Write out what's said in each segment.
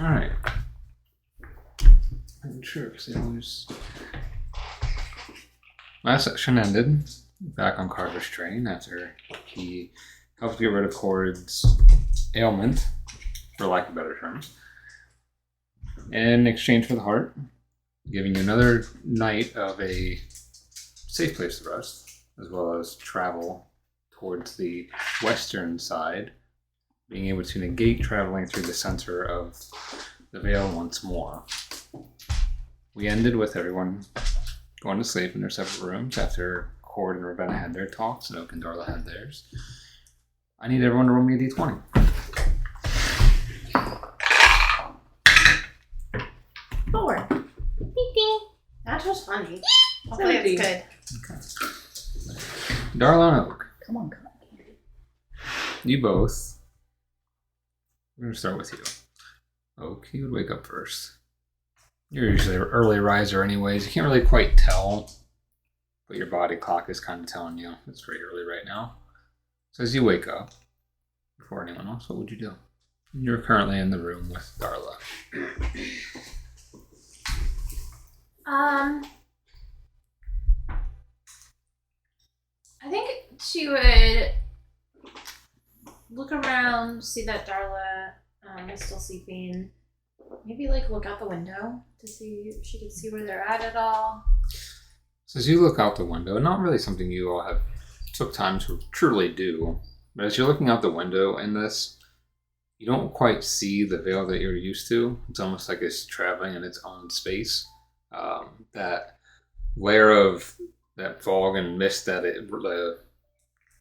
Alright. I'm sure, because they always... Last section ended back on Carver's train after he helped get rid of Corrid's ailment, for lack of better terms, in exchange for the heart, giving you another night of a safe place to rest, as well as travel towards the western side, being able to negate traveling through the center of the Vale once more. We ended with everyone going to sleep in their separate rooms after Corrid and Ravenna had their talks and Oak and Darla had theirs. I need everyone to roll me a d20. Four. Ding ding. That was funny. Hopefully it's good. Okay. Darla and Oak. Come on. You both. We're going to start with you. Oak, you would wake up first. You're usually an early riser anyways. You can't really quite tell, but your body clock is kind of telling you it's pretty early right now. So as you wake up, before anyone else, what would you do? You're currently in the room with Darla. I think she would look around, see that Darla is still sleeping. Maybe look out the window to see if she can see where they're at all. So as you look out the window, not really something you all have took time to truly do, but as you're looking out the window in this, you don't quite see the Vale that you're used to. It's almost like it's traveling in its own space. That layer of that fog and mist that the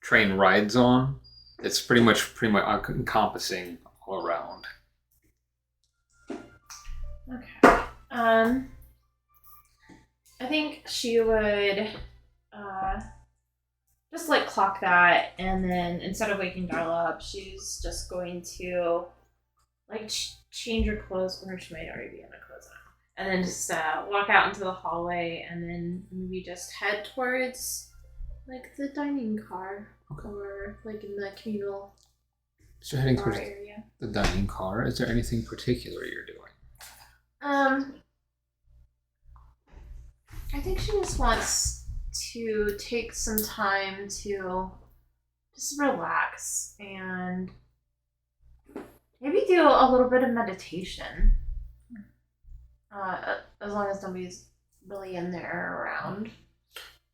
train rides on, it's pretty much encompassing all around. Okay. I think she would just clock that, and then instead of waking Darla up, she's just going to change her clothes, or she might already be in her clothes now, and then just walk out into the hallway, and then maybe just head towards the dining car, or in the communal So you're heading towards area. The dining car. Is there anything particular you're doing? I think she just wants to take some time to just relax and maybe do a little bit of meditation. As long as nobody's really in there or around.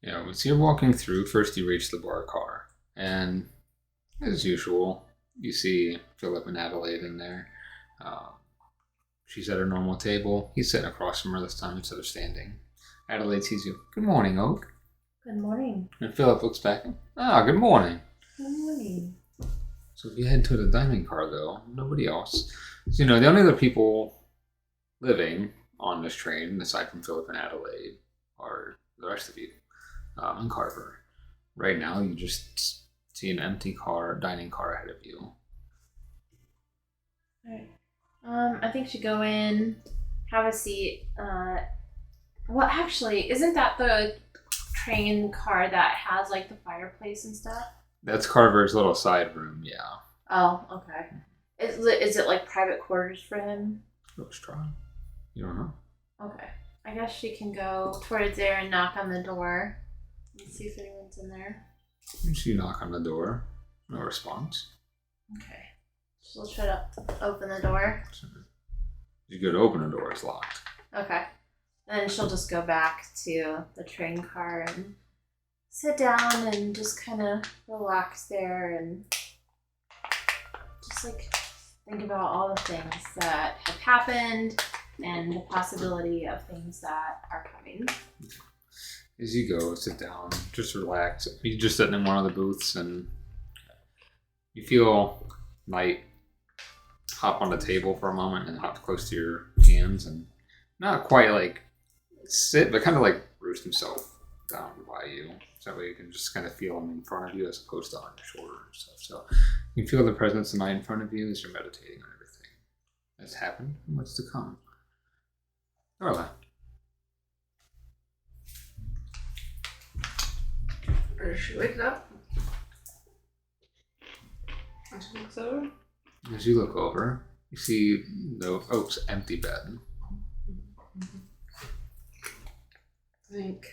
Yeah, so you're walking through. First you reach the bar car, and as usual, you see Philip and Adelaide in there. She's at her normal table. He's sitting across from her this time instead of standing. Adelaide sees you. Good morning, Oak. Good morning. And Philip looks back. Good morning. Good morning. So if you head to the dining car, though, nobody else. So, the only other people living on this train, aside from Philip and Adelaide, are the rest of you and Carver. Right now, you just see an empty dining car ahead of you. Alright. I think she'd go in, have a seat. Well, actually, isn't that the train car that has the fireplace and stuff? That's Carver's little side room, yeah. Oh, okay. Is it private quarters for him? Let's try. You don't know. Okay. I guess she can go towards there and knock on the door and see if anyone's in there. So you knock on the door. No response. Okay. She'll try to open the door. So you go to open the door, it's locked. Okay. Then she'll just go back to the train car and sit down and just kind of relax there and just think about all the things that have happened and the possibility of things that are coming. As you go, sit down, just relax. You're just sitting in one of the booths and you feel light hop on the table for a moment and hop close to your hands and not quite sit, but kind of roost himself down by you. So that way you can just kind of feel him in front of you as opposed to on your shoulder and stuff. So you can feel the presence of night in front of you as you're meditating on everything that's happened and what's to come. Darla. She wakes up. And she looks over. As you look over, You see the Oak's empty bed. I think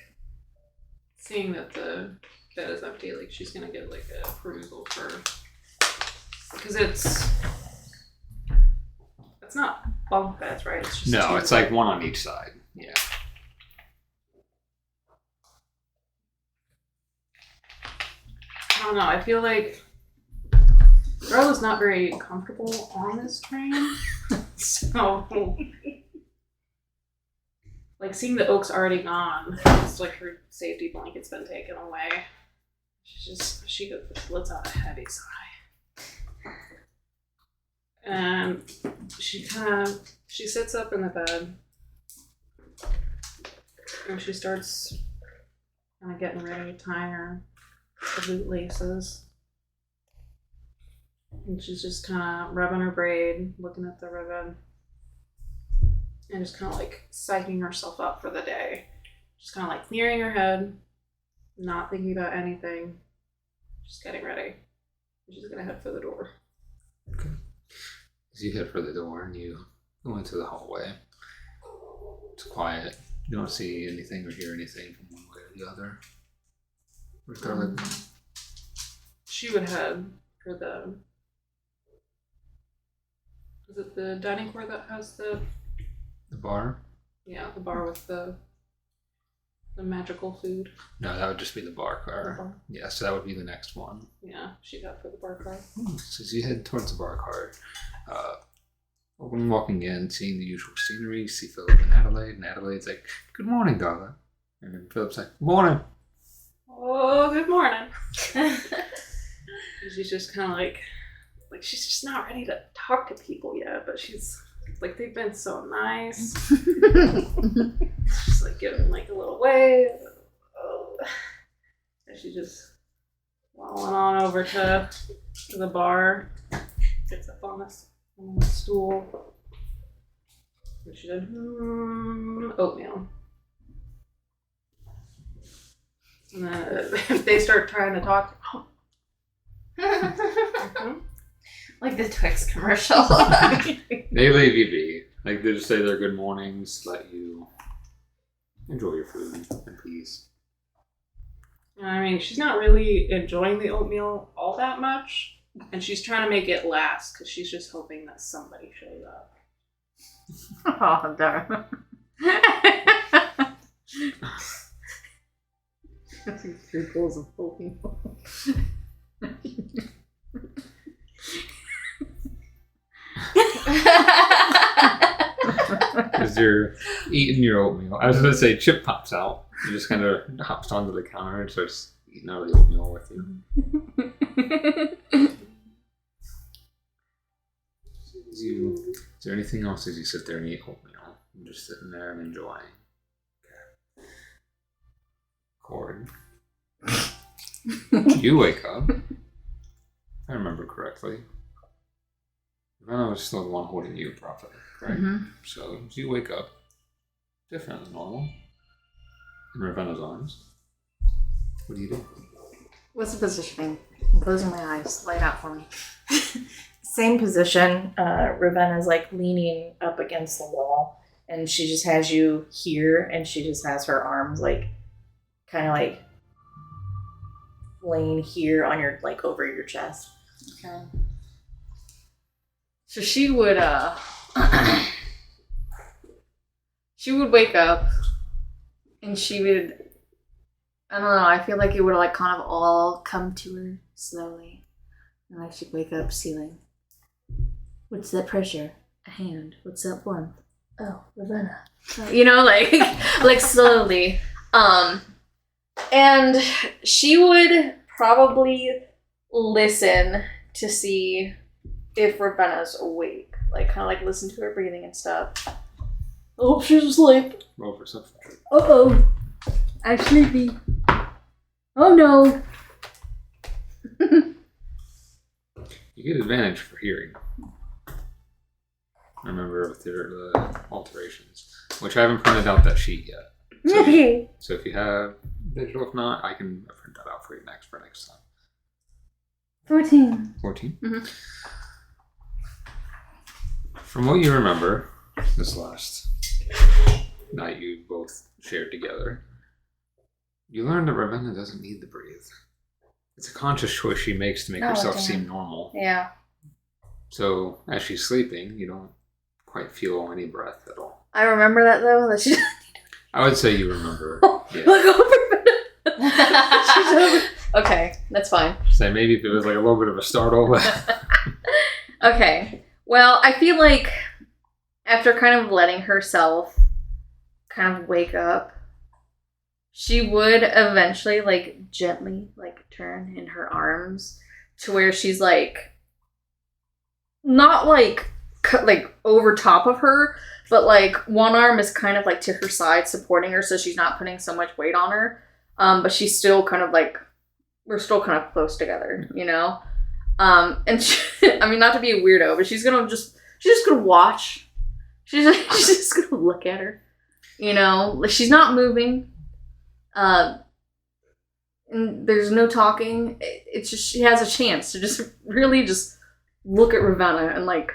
seeing that the bed is empty, like she's gonna get like a perusal for, because it's not bunk beds, right? It's just No, it's like one on each side. Yeah. I don't know. I feel like Darla's not very comfortable on this train, so like seeing the Oak's already gone, it's like her safety blanket's been taken away. She lets out a heavy sigh. And she sits up in the bed and she starts kind of getting ready, tying her bootlaces. And she's just kind of rubbing her braid, looking at the ribbon, and just kind of like psyching herself up for the day. Just kind of like clearing her head, not thinking about anything, just getting ready. She's gonna head for the door. Okay. As you head for the door and you go into the hallway, it's quiet. You don't see anything or hear anything from one way or the other. Where's Darla? She would head for the... Is it the dining car that has the bar? Yeah, the bar with the magical food. No, that would just be the bar car. The bar. Yeah, so that would be the next one. Yeah, she'd head for the bar car. So as you head towards the bar car, when walking in, seeing the usual scenery, you see Philip and Adelaide, and Adelaide's like, "Good morning, Darla." And then Philip's like, "Morning." Oh, good morning. She's just kind of like she's just not ready to talk to people yet, but she's like, they've been so nice. She's like giving like a little wave. Oh. And she's just walling on over to the bar, gets up on the stool. And she did oatmeal. And then they start trying to talk. Like the Twix commercial. They leave you be. Like, they just say their good mornings, let you enjoy your food in peace. I mean, she's not really enjoying the oatmeal all that much, and she's trying to make it last because she's just hoping that somebody shows up. Oh, darn. Three bowls of oatmeal. As you're eating your oatmeal, I was going to say Chip pops out. He just kind of hops onto the counter and starts eating out of the oatmeal with you. Is there anything else as you sit there and eat oatmeal? I'm just sitting there and enjoying. Okay. Corrid. You wake up. If I remember correctly. Ravenna was still the one holding you properly, right? Mm-hmm. So as you wake up, different than normal, in Ravenna's arms. What do you do? What's the positioning? I'm closing my eyes. Light out for me. Same position. Ravenna's like leaning up against the wall, and she just has you here, and she just has her arms like kind of like laying here on your like over your chest. Okay. So she would wake up, and she would, I don't know, I feel like it would like kind of all come to her slowly. And like she'd wake up, see like, what's that pressure? A hand. What's that warmth? Oh, Ravenna. You know, like like slowly. And she would probably listen to see if Ravenna's awake. Like kind of like listen to her breathing and stuff. Oh, she's asleep. Roll perception. Uh-oh. I'm sleepy. Oh no. You get advantage for hearing. Remember with the alterations, which I haven't printed out that sheet yet. So if you have digital, if not, I can print that out for you for next time. 14. 14? Mm-hmm. From what you remember, this last night you both shared together, you learned that Ravenna doesn't need to breathe. It's a conscious choice she makes to make herself seem normal. Yeah. So, as she's sleeping, you don't quite feel any breath at all. I remember that though. That she. I would say you remember. Yeah. Look over. Okay, that's fine. So maybe if it was like a little bit of a startle. But Okay. Well, I feel like after kind of letting herself kind of wake up, she would eventually like gently like turn in her arms to where she's like not like over top of her, but like one arm is kind of like to her side supporting her so she's not putting so much weight on her. But she's still kind of like, we're still kind of close together, you know? And she, I mean, not to be a weirdo, but she's just gonna watch. She's just gonna look at her, you know? Like, she's not moving. And there's no talking. It's just, she has a chance to just really just look at Ravenna and like,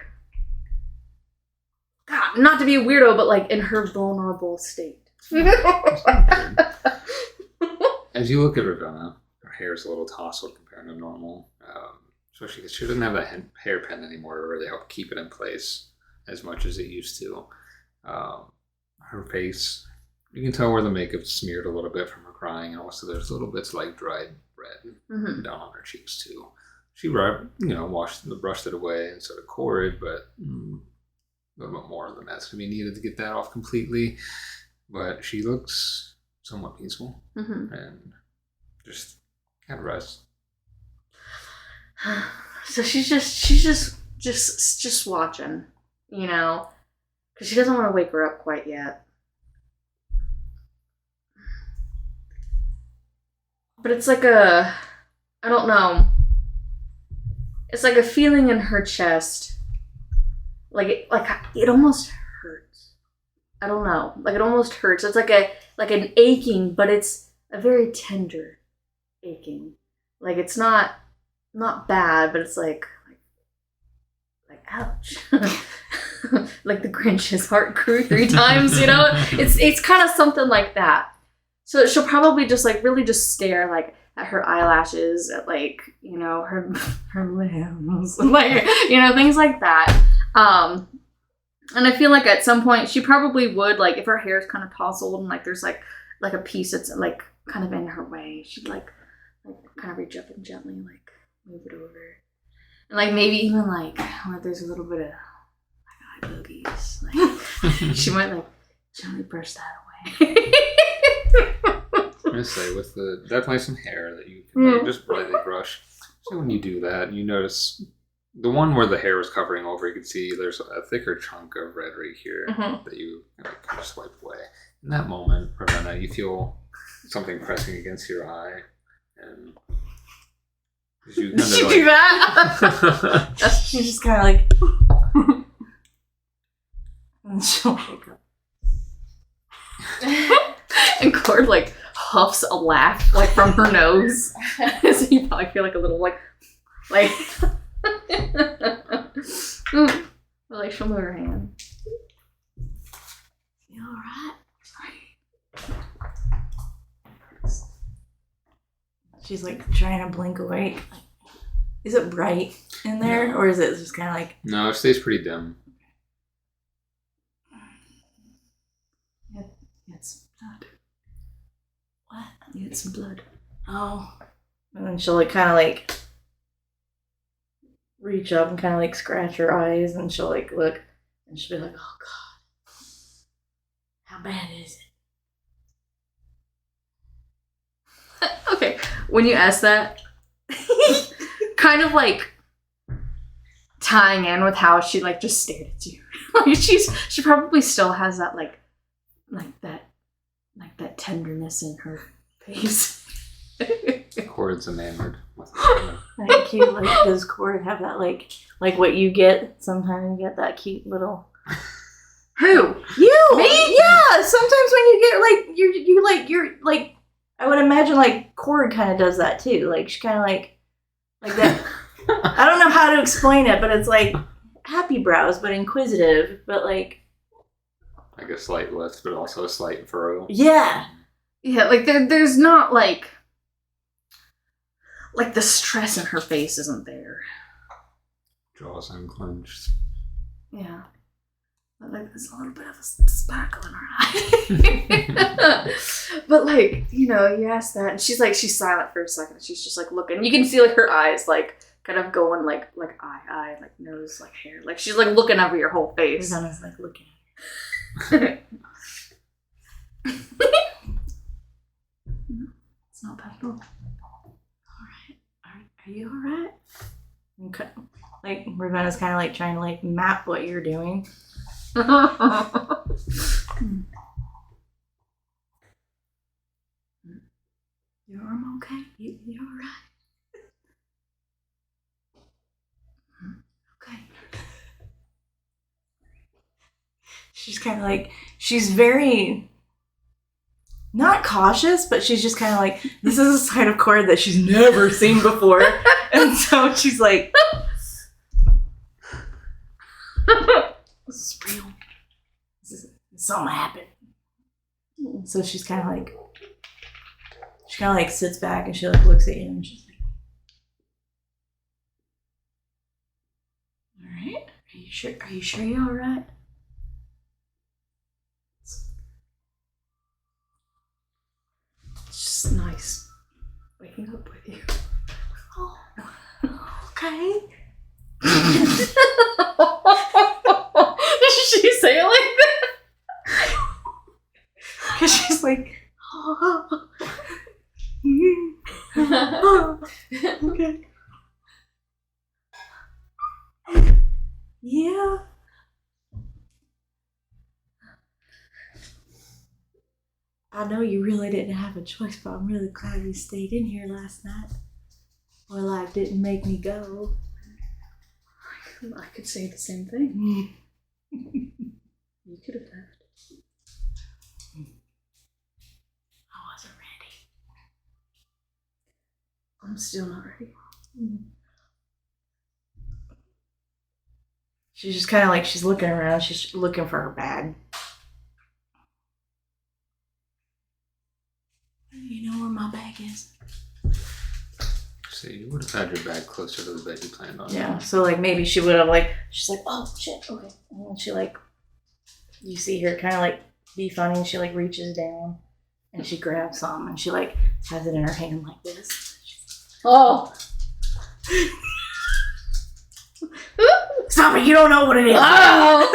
God, not to be a weirdo, but like in her vulnerable state. as you look at Ravenna, her hair is a little tousled compared to normal. Especially because she doesn't have that hairpin anymore to really help keep it in place as much as it used to. Her face, you can tell where the makeup's smeared a little bit from her crying, and also there's little bits of like dried red down on her cheeks too. She, brushed it away, and so did Corrid, but a little bit more than that's going to be needed to get that off completely. But she looks somewhat peaceful and just at rest. So she's just watching, you know, because she doesn't want to wake her up quite yet. But it's like I don't know. It's like a feeling in her chest, like it almost hurts. I don't know, like it almost hurts. It's like an aching, but it's a very tender aching. Like it's not bad, but it's like ouch. Like the Grinch's heart grew 3 times, you know? It's kind of something like that. So she'll probably just like really just stare like at her eyelashes, at like, you know, her limbs, like, you know, things like that. And I feel like at some point she probably would, like, if her hair is kind of tousled and like there's like a piece that's like kind of in her way, she'd like kind of reach up and gently like move it over, and like maybe even like when there's a little bit of like eye boogies, like she might like gently brush that away. I'm gonna say with definitely some hair that you can like, just lightly brush. So when you do that, you notice the one where the hair was covering over. You can see there's a thicker chunk of red right here that you kind of swipe away. In that moment, Ravenna, you feel something pressing against your eye, and you kind of she do that? She's just kind of like, and she'll wake up. And Cord like huffs a laugh like from her nose. So you probably feel like a little like like she'll move her hand. You alright? She's like trying to blink awake. Like, is it bright in there, or is it just kind of like? No, it stays pretty dim. Yeah, it's blood. What? You get some blood. Oh. And then she'll like kind of like reach up and kind of like scratch her eyes, and she'll like look, and she'll be like, "Oh God, how bad is it?" Okay, when you ask that, kind of like tying in with how she like just stared at you. Like she probably still has that like that tenderness in her face. Corrid's enamored with That cute, like, does Corrid have that like what you get? Sometimes you get that cute little. Who? You? Me? Yeah. Sometimes when you get you're like. I would imagine like Corrid kind of does that too. Like she kind of like that. I don't know how to explain it, but it's like happy brows, but inquisitive, but like, Like a slight lift, but also a slight furrow. yeah. Yeah, like there's not like the stress in her face isn't there. Jaws unclenched. Yeah. But like there's a little bit of a sparkle in her eye. But like, you ask that and she's silent for a second. She's just like looking. You can see like her eyes like kind of going like eye, like nose, like hair. Like she's like looking over your whole face. Rosanna's like looking. It's not bad at all. Are you alright? Okay. Like, Ravenna's kind of like trying to like map what you're doing. Your arm okay? You alright? Okay. She's kind of like, she's very, not cautious, but she's just kind of like, this is a side of Corrid that she's never seen before. And so she's like, this is real. Something happened. So she's kind of like, she kind of like sits back and she like looks at you and she's like, all right, are you sure you're all right? It's just nice waking up with you. Oh, okay. Did she say it like that? Because she's like, okay. Yeah. I know you really didn't have a choice, but I'm really glad you stayed in here last night. Or like didn't make me go. I could say the same thing. You could have left. I wasn't ready. I'm still not ready. She's just kind of like, she's looking around. She's looking for her bag. You know where my bag is? So you would have had your bag closer to the bed you planned on. Yeah, so like maybe she would have like, she's like, oh shit, okay. And then she like, you see her kind of like be funny and she like reaches down and she grabs some and she like has it in her hand like this. Oh. Stop it, you don't know what it is. Oh.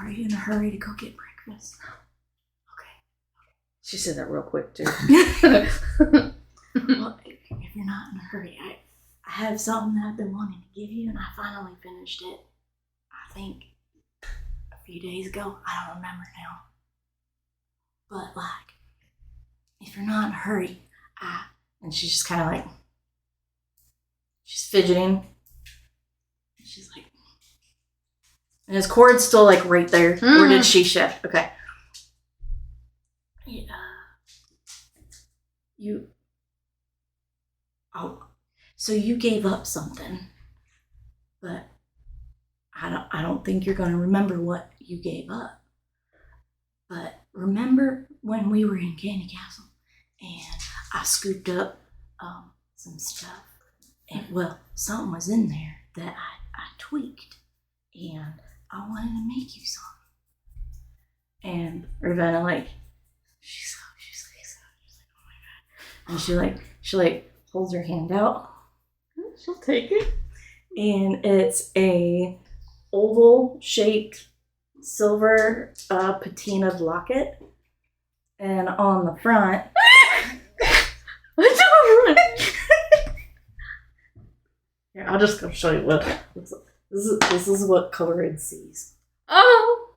Are you in a hurry to go get breakfast? She said that real quick too. Well, if you're not in a hurry, I have something that I've been wanting to give you and I finally finished it. I think a few days ago. I don't remember now. But like, if you're not in a hurry, and she's just kind of like, she's fidgeting. She's like, and his cord's still like right there. Or did she shift? Okay. Yeah. So you gave up something, but I don't think you're gonna remember what you gave up. But remember when we were in Candy Castle and I scooped up some stuff, and well, something was in there that I tweaked, and I wanted to make you some. And Ravenna like, she's like, oh my god. And she holds her hand out. She'll take it. And it's a oval shaped silver patinaed locket. And on the front, here, I'll just go show you what it looks like. This is what Corrid sees. Oh.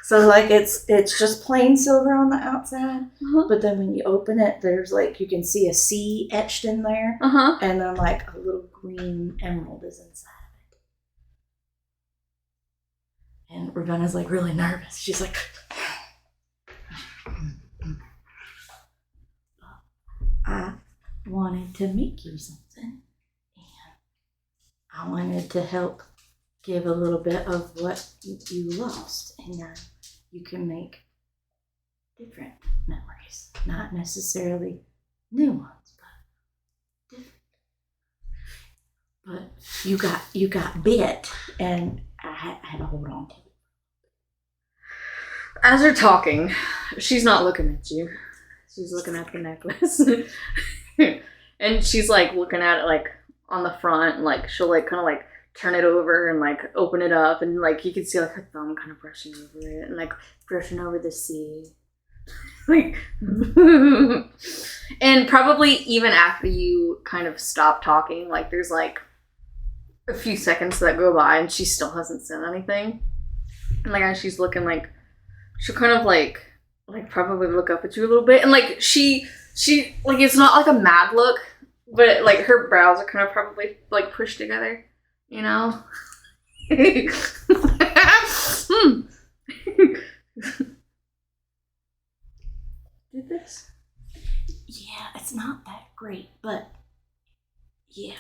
So like it's just plain silver on the outside, but then when you open it, there's like, you can see a C etched in there, and then like a little green emerald is inside of it. And Ravenna's like really nervous. She's like, I wanted to make you something, and I wanted to help give a little bit of what you lost, and now you can make different memories, not necessarily new ones, but different. But you got bit, and I had to hold on to it. As you're talking, she's not looking at you. She's looking at the necklace. And she's like looking at it like on the front, and like she'll like kind of like turn it over and like open it up, and like you can see like her thumb kind of brushing over it and like brushing over the sea. Like and probably even after you kind of stop talking, like there's like a few seconds that go by and she still hasn't said anything. And like as she's looking, like she'll kind of like probably look up at you a little bit, and like she like it's not like a mad look, but like her brows are kind of probably like pushed together, you know. Did this? Yeah, it's not that great, but yeah.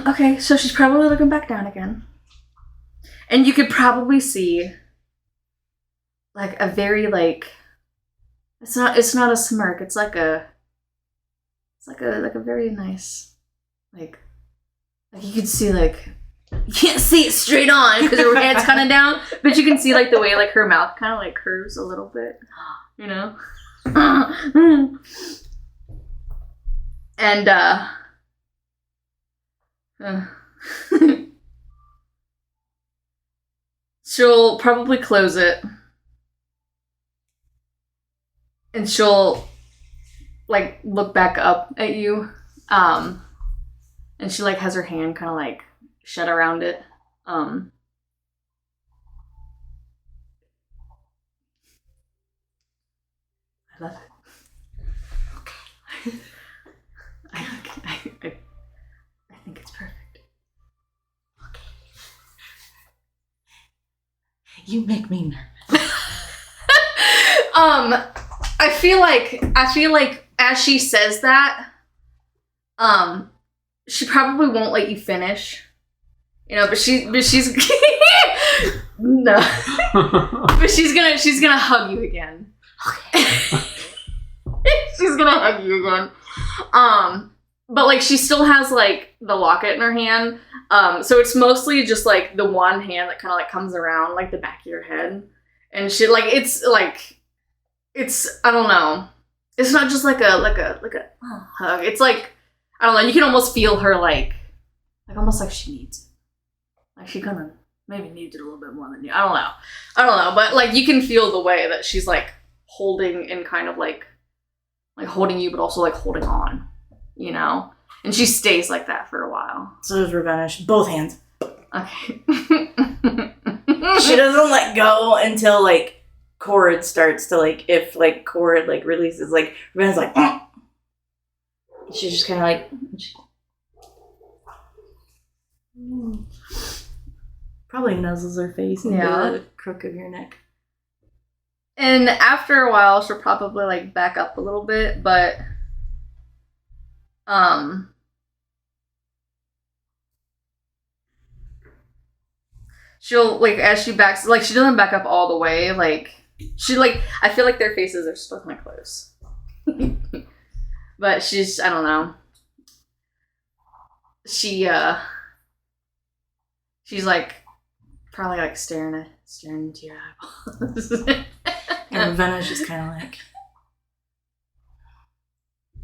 Okay, so she's probably looking back down again. And you could probably see like a very like it's not a smirk, it's like a very nice like you could see like you can't see it straight on because her head's kind of down, but you can see like the way like her mouth kind of like curves a little bit, you know. And she'll probably close it, and she'll like look back up at you, and she like has her hand kind of like shut around it. I love it. Okay. I think it's perfect. Okay. You make me nervous. I feel like as she says that, she probably won't let you finish. You know, but she's no. But she's gonna hug you again. She's gonna hug you again. But like she still has like the locket in her hand. So it's mostly just like the one hand that kind of like comes around like the back of your head, and she like it's I don't know. It's not just like a hug. It's like I don't know. You can almost feel her like almost like she needs it. Like she kind of maybe needs it a little bit more than you. I don't know. But like you can feel the way that she's like holding and kind of like holding you, but also like holding on. You know, and she stays like that for a while. So does Ravenna. Both hands. Okay. She doesn't let go until like Corrid starts to like if like Corrid like releases like Ravenna's like she's just kind of like probably nuzzles her face into the crook of your neck. And after a while, she'll probably like back up a little bit, but she'll like as she backs like she doesn't back up all the way, like she like I feel like their faces are still kind of close. But she's I don't know. She's like probably like staring into your eyeballs. And Ravenna's just kind of like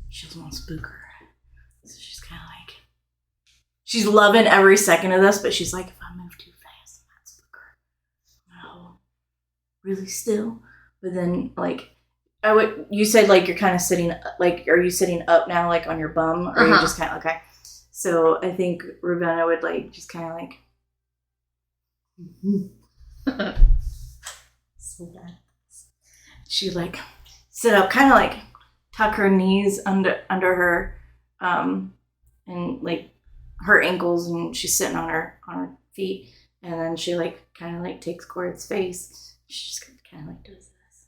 she doesn't want to spook her. So she's kind of like she's loving every second of this, but she's like, if I move too fast, I might spook her. I'm gonna hold really still. But then like you said like you're kind of sitting like are you sitting up now like on your bum or are you just kind of okay? So I think Ravenna would like just kind of like so that she like sit up, kind of like tuck her knees under her and like her ankles, and she's sitting on her feet, and then she like kind of like takes Corrid's face. She just kind of like does this,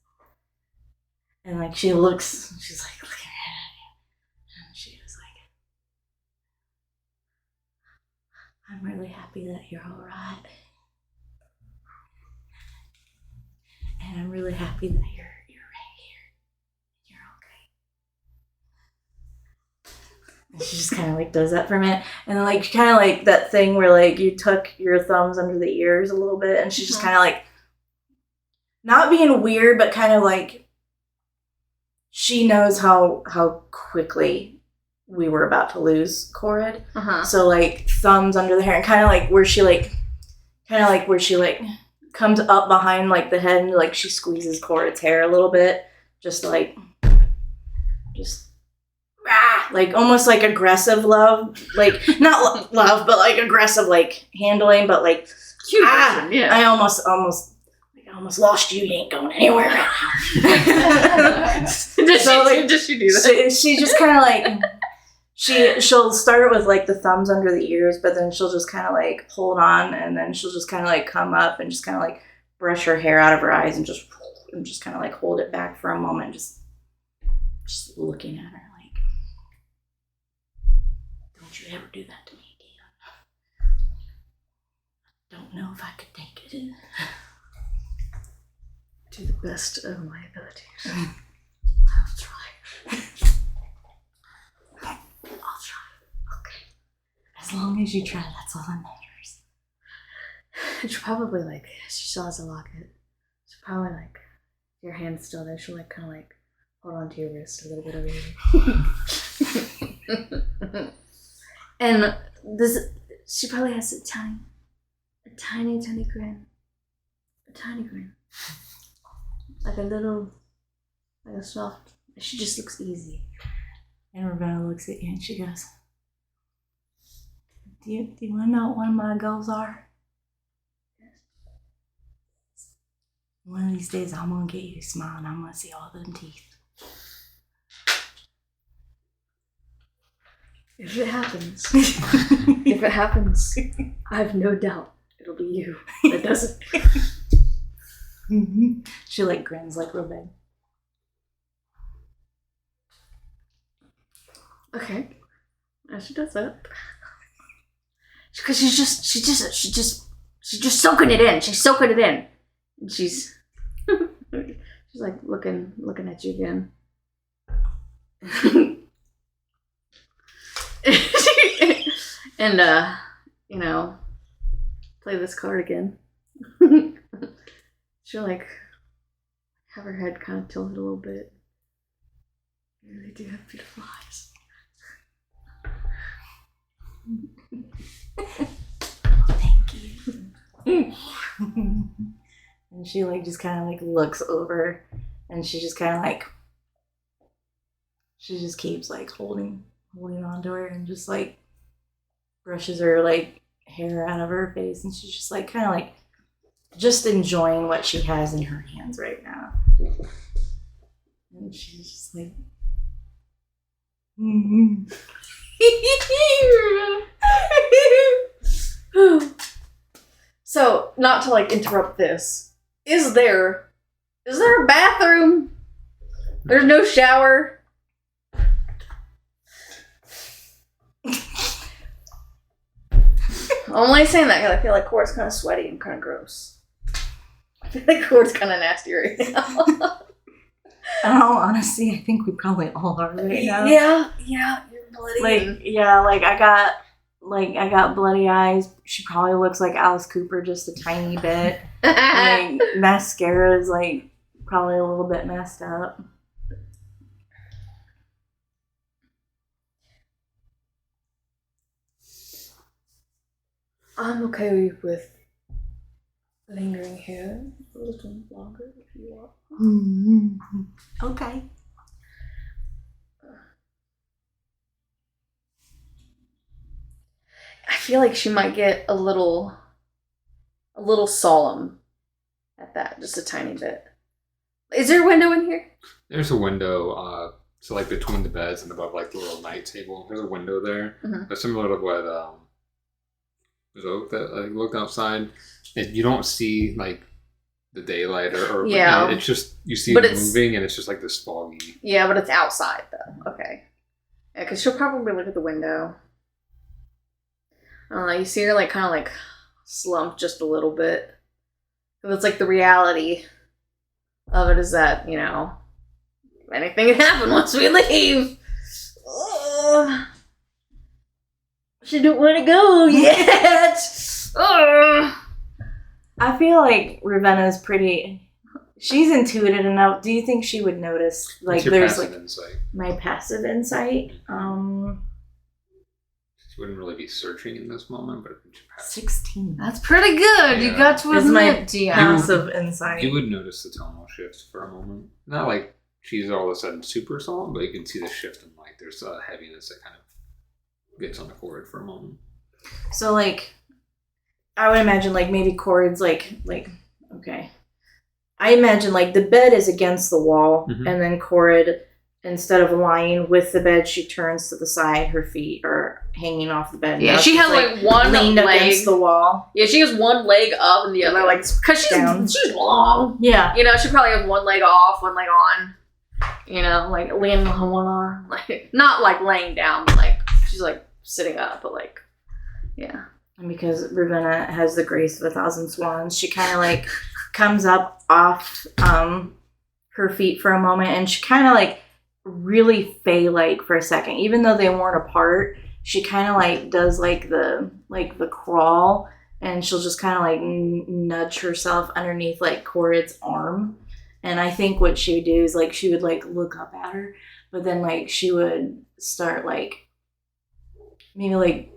And like she looks, she's like looking at you, and she was like, I'm really happy that you're all right, and I'm really happy that you're right here. You're okay. And she just kind of like does that for a minute, and then like kind of like that thing where like you tuck your thumbs under the ears a little bit, and she's just kind of like not being weird, but kind of like she knows how quickly we were about to lose Corrid. So like thumbs under the hair, and kind of like where she comes up behind like the head, and like she squeezes Corrid's hair a little bit, just like like almost like aggressive love, like not love, but like aggressive like handling, but like Cute version, yeah. I almost lost you. You ain't going anywhere right now. Does she do that? She just kind of like she'll start with like the thumbs under the ears, but then she'll just kind of like hold on, and then she'll just kind of like come up and just kind of like brush her hair out of her eyes and just kind of like hold it back for a moment, just looking at her like, don't you ever do that to me again. Don't know if I could take it. To the best of my abilities. I'll try. Okay. As long as you try, that's all that matters. She'll probably like, she still has a locket. She'll probably like, your hand's still there. She'll like kind of like hold on to your wrist a little bit over here. And this, she probably has a tiny grin. A tiny grin. Like a soft, she just looks easy. And Ravenna looks at you and she goes, do you want to know what one of my goals are? One of these days I'm going to get you to smile and I'm going to see all them teeth. If it happens, I have no doubt it'll be you that does it. She like grins like real big. Okay, as she does that, because she's just soaking it in. She's soaking it in, and she's like looking at you again. And play this card again. She'll like have her head kind of tilted a little bit. You really do have beautiful eyes. Thank you. And she like just kind of like looks over, and she just kind of like, she just keeps like holding on to her, and just like brushes her like hair out of her face, and she's just like kind of like just enjoying what she has in her hands right now. And she's just like, So, not to like interrupt this, is there a bathroom? There's no shower. I'm only saying that because I feel like Corrid's kind of sweaty and kind of gross. I feel like Corrid's kind of nasty right now. in all honesty, I think we probably all are right now. Yeah, you're bloody. Like I got bloody eyes. She probably looks like Alice Cooper just a tiny bit. Like mascara is like probably a little bit messed up. I'm okay with lingering here a little longer if you want. Mm-hmm. Okay. I feel like she might get a little solemn at that, just a tiny bit. Is there a window in here? There's a window, so like between the beds and above like the little night table. There's a window there. Mm-hmm. That's similar to what there's oak that like looked outside. You don't see like the daylight or Yeah. it's just you see But it it's- moving and it's just like this foggy. Yeah, but it's outside though. Okay. Yeah, because she'll probably look at the window. I don't know. You see her like kind of like slump just a little bit. And it's like the reality of it is that, you know, anything can happen once we leave. Ugh. She don't want to go yet. Ugh. I feel like Ravenna's pretty. She's intuitive enough. Do you think she would notice? Like, What's your there's passive like insight? my passive insight. She wouldn't really be searching in this moment, but it's your passive. 16. That's pretty good. You Yeah. got to It's my admit, GM. passive insight. You would notice the tonal shift for a moment. Not like she's all of a sudden super solemn, but you can see the shift in light. There's a heaviness that kind of gets on the Corrid for a moment. So like, I would imagine like maybe Corrid's like okay. I imagine like the bed is against the wall, Mhm. and then Corrid, instead of lying with the bed, she turns to the side. Her feet are hanging off the bed. Yeah, Now she she's, has like one leaned leg. against the wall. Yeah, she has one leg up and the other like because down. she's long. Yeah. You know, she probably has one leg off, one leg on. You know, like leaning on one arm, like not like laying down, but like she's like sitting up, but like yeah. And because Ravenna has the grace of 1,000 swans, she kind of like comes up off her feet for a moment, and she kind of like really Fey-like for a second. Even though they weren't apart, she kind of like does like the crawl, and she'll just kind of like nudge herself underneath like Corrid's arm. And I think what she would do is like she would like look up at her, but then like she would start like maybe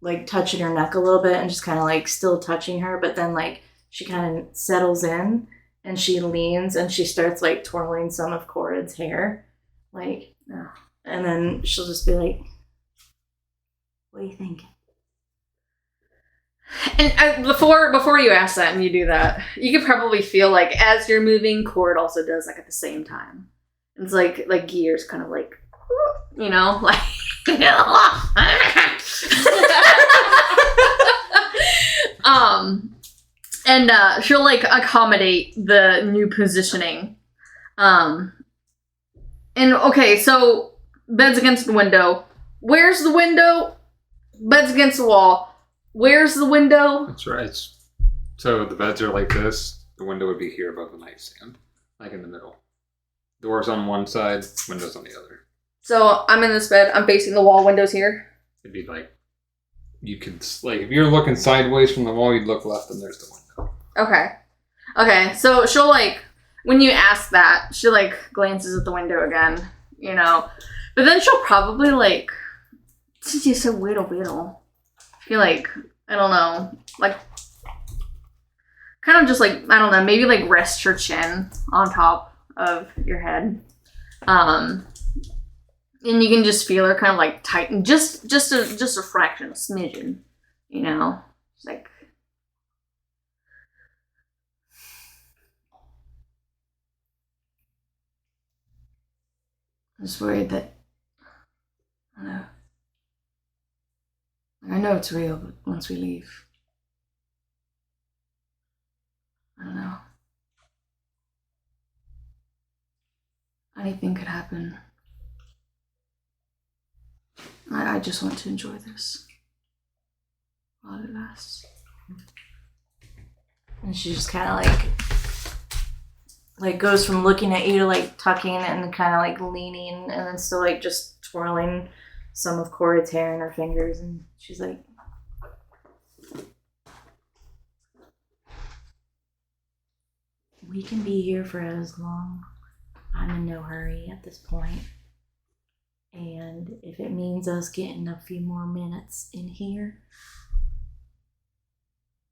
like touching her neck a little bit and just kind of like still touching her, but then like she kind of settles in and she leans and she starts like twirling some of Corrid's hair, like, and then she'll just be like, "What do you think?" And before you ask that and you do that, you could probably feel like as you're moving, Corrid also does like at the same time. It's like gears kind of like, you know, like. And she'll like accommodate the new positioning. And okay, so bed's against the window. Where's the window? Bed's against the wall. Where's the window? That's right. So the beds are like this. The window would be here above the nightstand, like in the middle. Doors on one side, windows on the other. So I'm in this bed. I'm facing the wall. Windows here. It'd be like you could like if you're looking sideways from the wall, you'd look left, and there's the window. Okay. So she'll like when you ask that, she like glances at the window again, you know, but then she'll probably like just a whittle. Feel like I don't know, like kind of just like I don't know, maybe like rest your chin on top of your head, and you can just feel her kind of like tighten just a fraction, a smidgen, you know, it's like. I'm just worried that I know it's real, but once we leave, I don't know. Anything could happen. I just want to enjoy this while it lasts. And she just kind of like goes from looking at you to like tucking and kind of like leaning and then still like just twirling some of Corrid's hair in her fingers, and she's like, "We can be here for as long. I'm in no hurry at this point. And if it means us getting a few more minutes in here,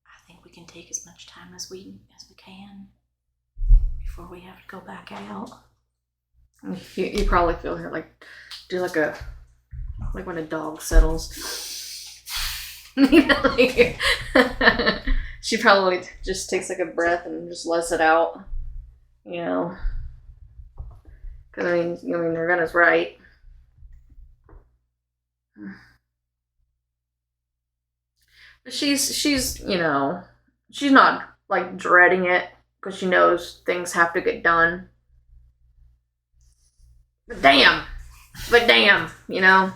I think we can take as much time as we can before we have to go back out." You probably feel her like do like when a dog settles. You know, like, she probably just takes like a breath and just lets it out. You know, because I mean, Ravenna's right. But she's you know, she's not like dreading it because she knows things have to get done. But damn, you know.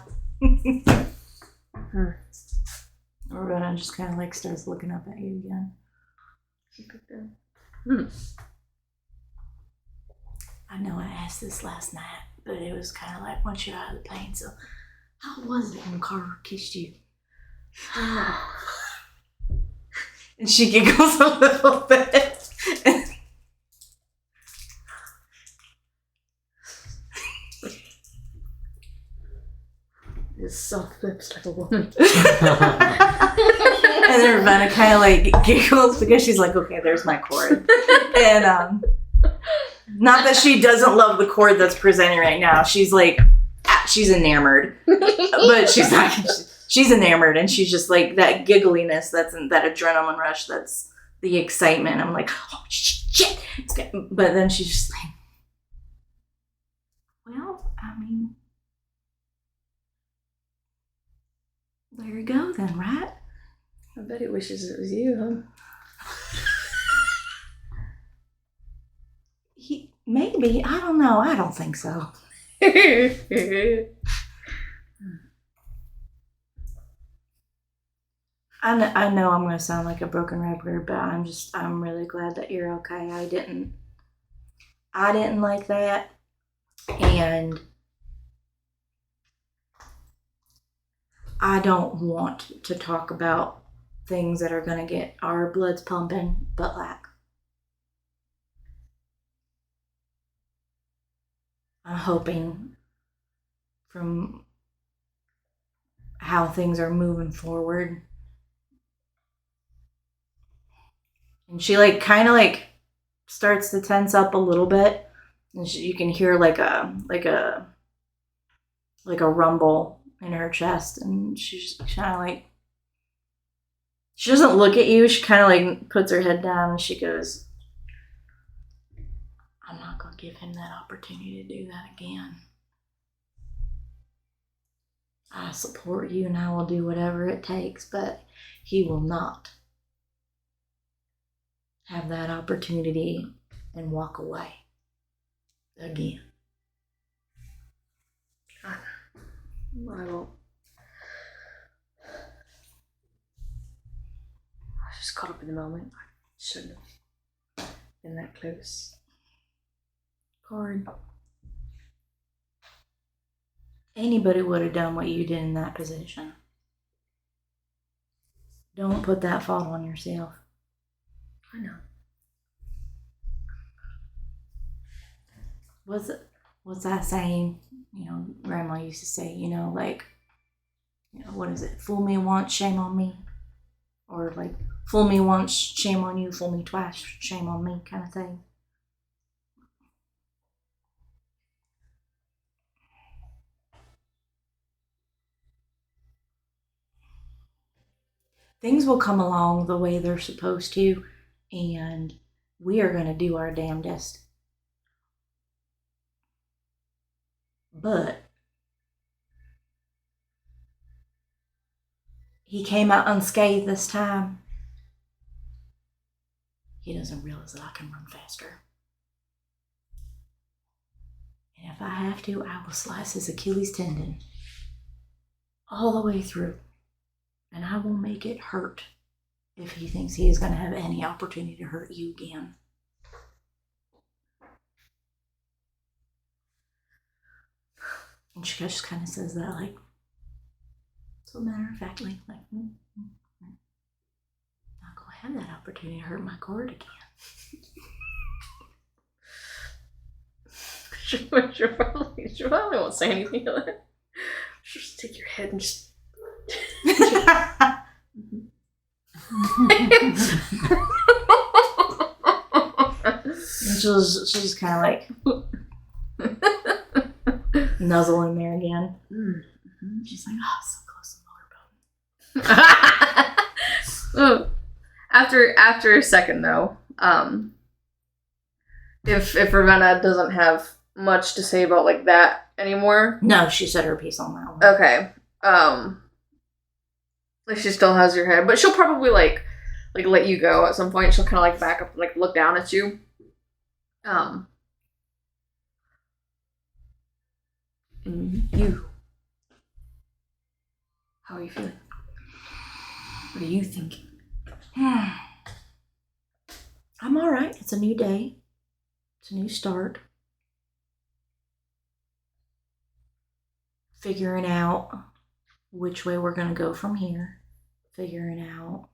Ravenna just kind of like starts looking up at you again. I know I asked this last night, but it was kind of like once you're out of the pain. So, how was it when Carver kissed you? And she giggles a little bit. His soft lips like a woman. And then Ravenna kind of like giggles because she's like, okay, there's my cord. And not that she doesn't love the cord that's presenting right now. She's like, she's enamored. But she's not, she's enamored, and she's just like that giggliness, that's that adrenaline rush, that's the excitement. I'm like, oh shit. But then she's just like, well, I mean, there you go then, right? I bet he wishes it was you, huh? Maybe. I don't know. I don't think so. I know I'm going to sound like a broken record, but I'm really glad that you're okay. I didn't like that. And I don't want to talk about things that are going to get our bloods pumping, but like, I'm hoping from how things are moving forward. And she like kind of like starts to tense up a little bit, and you can hear like a rumble in her chest, and she's kind of like, she doesn't look at you. She kind of like puts her head down and she goes, I'm not going to give him that opportunity to do that again. I support you and I will do whatever it takes, but he will not have that opportunity and walk away again. I won't. I was just caught up in the moment. I shouldn't have been that close. Corrid. Anybody would have done what you did in that position. Don't put that fault on yourself. I know. What's that saying? You know, Grandma used to say, like, what is it? Fool me once, shame on me. Or like, fool me once, shame on you. Fool me twice, shame on me, kind of thing. Things will come along the way they're supposed to, and we are going to do our damnedest. But he came out unscathed this time. He doesn't realize that I can run faster. And if I have to, I will slice his Achilles tendon all the way through. And I will make it hurt if he thinks he is going to have any opportunity to hurt you again. And she just kind of says that, like, so matter of factly, like, not going to have that opportunity to hurt my cord again. She probably won't say anything to that. She'll just take your head and just. And she'll just kind of like nuzzle in there again. Mm-hmm. She's like, oh, so close to motorboat. After a second though, if Ravenna doesn't have much to say about like that anymore. No, she said her piece on that one. Okay. Like she still has your head, but she'll probably like like let you go at some point. She'll kind of like back up, like look down at you. And you, how are you feeling? What are you thinking? I'm all right. It's a new day. It's a new start. Figuring out which way we're going to go from here. Figuring out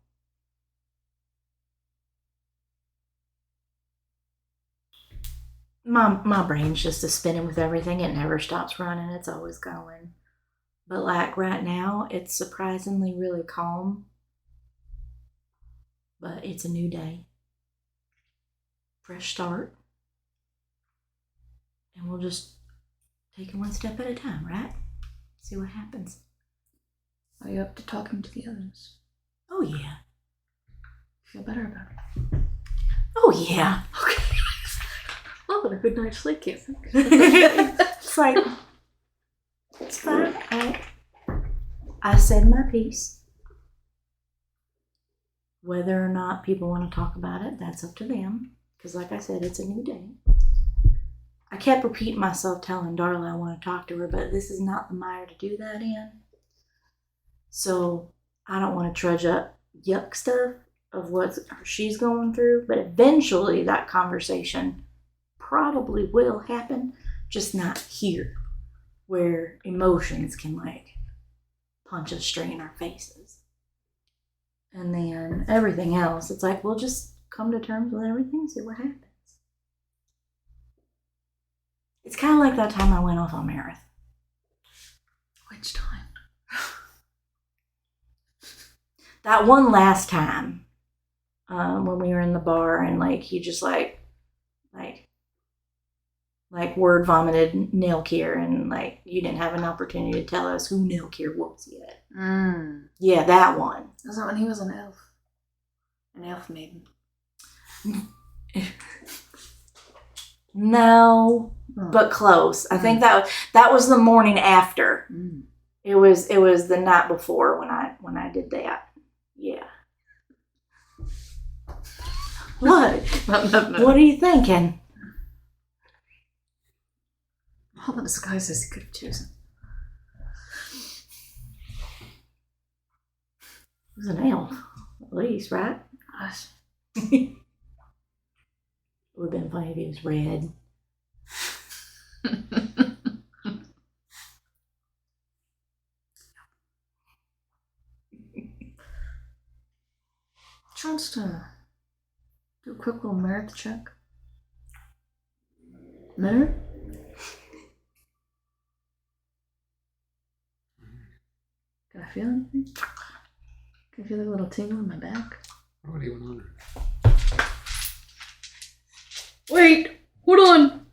my brain's just a spinning with everything. It never stops running. It's always going. But like right now, it's surprisingly really calm. But it's a new day. Fresh start. And we'll just take it one step at a time, right? See what happens. Are you up to talking to the others? Oh, yeah. Feel better about it? Oh, yeah. Okay. Well, what a good night's sleep, kid. It's like, it's fine. I said my piece. Whether or not people want to talk about it, that's up to them. Because like I said, it's a new day. I kept repeating myself telling Darla I want to talk to her, but this is not the mire to do that in. So I don't want to trudge up yuck stuff of what she's going through, but eventually that conversation probably will happen, just not here, where emotions can like punch us straight in our faces. And then everything else, it's like, we'll just come to terms with everything, see what happens. It's kind of like that time I went off on Meredith. Which time? That one last time, when we were in the bar and like he just like word vomited Nailkeer and like you didn't have an opportunity to tell us who Nailkeer was yet. Yeah, that one. Was that when he was an elf? An elf maiden? No, but close. I think that was the morning after. It was the night before when I did that. Yeah. What? No. What are you thinking? All the disguises he could have chosen. It was an elf, at least, right? Gosh. It would have been funny if he was red. Chance to do a quick little merit check. Merit? Can I feel anything? Can I feel a little tingle in my back? What do you want on? Wait! Hold on!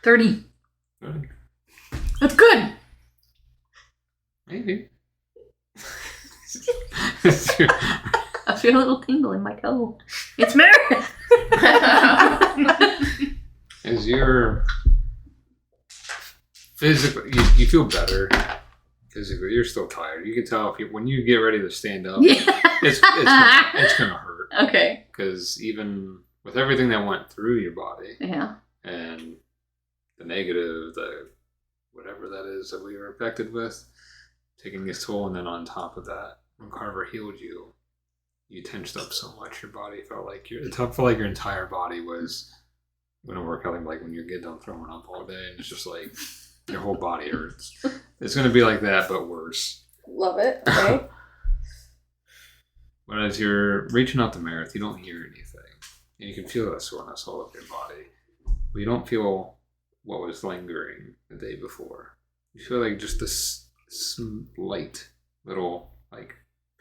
$30. Good. That's good! Maybe. I feel a little tingle in my toe. It's Meredith! As you're physically, you feel better physically. You're still tired. You can tell when you get ready to stand up, Yeah. it's gonna hurt. Okay. Because even with everything that went through your body Yeah. and the negative, the whatever that is that we were affected with, taking its toll, and then on top of that, when Carver healed you, you tensed up so much. Your body felt like your entire body was going to work out like when you're getting done throwing up all day, and it's just like your whole body hurts. It's going to be like that, but worse. Love it. Okay. But as you're reaching out to Meredith, you don't hear anything, and you can feel that soreness all over your body. But you don't feel what was lingering the day before. You feel like just this slight little like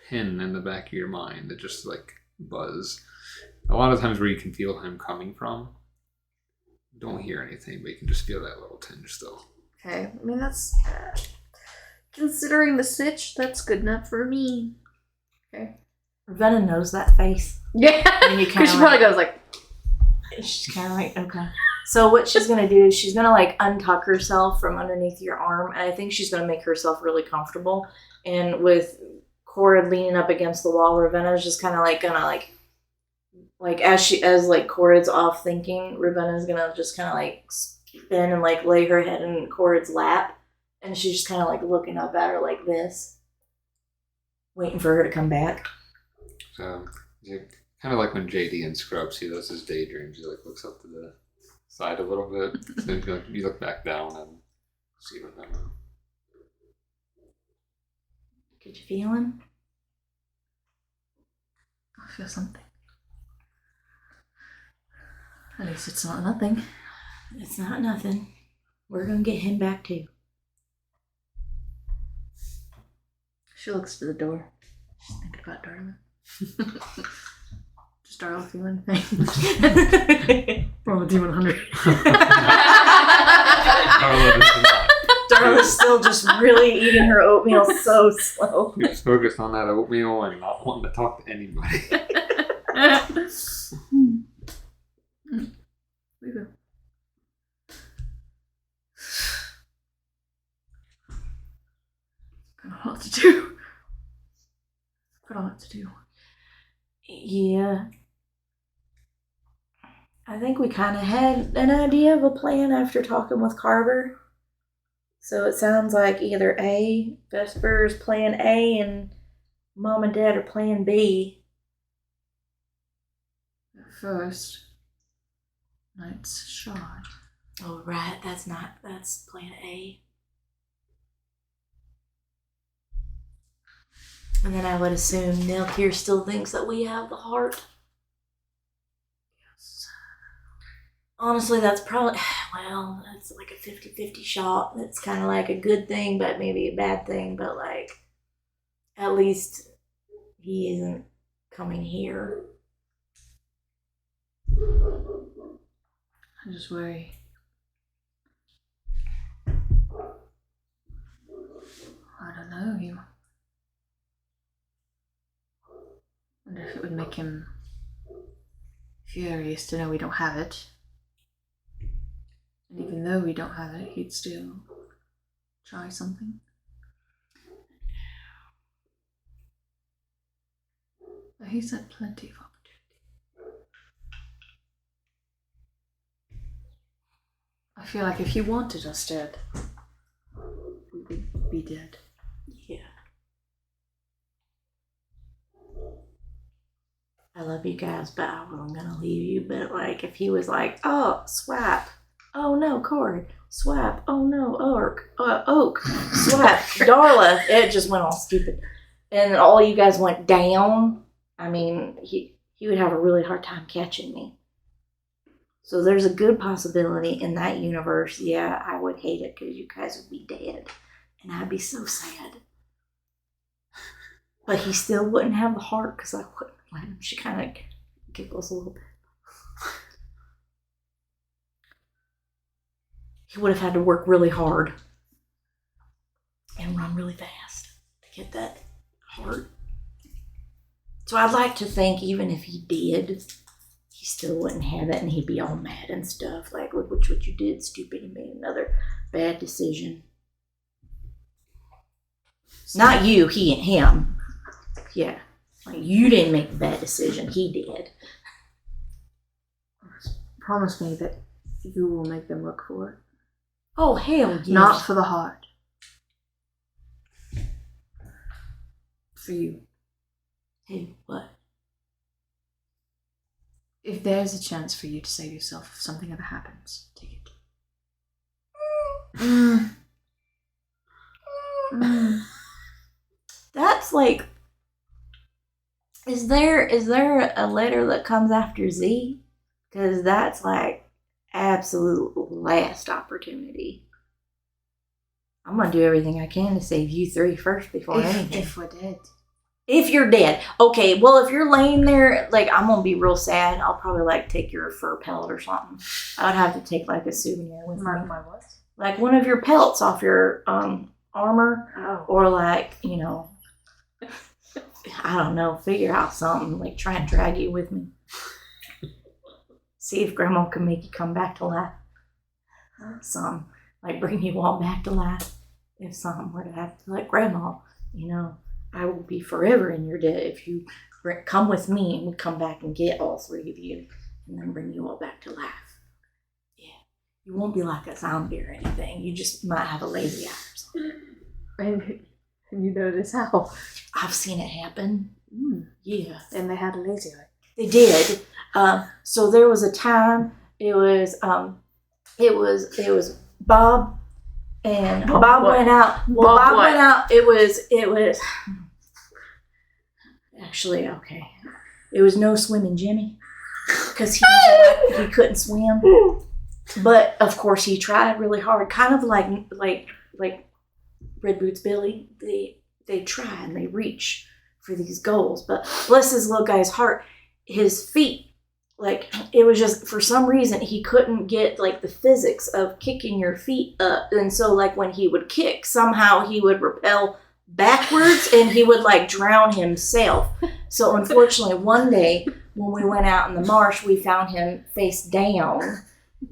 pin in the back of your mind that just like buzz. A lot of times where you can feel him coming from, you don't hear anything, but you can just feel that little tinge still. Okay. I mean, that's considering the sitch, that's good enough for me. Okay. Ravenna knows that face. Yeah. And you Because she probably goes like, she's kind of like, okay. So what she's gonna do is she's gonna like untuck herself from underneath your arm, and I think she's gonna make herself really comfortable. And with Corrid leaning up against the wall, Ravenna's just kind of like gonna like as Corrid's off thinking, Ravenna's gonna just kind of like spin and like lay her head in Corrid's lap, and she's just kind of like looking up at her like this, waiting for her to come back. So, kind of like when JD in Scrubs, he does his daydreams. He like looks up to the side a little bit. So you look back down and see Ravenna. Could you feel him? I feel something. At least it's not nothing. It's not nothing. We're gonna get him back too. She looks to the door. She's thinking about Darla. Does Darla feel anything? Roll a D100. Darla's still just really eating her oatmeal so slow. He's focused on that oatmeal and not wanting to talk to anybody. We go. Got a lot to do. Got a lot to do. Yeah. I think we kind of had an idea of a plan after talking with Carver. So it sounds like either A, Vesper's plan A, and Mom and Dad are plan B. First, Knight's Shard. Oh, right. That's plan A. And then I would assume Nilkir still thinks that we have the heart. Yes. Honestly, that's probably, well, that's like a 50-50 shot. That's kind of like a good thing, but maybe a bad thing. But like, at least he isn't coming here. I just worry. I don't know, you. I wonder if it would make him furious to know we don't have it. And even though we don't have it, he'd still try something. But he's had plenty of opportunity. I feel like if he wanted us dead, we would be dead. Yeah. I love you guys, but I'm gonna leave you. But like, if he was like, oh, swap. Oh no, Corrid. Swap. Oh no, Oak. Swap. Darla. It just went all stupid. And all you guys went down. I mean, he would have a really hard time catching me. So there's a good possibility in that universe, yeah, I would hate it because you guys would be dead. And I'd be so sad. But he still wouldn't have the heart because I wouldn't let him. She kind of giggles a little bit. He would have had to work really hard and run really fast to get that heart. So I'd like to think even if he did, he still wouldn't have it and he'd be all mad and stuff. Like, look what you did, stupid. You made another bad decision. Not you, him. Yeah. Like, you didn't make the bad decision. He did. Promise me that you will make them look for it. Oh, hell yes. Not for the heart. For you. Hey, what? If there's a chance for you to save yourself if something ever happens, take it. That's like, is there a letter that comes after Z? Because that's like absolute last opportunity. I'm gonna do everything I can to save you three first before anything. If we're dead. If you're dead. Okay, well, if you're laying there, like, I'm gonna be real sad. I'll probably, like, take your fur pellet or something. I would have to take, like, a souvenir with me. My what? Like, one of your pelts off your armor. Oh. Or, like, you know, I don't know, figure out something. Like, try and drag you with me. See if Grandma can make you come back to life. Some, like bring you all back to life. If some were to have to, like, Grandma, you know, I will be forever in your debt if you come with me and we come back and get all three of you and then bring you all back to life. Yeah. You won't be like a zombie or anything. You just might have a lazy eye or something. And you notice how? I've seen it happen. Yeah. And they had a lazy eye. They did. So there was a time. It was Bob, and Bob what? went out. Well, Bob Bob what? went out. It was actually okay. It was no swimming Jimmy because he couldn't swim. But of course he tried really hard, kind of like Red Boots Billy. They try and they reach for these goals, but bless his little guy's heart, his feet, like, it was just, for some reason, he couldn't get, like, the physics of kicking your feet up. And so, like, when he would kick, somehow he would repel backwards and he would, like, drown himself. So, unfortunately, one day when we went out in the marsh, we found him face down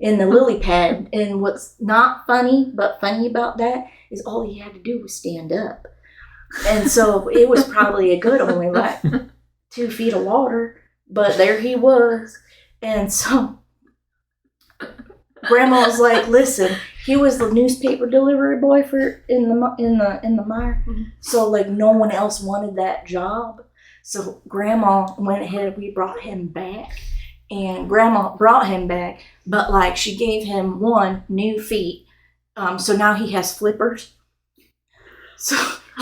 in the lily pad. And what's not funny, but funny about that, is all he had to do was stand up. And so it was probably a good only, like, 2 feet of water. But there he was. And so Grandma was like, listen, he was the newspaper delivery boy in the mire. Mm-hmm. So, like, no one else wanted that job. So Grandma went ahead, we brought him back. And Grandma brought him back, but, like, she gave him 1 new feet. So now he has flippers. So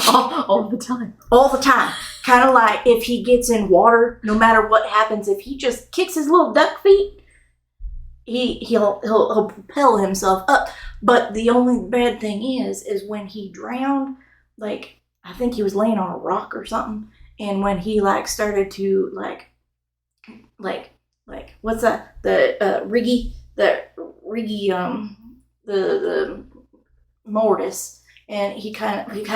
all the time. All the time. Kind of like if he gets in water, no matter what happens, if he just kicks his little duck feet, he'll propel himself up. But the only bad thing is when he drowned, like, I think he was laying on a rock or something, and when he, like, started to like what's that, the mortise, and he kind of like.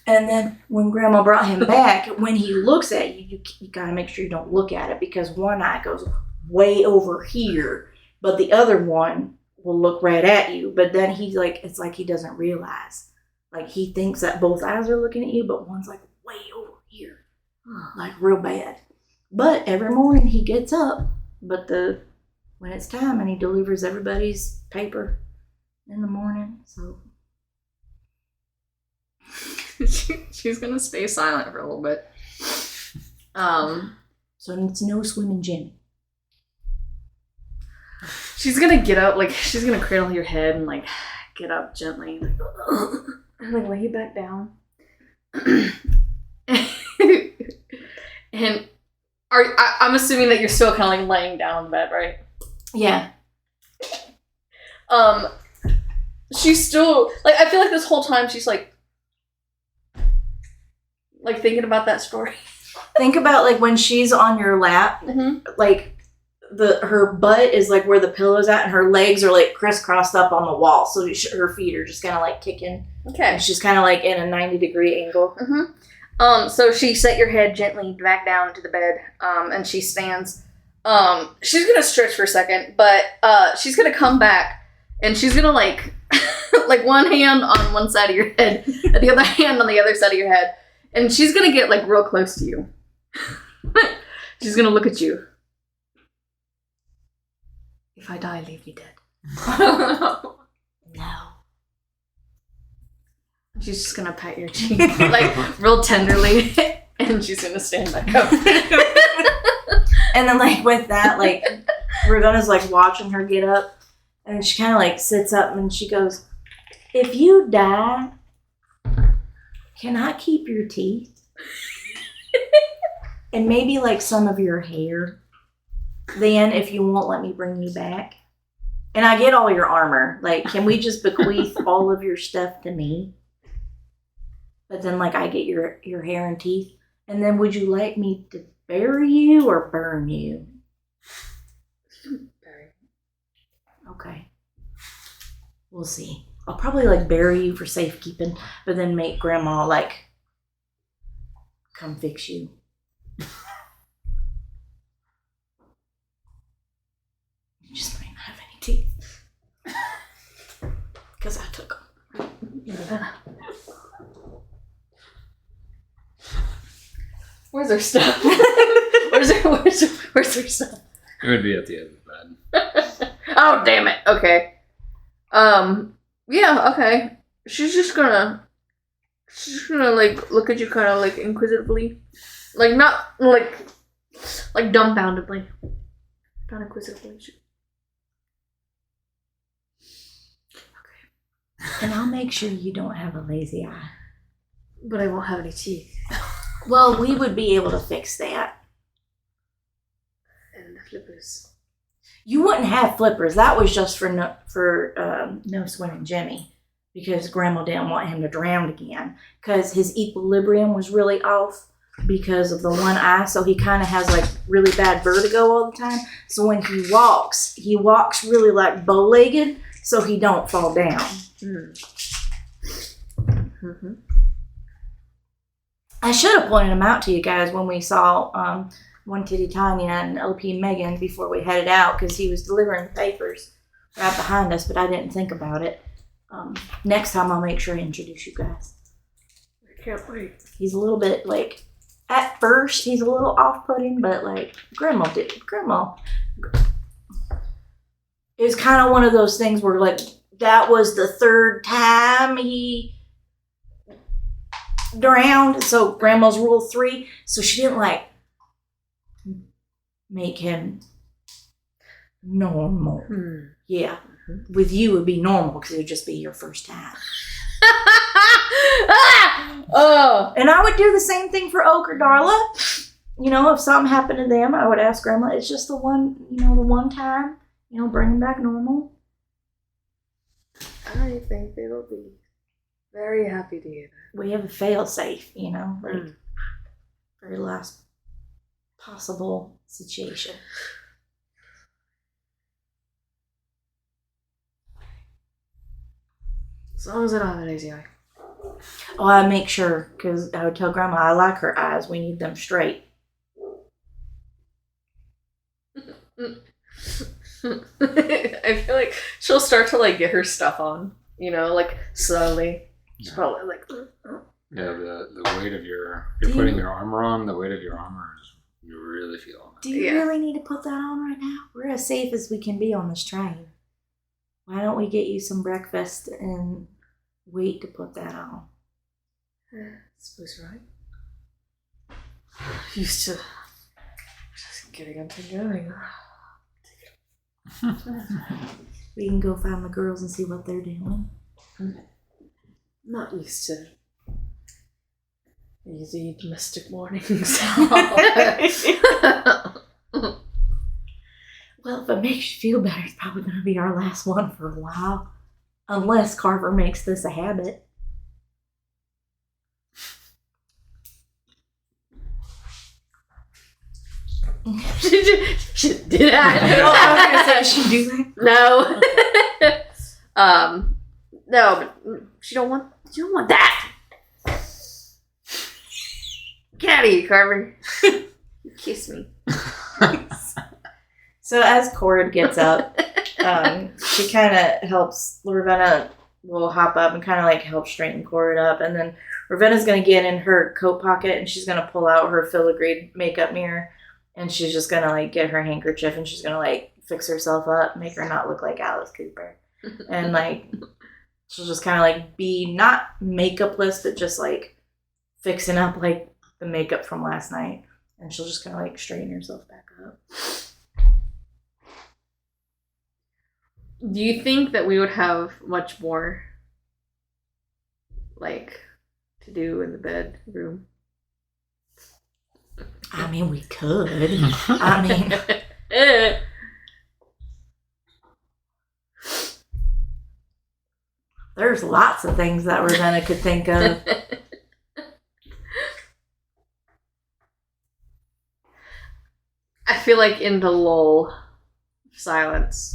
And then when Grandma brought him back, when he looks at you, you gotta make sure you don't look at it, because one eye goes way over here, but the other one will look right at you. But then he's like, it's like he doesn't realize. Like, he thinks that both eyes are looking at you, but one's like way over here, like real bad. But every morning he gets up, but when it's time, and he delivers everybody's paper in the morning, so. She's gonna stay silent for a little bit. So it's no swimming Jimmy. She's gonna get up, like, she's gonna cradle your head and, like, get up gently, like, and, like, lay you back down. And I'm assuming that you're still kind of, like, laying down in bed, right? Yeah. She's still, like, I feel like this whole time she's like thinking about that story. Think about, like, when she's on your lap, like, her butt is, like, where the pillow's at, and her legs are, like, crisscrossed up on the wall, so her feet are just kind of, like, kicking. Okay. And she's kind of, like, in a 90-degree angle. So she set your head gently back down to the bed, and she stands. She's gonna stretch for a second, but she's gonna come back, and she's gonna, like, like, one hand on one side of your head, and the other hand on the other side of your head. And she's gonna get, like, real close to you. She's gonna look at you. If I die, leave me dead. No. She's just gonna pat your cheek, like, real tenderly, and she's gonna stand back up. And then, like, with that, like, Ravenna's, like, watching her get up, and she kind of, like, sits up, and she goes, if you die, can I keep your teeth? And maybe, like, some of your hair? Then, if you won't let me bring you back. And I get all your armor. Like, can we just bequeath all of your stuff to me? But then, like, I get your hair and teeth. And then would you like me to bury you or burn you? Bury. Okay. We'll see. I'll probably, like, bury you for safekeeping, but then make Grandma, like, come fix you. Where's her stuff? Where's her stuff? It would be at the end of the bed. Oh, damn it. Okay. Yeah, okay. She's just gonna like look at you kind of like inquisitively, like not like dumbfoundedly, not inquisitively. And I'll make sure you don't have a lazy eye. But I won't have any teeth. Well, we would be able to fix that. And the flippers. You wouldn't have flippers. That was just for no swimming Jimmy, because Grandma didn't want him to drown again, because his equilibrium was really off because of the one eye. So he kind of has like really bad vertigo all the time. So when he walks really like bow-legged, so he don't fall down. Mm-hmm. I should have pointed them out to you guys when we saw One Titty Tanya and OP Megan before we headed out, because he was delivering the papers right behind us, but I didn't think about it. Next time I'll make sure I introduce you guys. I can't wait. He's a little bit like, at first he's a little off-putting, but like Grandma. It was kind of one of those things where like that was the third time he drowned, so Grandma's rule 3, so she didn't like make him normal. Yeah, with you it would be normal because it would just be your first time. Oh, and I would do the same thing for Oak or Darla. You know, if something happened to them, I would ask Grandma, it's just the one time, bring them back normal. I think they will be very happy to hear that. We have a fail-safe, very last possible situation. As long as I don't have an easy eye. Oh, I make sure, because I would tell Grandma, I like her eyes. We need them straight. I feel like she'll start to like get her stuff on, like slowly. She's probably like, Yeah, the weight of you're putting your armor on, the weight of your armor is, you really feel it. Do you really need to put that on right now? We're as safe as we can be on this train. Why don't we get you some breakfast and wait to put that on? I suppose you're right. Used to just getting up and going. We can go find the girls and see what they're doing. Not used to easy domestic mornings. Well, if it makes you feel better, it's probably going to be our last one for a while. Unless Carver makes this a habit. She did that. I was going to say, she do that? No. No, but she don't want that. Get out of here, Carver. Kiss me. So as Corrid gets up, she kind of helps, Ravenna will hop up and kind of like help straighten Corrid up, and then Ravenna's going to get in her coat pocket and she's going to pull out her filigree makeup mirror, and she's just going to like get her handkerchief and she's going to like fix herself up, make her not look like Alice Cooper, and like she'll just kind of like be not makeupless, but just like fixing up like the makeup from last night, and she'll just kind of like straighten herself back up. Do you think that we would have much more, like, to do in the bedroom? I mean, we could. I mean, there's lots of things that Ravenna could think of. I feel like in the lull of silence,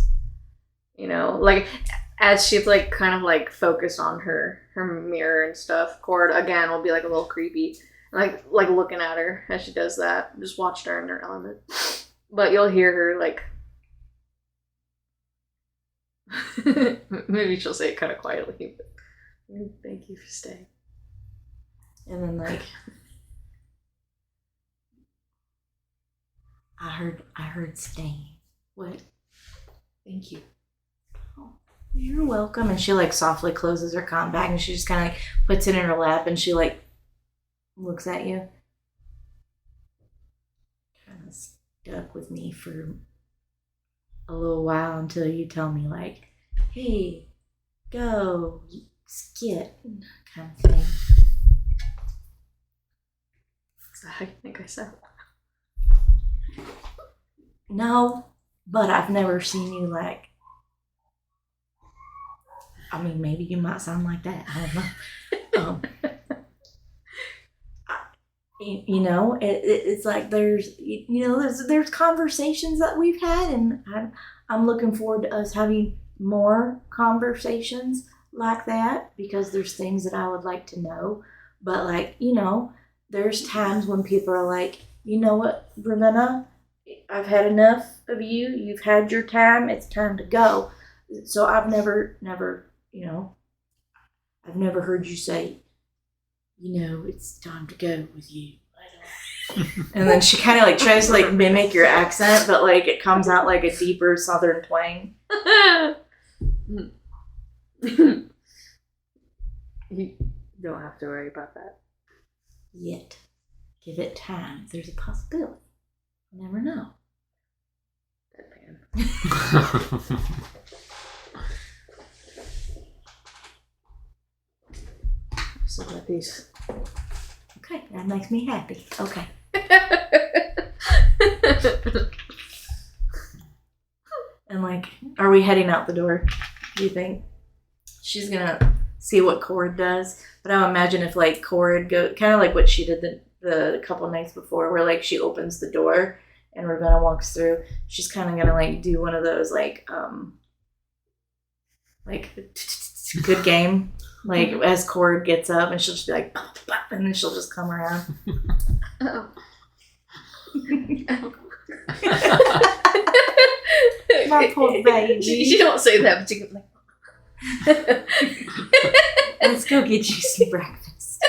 like as she's like kind of like focused on her mirror and stuff, Cord again will be like a little creepy, like looking at her as she does that. Just watched her in her element, but you'll hear her like maybe she'll say it kind of quietly, but thank you for staying. And then like I heard staying. What? Thank you. You're welcome. And she like softly closes her comm bag and she just kind of like puts it in her lap and she like looks at you. Kind of stuck with me for a little while until you tell me like, hey, go, skit, kind of thing. Is that how you think I sound? No, but I've never seen you like. I mean, maybe you might sound like that. I don't know. You know, it's like there's conversations that we've had, and I'm looking forward to us having more conversations like that because there's things that I would like to know. But like, you know, there's times when people are like, you know what, Ravenna, I've had enough of you. You've had your time. It's time to go. So I've never, you know, I've never heard you say, you know, it's time to go with you. And then she kind of like tries to like mimic your accent, but like it comes out like a deeper southern twang. You don't have to worry about that. Yet, give it time. There's a possibility. You never know. Deadpan. So got these. Okay, that makes me happy. Okay. And like, are we heading out the door? Do you think? She's gonna see what Corrid does, but I would imagine if like Corrid go kind of like what she did the couple nights before, where like she opens the door and Ravenna walks through. She's kind of gonna like do one of those like good game. Like as Corrid gets up and she'll just be like, bah, bah, and then she'll just come around. Oh. My poor baby. She don't say that, but you can like. Let's go get you some breakfast.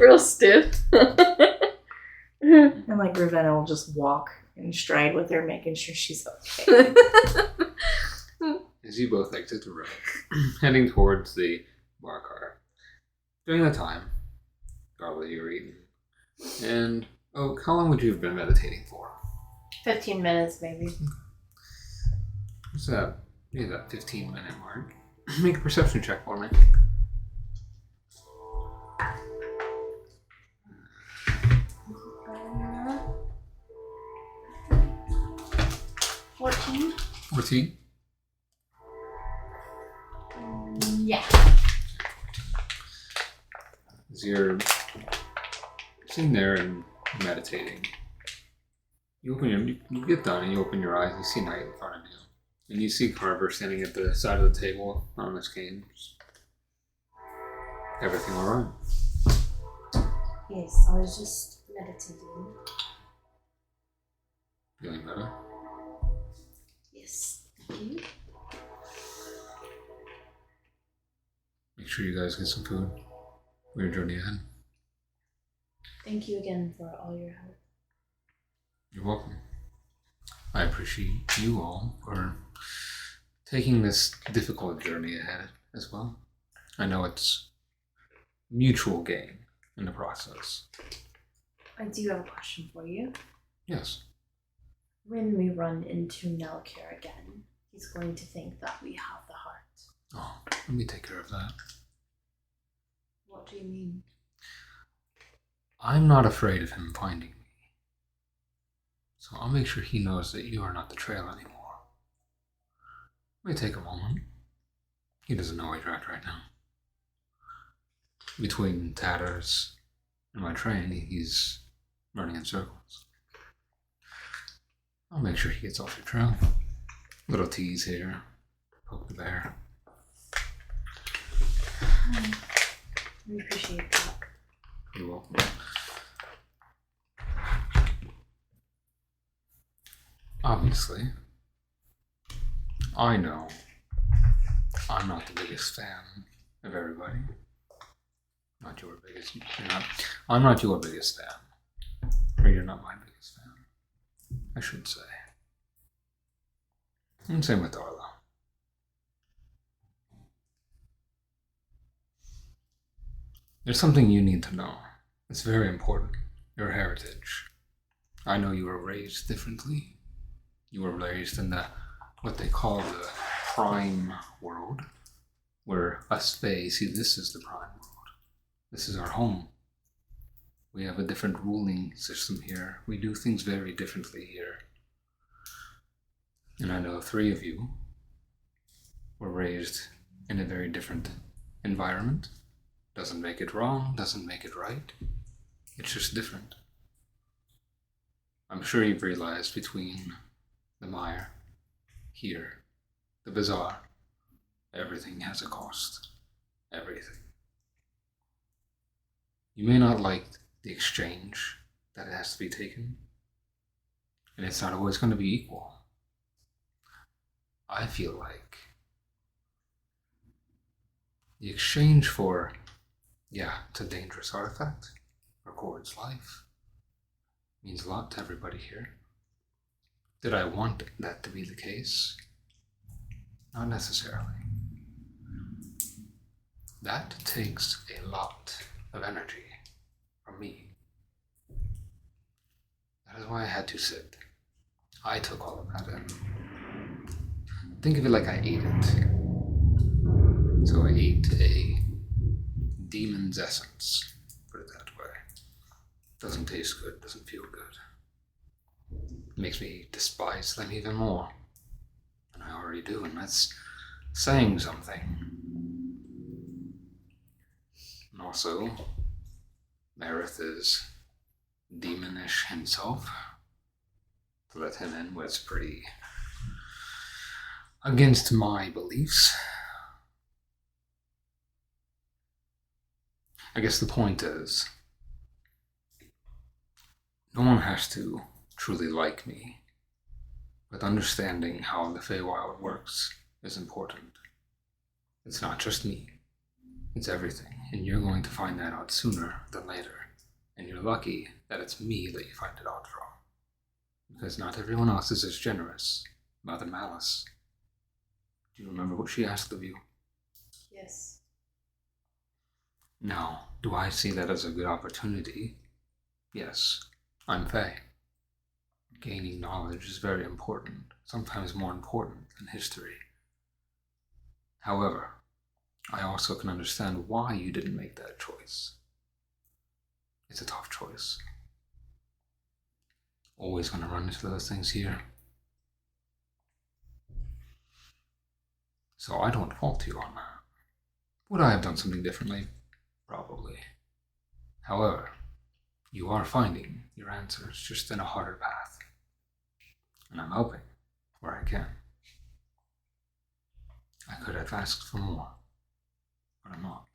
Real stiff. And like Ravenna will just walk and stride with her, making sure she's okay. As you both exit the room, heading towards the bar car. During the time, Garla, you were eating. And, Oak, how long would you have been meditating for? 15 minutes, maybe. What's that? Maybe that 15-minute mark. Make a perception check for me. 14? 14? Yeah. As you're sitting there and meditating, you get done and you open your eyes and you see night in front of you. And you see Carver standing at the side of the table on his cane. Everything alright? Yes, I was just meditating. Feeling better? Yes, thank you. Make sure you guys get some food for your journey ahead. Thank you again for all your help. You're welcome. I appreciate you all for taking this difficult journey ahead as well. I know it's mutual gain in the process. I do have a question for you. Yes. When we run into Nelkir again, he's going to think that we have the heart. Oh, let me take care of that. What do you mean? I'm not afraid of him finding me. So I'll make sure he knows that you are not the trail anymore. It may take a moment. He doesn't know where you're at right now. Between Tatters and my train, he's running in circles. I'll make sure he gets off your trail. Little tease here. Poke the bear. We appreciate that. You're welcome. Obviously, I know I'm not the biggest fan of everybody. Not your biggest. I'm not your biggest fan. Or you're not my biggest fan. I should say. And same with Darla. There's something you need to know. It's very important. Your heritage. I know you were raised differently. You were raised in what they call the prime world, where us Fae see this is the prime world. This is our home. We have a different ruling system here. We do things very differently here. And I know 3 of you were raised in a very different environment. Doesn't make it wrong, doesn't make it right. It's just different. I'm sure you've realized between the mire, here, the bazaar, everything has a cost. Everything. You may not like the exchange that it has to be taken, and it's not always going to be equal. I feel like the exchange for, it's a dangerous artifact for Corrid's life. Means a lot to everybody here. Did I want that to be the case? Not necessarily. That takes a lot of energy from me. That is why I had to sit. I took all of that in. Think of it like I ate it. So I ate a demon's essence, put it that way. Doesn't taste good, doesn't feel good. Makes me despise them even more. And I already do, and that's saying something. And also, Merith is demonish himself. To let him in was pretty against my beliefs. I guess the point is, no one has to truly like me, but understanding how the Feywild works is important. It's not just me, it's everything, and you're going to find that out sooner than later, and you're lucky that it's me that you find it out from, because not everyone else is as generous. Mother Malice, do you remember what she asked of you? Yes. Now, do I see that as a good opportunity? Yes, I'm Fae. Gaining knowledge is very important, sometimes more important than history. However, I also can understand why you didn't make that choice. It's a tough choice. Always going to run into those things here. So I don't fault you on that. Would I have done something differently? Probably. However, you are finding your answers just in a harder path. And I'm helping where I can. I could have asked for more, but I'm not.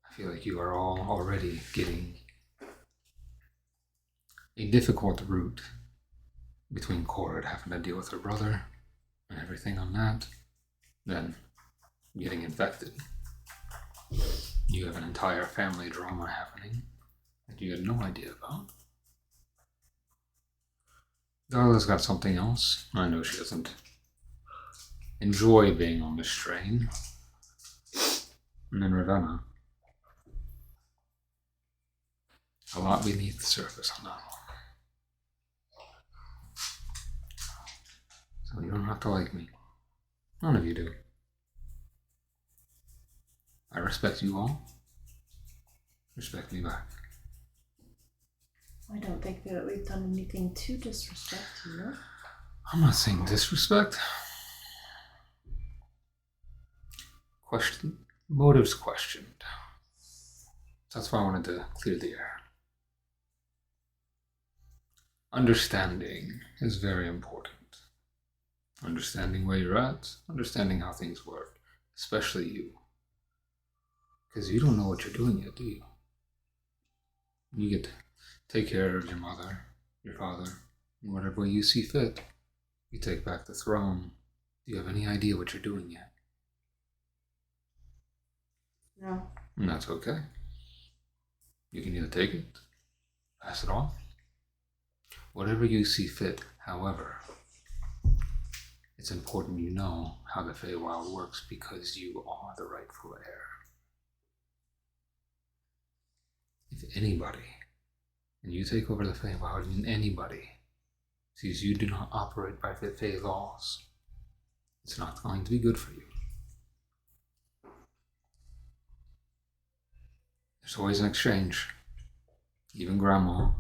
I feel like you are all already getting a difficult route between Corrid having to deal with her brother and everything on that, then getting infected. You have an entire family drama happening that you had no idea about. Darla's got something else. I know she doesn't enjoy being on this train. And then Ravenna. A lot beneath the surface on that one. So you don't have to like me. None of you do. I respect you all. Respect me back. I don't think that we've done anything to disrespect you. I'm not saying disrespect. Motives questioned. That's why I wanted to clear the air. Understanding is very important. Understanding where you're at, understanding how things work, especially you. Because you don't know what you're doing yet, do you? You get to take care of your mother, your father, in whatever way you see fit. You take back the throne. Do you have any idea what you're doing yet? No. And that's okay. You can either take it, pass it on, whatever you see fit. However, it's important you know how the Feywild works because you are the rightful heir. If anybody, and you take over the Feywild, and anybody sees you do not operate by the Fey laws, it's not going to be good for you. There's always an exchange. Even Grandma,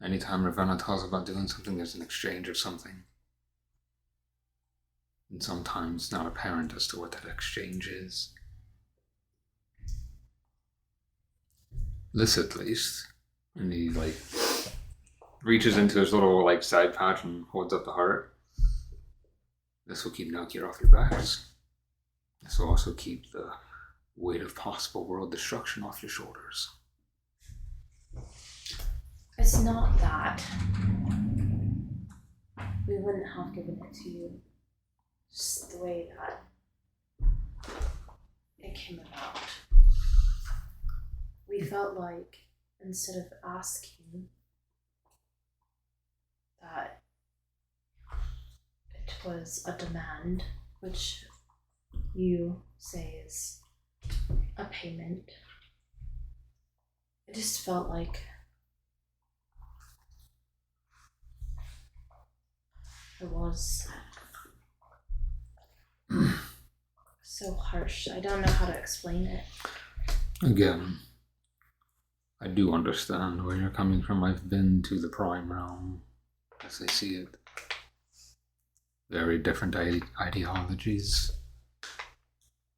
anytime Ravenna tells about doing something, there's an exchange of something. And sometimes it's not apparent as to what that exchange is. This at least. And he reaches into his little side pouch and holds up the heart. This will keep Nokia off your backs. This will also keep the weight of possible world destruction off your shoulders. It's not that. We wouldn't have given it to you. Just the way that it came about. We felt like instead of asking that it was a demand, which you say is a payment, it just felt like it was so harsh. I don't know how to explain it. Again, I do understand where you're coming from. I've been to the Prime Realm, as I see it. Very different ideologies.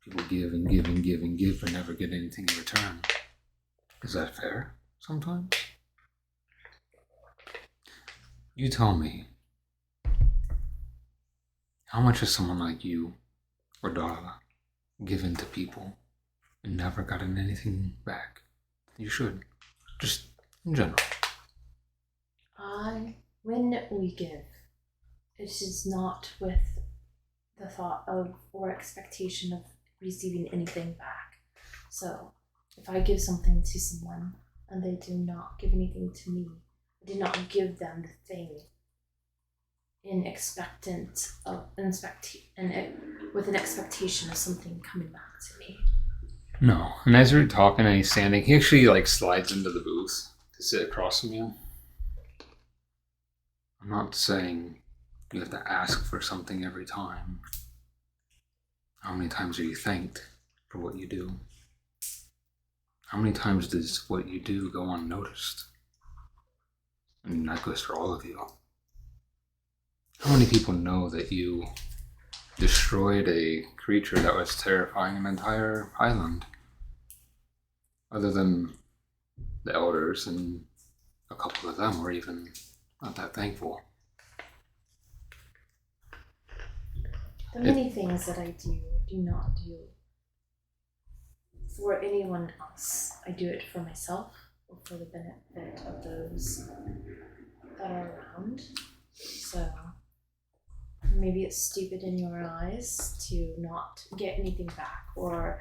People give and give and give and give, but never get anything in return. Is that fair sometimes? You tell me, how much has someone like you, or Darla, given to people and never gotten anything back? You should. Just in general. When we give, it is not with the thought of or expectation of receiving anything back. So, if I give something to someone and they do not give anything to me, I do not give them the thing with an expectation of something coming back to me. No. And as you're talking and he's standing, he actually slides into the booth to sit across from you. I'm not saying you have to ask for something every time. How many times are you thanked for what you do? How many times does what you do go unnoticed? I mean, that goes for all of you. How many people know that you destroyed a creature that was terrifying an entire island? Other than the elders, and a couple of them were even not that thankful. The many things that I do not do for anyone else. I do it for myself or for the benefit of those that are around. So maybe it's stupid in your eyes to not get anything back or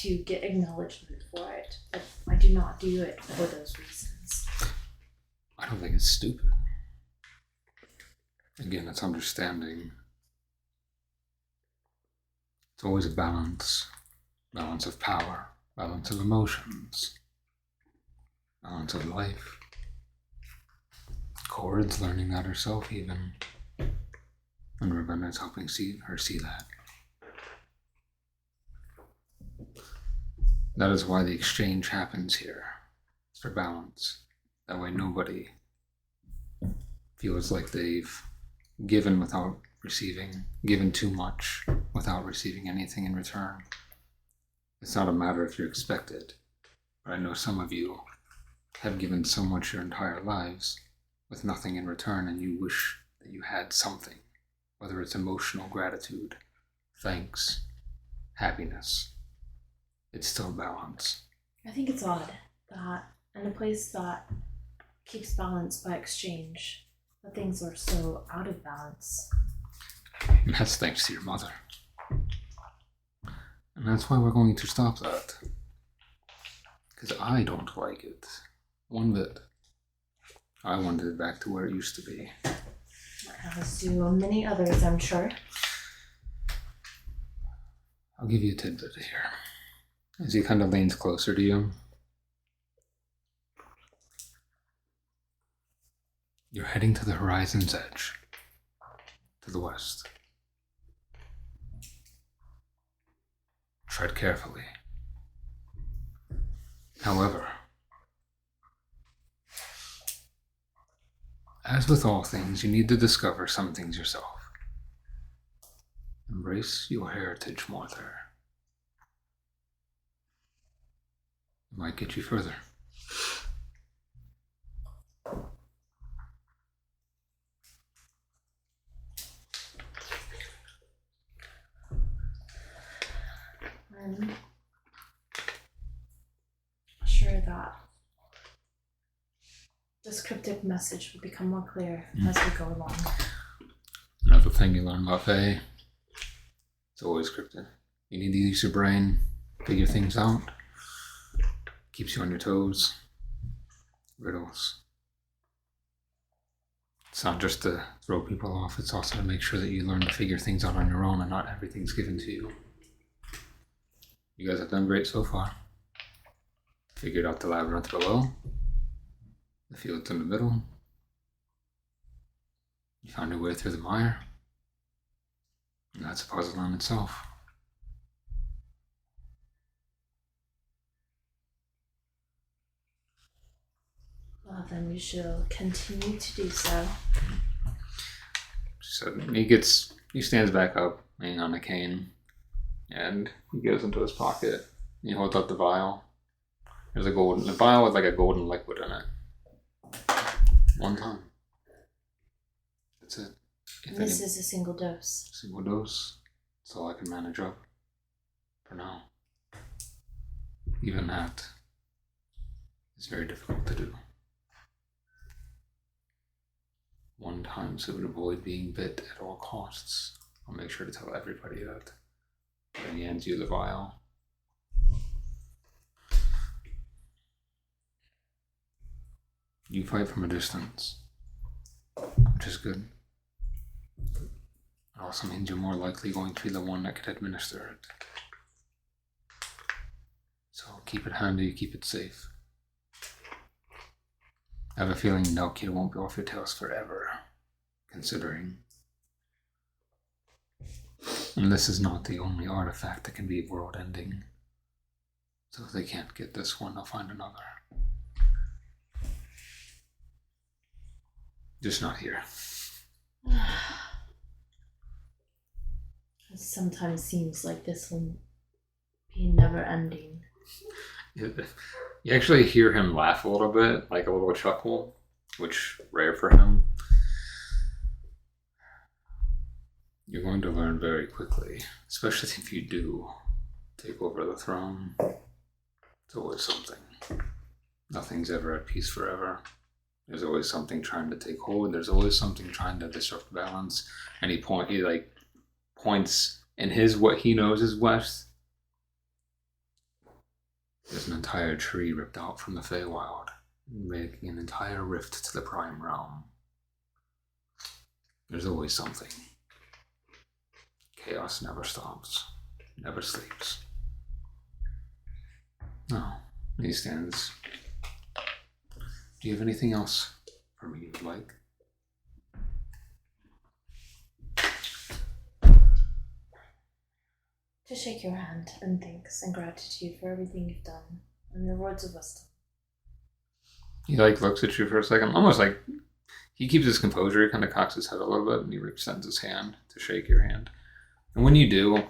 to get acknowledgement for it, but I do not do it for those reasons. I don't think it's stupid. Again, it's understanding. It's always a balance. Balance of power, balance of emotions, balance of life. Corrid's learning that herself even. And Ravenna's helping her see that. That is why the exchange happens here. It's for balance. That way nobody feels like they've given without receiving, given too much without receiving anything in return. It's not a matter if you expect it, but I know some of you have given so much your entire lives with nothing in return, and you wish that you had something, whether it's emotional gratitude, thanks, happiness. It's still balance. I think it's odd that in a place that keeps balance by exchange, that things are so out of balance. And that's thanks to your mother. And that's why we're going to stop that. Because I don't like it. One bit. I wanted it back to where it used to be. As do many others, I'm sure. I'll give you a tidbit here. As he kind of leans closer to you. You're heading to the horizon's edge. To the west. Tread carefully. However, as with all things, you need to discover some things yourself. Embrace your heritage more there. It might get you further. I'm sure that this cryptic message will become more clear as we go along. Another thing you learn about Fae, it's always cryptic. You need to use your brain, figure things out. Keeps you on your toes. Riddles. It's not just to throw people off, it's also to make sure that you learn to figure things out on your own and not everything's given to you. You guys have done great so far. Figured out the labyrinth below, the fields in the middle. You found your way through the mire. And that's a puzzle in itself. Well, then we shall continue to do so. So he stands back up, leaning on a cane, and he goes into his pocket. He holds out the vial. There's a vial with like a golden liquid in it. One time. That's it. This is a single dose. Single dose. That's all I can manage up. For now. Even that is very difficult to do. One time so to avoid being bit at all costs. I'll make sure to tell everybody that. Then he hands you the vial. You fight from a distance, which is good. It also means you're more likely going to be the one that could administer it. So keep it handy, keep it safe. I have a feeling no kid won't be off your tails forever, considering. And this is not the only artifact that can be world-ending. So if they can't get this one, they'll find another. Just not here. It sometimes seems like this will be never ending. You actually hear him laugh a little bit, like a little chuckle, which rare for him. You're going to learn very quickly, especially if you do take over the throne. It's always something. Nothing's ever at peace forever. There's always something trying to take hold. There's always something trying to disrupt balance. And he points in his what he knows is west. There's an entire tree ripped out from the Feywild, making an entire rift to the Prime Realm. There's always something. Chaos never stops, never sleeps. No, he stands. Do you have anything else for me you'd like? To shake your hand in thanks and gratitude for everything you've done and your words of wisdom. He looks at you for a second, almost like he keeps his composure. He kind of cocks his head a little bit and he extends his hand to shake your hand. And when you do,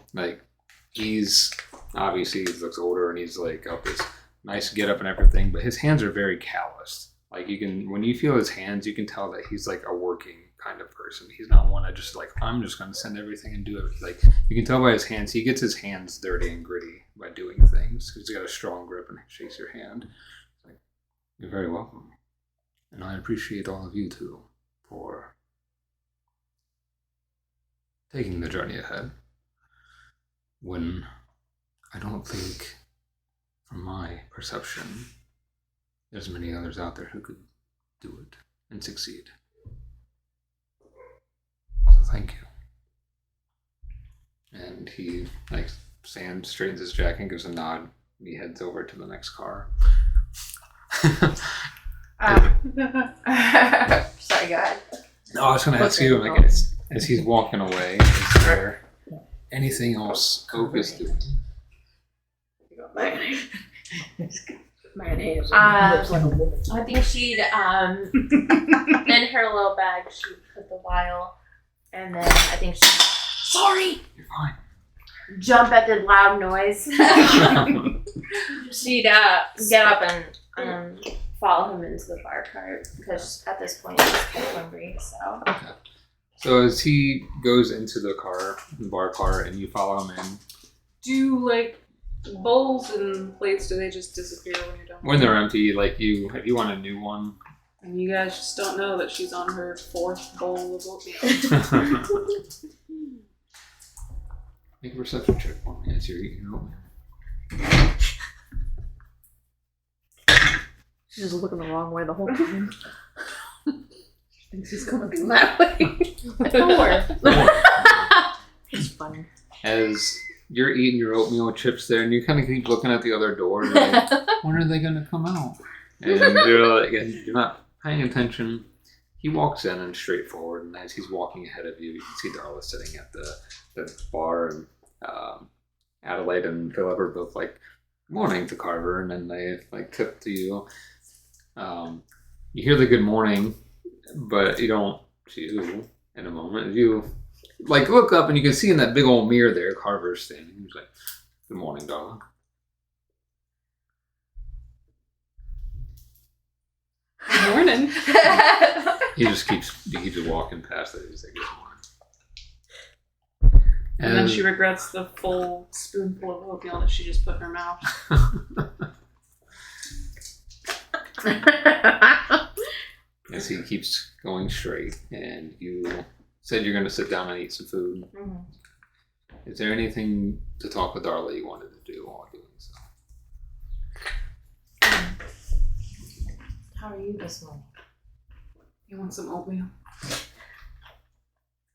he's obviously he looks older and he's up his nice get up and everything, but his hands are very calloused. When you feel his hands, you can tell that he's a working kind of person. He's not one that just I'm just going to send everything and do everything. You can tell by his hands, he gets his hands dirty and gritty by doing things. He's got a strong grip and shakes your hand. You're very welcome. And I appreciate all of you too for taking the journey ahead when I don't think from my perception, there's many others out there who could do it and succeed. So thank you. And he straightens his jacket and gives a nod. He heads over to the next car. Sorry, go ahead. No, I was going to ask you, as he's walking away, is there anything else Oak is doing? Mayonnaise. I think she'd in her little bag she'd put the vial, and then I think she'd Sorry. You're fine. jump at the loud noise. She'd get up and follow him into the bar cart because at this point she's kind of hungry. So Okay. So as he goes into the bar car, and you follow him in, Do like bowls and plates? Do they just disappear when you're done? when they're empty, if you want a new one, And you guys just don't know that she's on her 4th bowl of oatmeal. make a perception check for me as you're eating oatmeal. She's just looking the wrong way the whole time. She thinks he's coming from that way. It's funny. As you're eating your oatmeal chips there, and you kind of keep looking at the other door, like, when are they going to come out? And you're not paying attention. He walks in and straight forward, and as he's walking ahead of you, you can see Darla sitting at the bar, and Adelaide and Philip are both like, morning to Carver, and then they tip to you. You hear the good morning, but you don't see who in a moment. You look up, and you can see in that big old mirror there, Carver's standing. He's like, good morning, darling. Good morning. He just keeps walking past it. He's like, good morning. And then she regrets the full spoonful of oatmeal that she just put in her mouth. As he keeps going straight, and you said you're going to sit down and eat some food. Mhm. Is there anything to talk with Darla you wanted to do while doing so? how are you this morning? You want some oatmeal?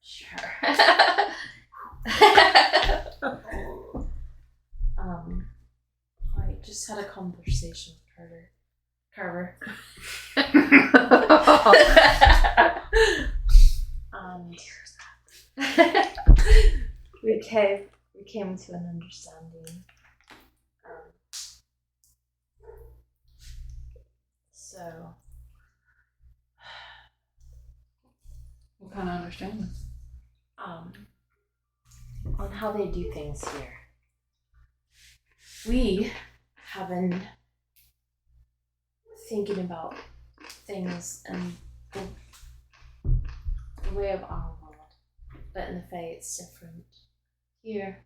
Sure. I just had a conversation with Carver. We came to an understanding. So What kind of understanding? on how they do things here. We have been thinking about things and the way of our world, but in the Fae it's different. Here,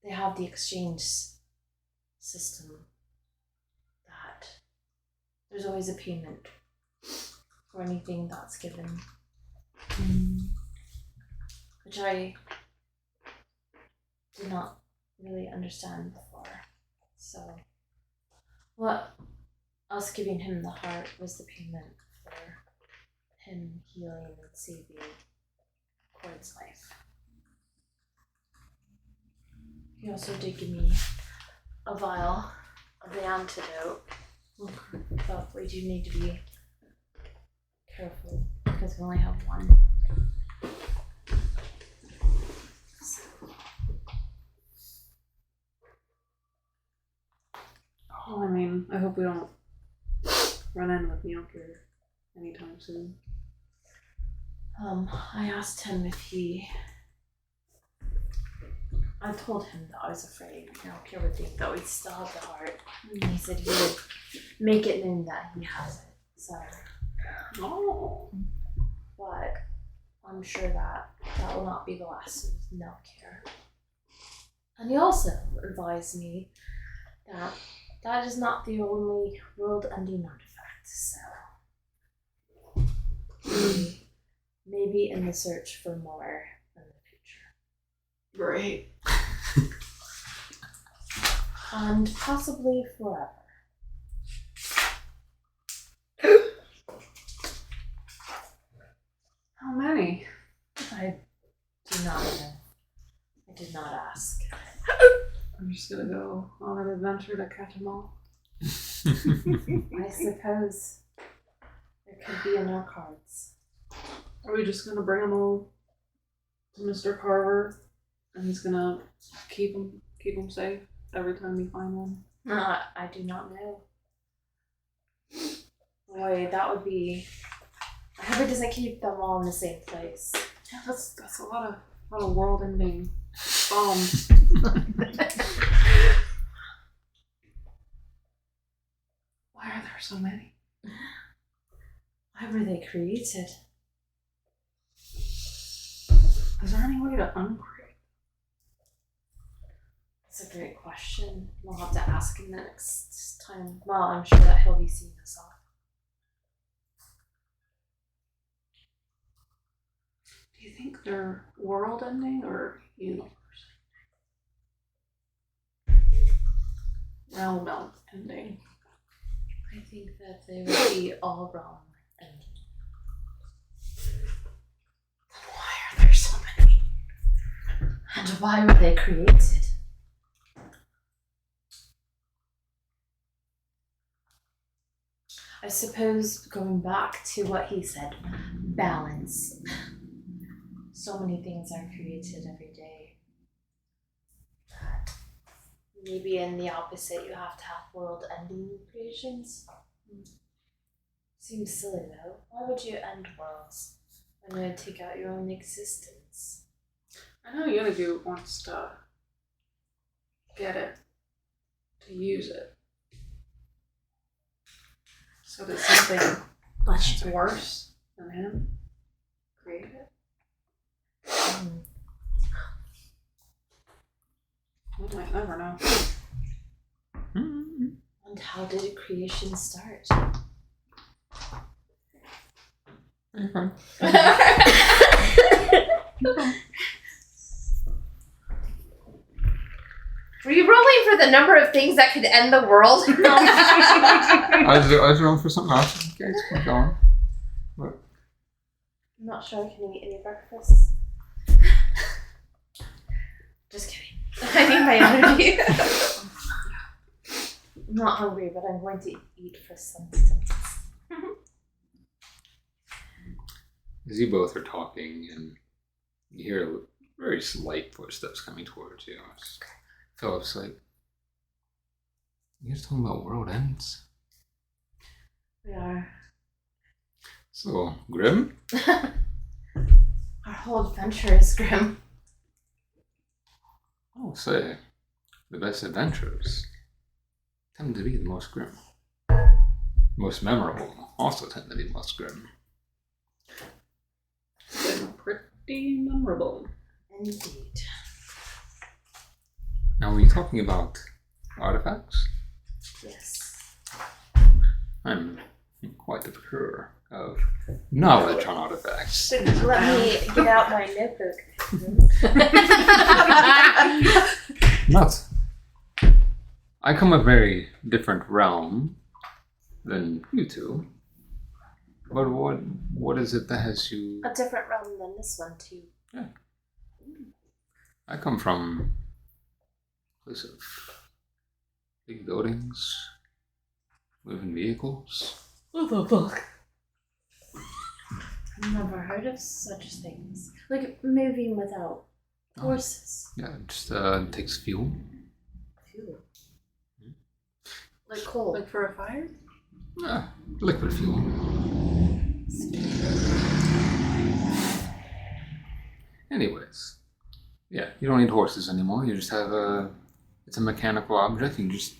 they have the exchange system that there's always a payment for anything that's given, which I did not really understand before. So, what us giving him the heart was the payment for him healing and saving Corrid's life. He also did give me a vial of the antidote, but we do need to be careful because we only have one. Well, I mean, I hope we don't run in with Neilcure anytime soon. I asked him if I told him that I was afraid Neilcure would think that we still have the heart. And he said he would make it known that he has it. So, but I'm sure that will not be the last of Neilcure. And he also advised me that that is not the only world-ending artifact, so maybe in the search for more in the future. Great. And possibly forever. How many? I do not know. I did not ask. I'm just gonna go on an adventure to catch them all. I suppose there could be in our cards. Are we just gonna bring them all to Mr. Carver, and he's gonna keep them safe every time we find one? I do not know. Boy, that would be. I hope it doesn't keep them all in the same place. Yeah, that's a lot of world-ending bombs. Why are there so many? Why were they created? Is there any way to uncreate? That's a great question. We'll have to ask him next time. Well, I'm sure that he'll be seeing us off. Do you think they're world-ending or universe? Realm-ending. I think that they would be all wrong. And why are there so many? And why were they created? I suppose going back to what he said, balance. So many things are created every day. But maybe in the opposite, you have to have world-ending creations. Seems silly though. Why would you end worlds when you would take out your own existence? I know Unigu wants to get it, to use it. So did something worse than him create it? We might never know. And how did creation start? Were you rolling for the number of things that could end the world? I was wrong for something else. Okay, keep going. What? I'm not sure I can eat any breakfast. Just kidding. I need my energy. I'm not hungry, but I'm going to eat for substance. As you both are talking, and you hear very slight footsteps coming towards you. Philip's like, "You guys talking about world ends?" We are. So, grim? Our whole adventure is grim. I'll say, the best adventures tend to be the most grim. Most memorable also tend to be the most grim. Been pretty memorable. Indeed. Now, were you talking about artifacts? Yes. I'm quite the procurer of knowledge on artifacts. Let me get out my notebook. Not. I come a very different realm than you two. But what is it that has you... A different realm than this one, too. Yeah. I come from a place of big buildings, moving vehicles. What the fuck? I've never heard of such things. Like moving without horses. Yeah, it just takes fuel. Fuel. Like coal. Like for a fire? Liquid fuel. Anyways, yeah, you don't need horses anymore. You just have it's a mechanical object. You just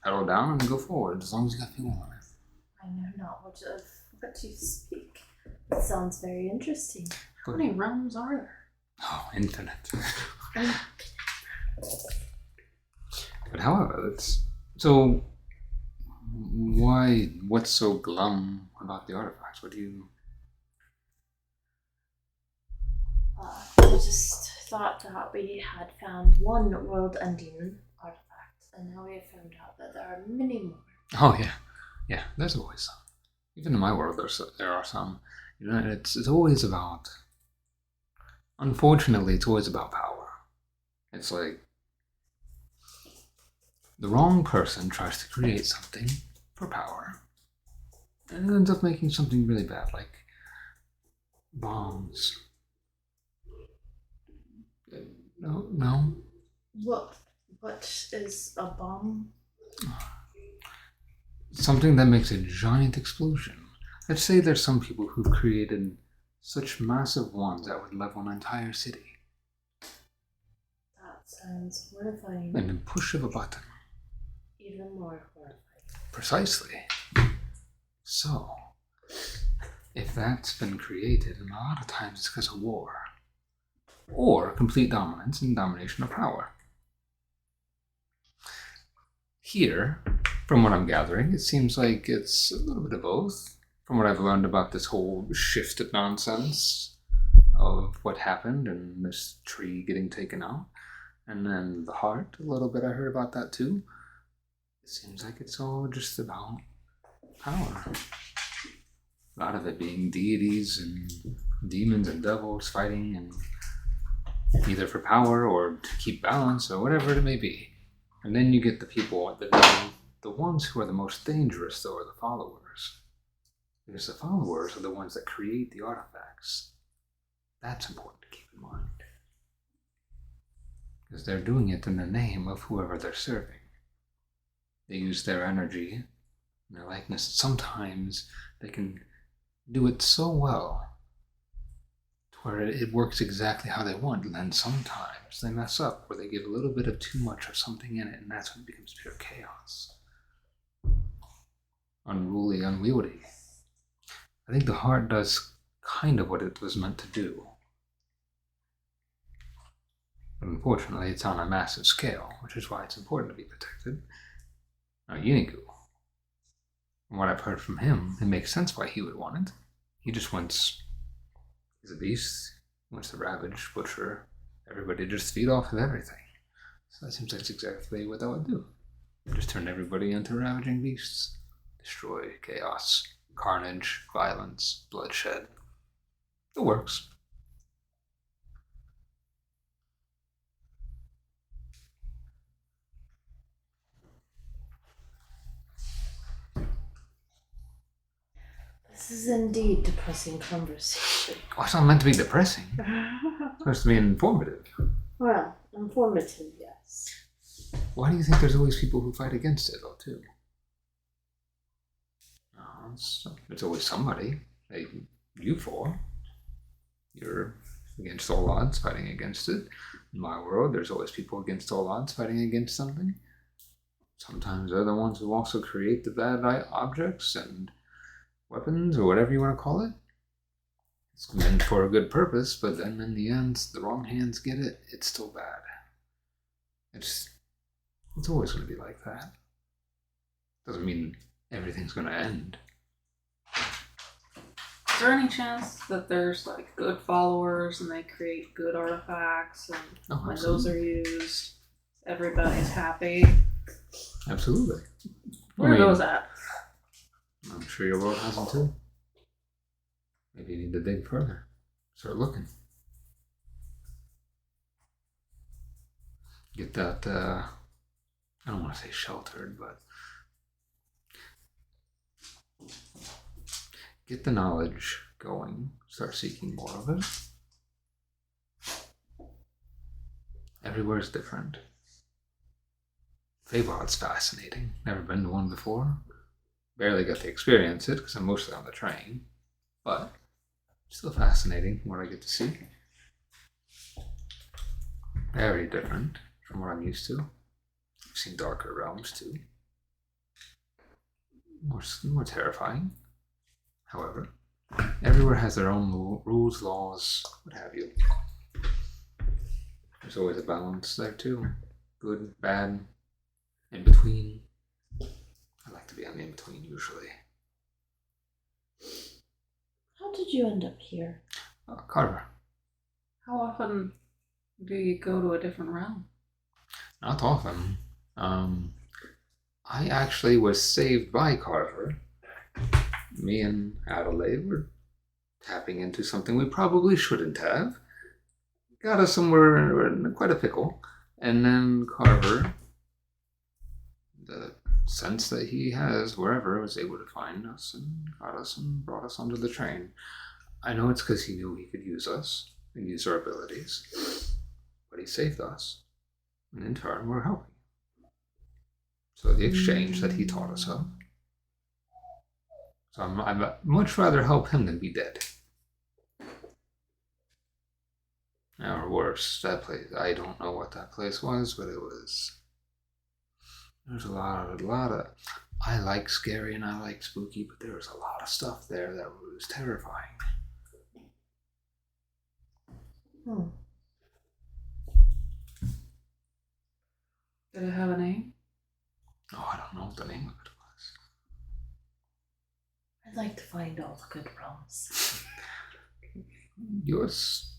pedal down and go forward as long as you got fuel on it. I know not what you speak. It sounds very interesting. How many realms are there? Oh, infinite. But however, so what's so glum about the artifacts? What do you... We just thought that we had found one world-ending artifact, And now we have found out that there are many more. Oh yeah, yeah. There's always some. Even in my world, there are some. You know, it's always about. Unfortunately, it's always about power. It's like the wrong person tries to create something for power, and it ends up making something really bad, like bombs. No. What is a bomb? Something that makes a giant explosion. Let's say there's some people who've created such massive ones that would level an entire city. That sounds horrifying. And a push of a button. Even more horrifying. Precisely. So, if that's been created, and a lot of times it's because of war. Or complete dominance and domination of power. Here, from what I'm gathering, it seems like it's a little bit of both. From what I've learned about this whole shifted nonsense of what happened and this tree getting taken out. And then the heart, a little bit I heard about that too. It seems like it's all just about power. A lot of it being deities and demons and devils fighting, and either for power or to keep balance or whatever it may be. And then you get the people, the ones who are the most dangerous though are the followers. Because the followers are the ones that create the artifacts. That's important to keep in mind. Because they're doing it in the name of whoever they're serving. They use their energy and their likeness. Sometimes they can do it so well to where it works exactly how they want, and then sometimes they mess up where they give a little bit of too much of something in it, and that's when it becomes pure chaos. Unruly, unwieldy. I think the heart does kind of what it was meant to do. But unfortunately, it's on a massive scale, which is why it's important to be protected. Now, Yunigu, from what I've heard from him, it makes sense why he would want it. He just wants, he's a beast, he wants to ravage, butcher, everybody, just feed off of everything. So that seems like it's exactly what that would do. Just turn everybody into ravaging beasts. Destroy, chaos, carnage, violence, bloodshed. It works. This is indeed depressing conversation. Oh, it's not meant to be depressing. It's supposed to be informative. Well, informative, yes. Why do you think there's always people who fight against it, though, too? Oh, it's always somebody. Hey, you four. You're against all odds, fighting against it. In my world, there's always people against all odds, fighting against something. Sometimes they're the ones who also create the bad objects and weapons, or whatever you want to call it. It's meant for a good purpose, but then in the end, the wrong hands get it, it's still bad. It's always going to be like that. Doesn't mean everything's going to end. Is there any chance that there's like good followers and they create good artifacts, and when those are used, everybody's happy? Absolutely. Where are those at? I'm sure your world has them too. Maybe you need to dig further. Start looking. Get that, I don't want to say sheltered, but get the knowledge going. Start seeking more of it. Everywhere's different. Feywild's fascinating. Never been to one before. Barely got to experience it because I'm mostly on the train. But still fascinating from what I get to see. Very different from what I'm used to. I've seen darker realms too. More terrifying. However, everywhere has their own rules, laws, what have you. There's always a balance there too. Good, bad, in between. I like to be on the in-between usually. How did you end up here? Carver. How often do you go to a different realm? Not often. I actually was saved by Carver. Me and Adelaide were tapping into something we probably shouldn't have. Got us somewhere in quite a pickle. And then Carver, the sense that he has wherever, was able to find us and got us and brought us onto the train. I know it's because he knew he could use us and use our abilities, but he saved us, and in turn we're helping. So the exchange that he taught us of. So I'd much rather help him than be dead. Or worse, that place, I don't know what that place was, but there's a lot of, I like scary and I like spooky, but there was a lot of stuff there that was terrifying. Did it have a name? Oh, I don't know what the name of it was. I'd like to find all the good realms. Yours,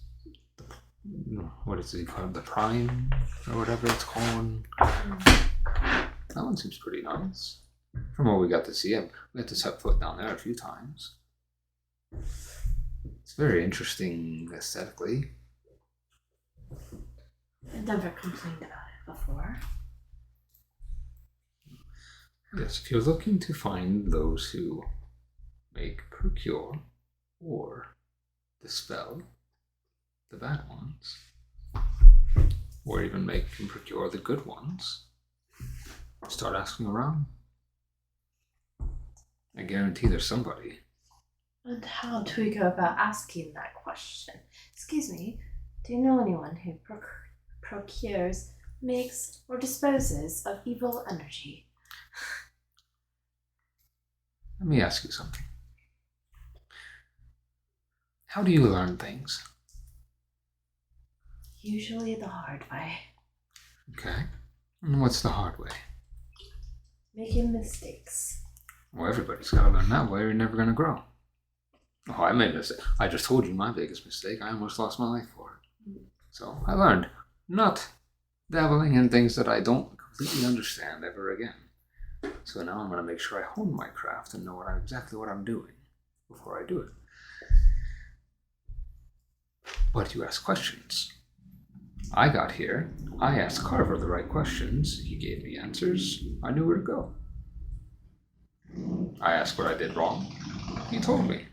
what is it called? The Prime, or whatever it's called. That one seems pretty nice. From what we got to see, we had to set foot down there a few times. It's very interesting aesthetically. I've never complained about it before. Yes, if you're looking to find those who make, procure, or dispel the bad ones, or even make and procure the good ones, start asking around. I guarantee there's somebody. And how do we go about asking that question? Excuse me, do you know anyone who procures, makes, or disposes of evil energy? Let me ask you something. How do you learn things? Usually the hard way. Okay. And what's the hard way? Making mistakes. Well, everybody's got to learn that way or you're never going to grow. Oh, I made a mistake. I just told you my biggest mistake. I almost lost my life for it. So I learned not dabbling in things that I don't completely understand ever again. So now I'm going to make sure I hone my craft and know exactly what I'm doing before I do it. But you ask questions. I got here. I asked Carver the right questions. He gave me answers. I knew where to go. I asked what I did wrong. He told me.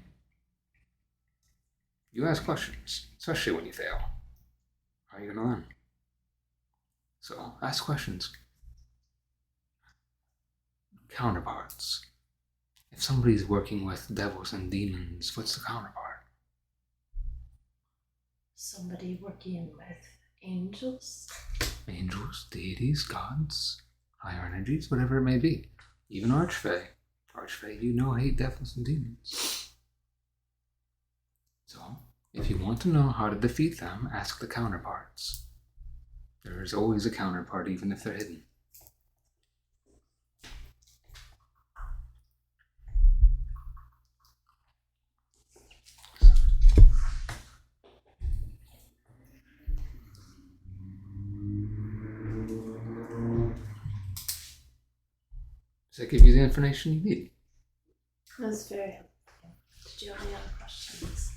You ask questions, especially when you fail. How are you going to learn? So ask questions. Counterparts. If somebody's working with devils and demons, what's the counterpart? Somebody working with angels? Angels, deities, gods, higher energies, whatever it may be. Even Archfey. Archfey, you know, hate devils and demons. So, if you want to know how to defeat them, ask the counterparts. There is always a counterpart, even if they're hidden. Does that give you the information you need? That's very helpful. Did you have any other questions?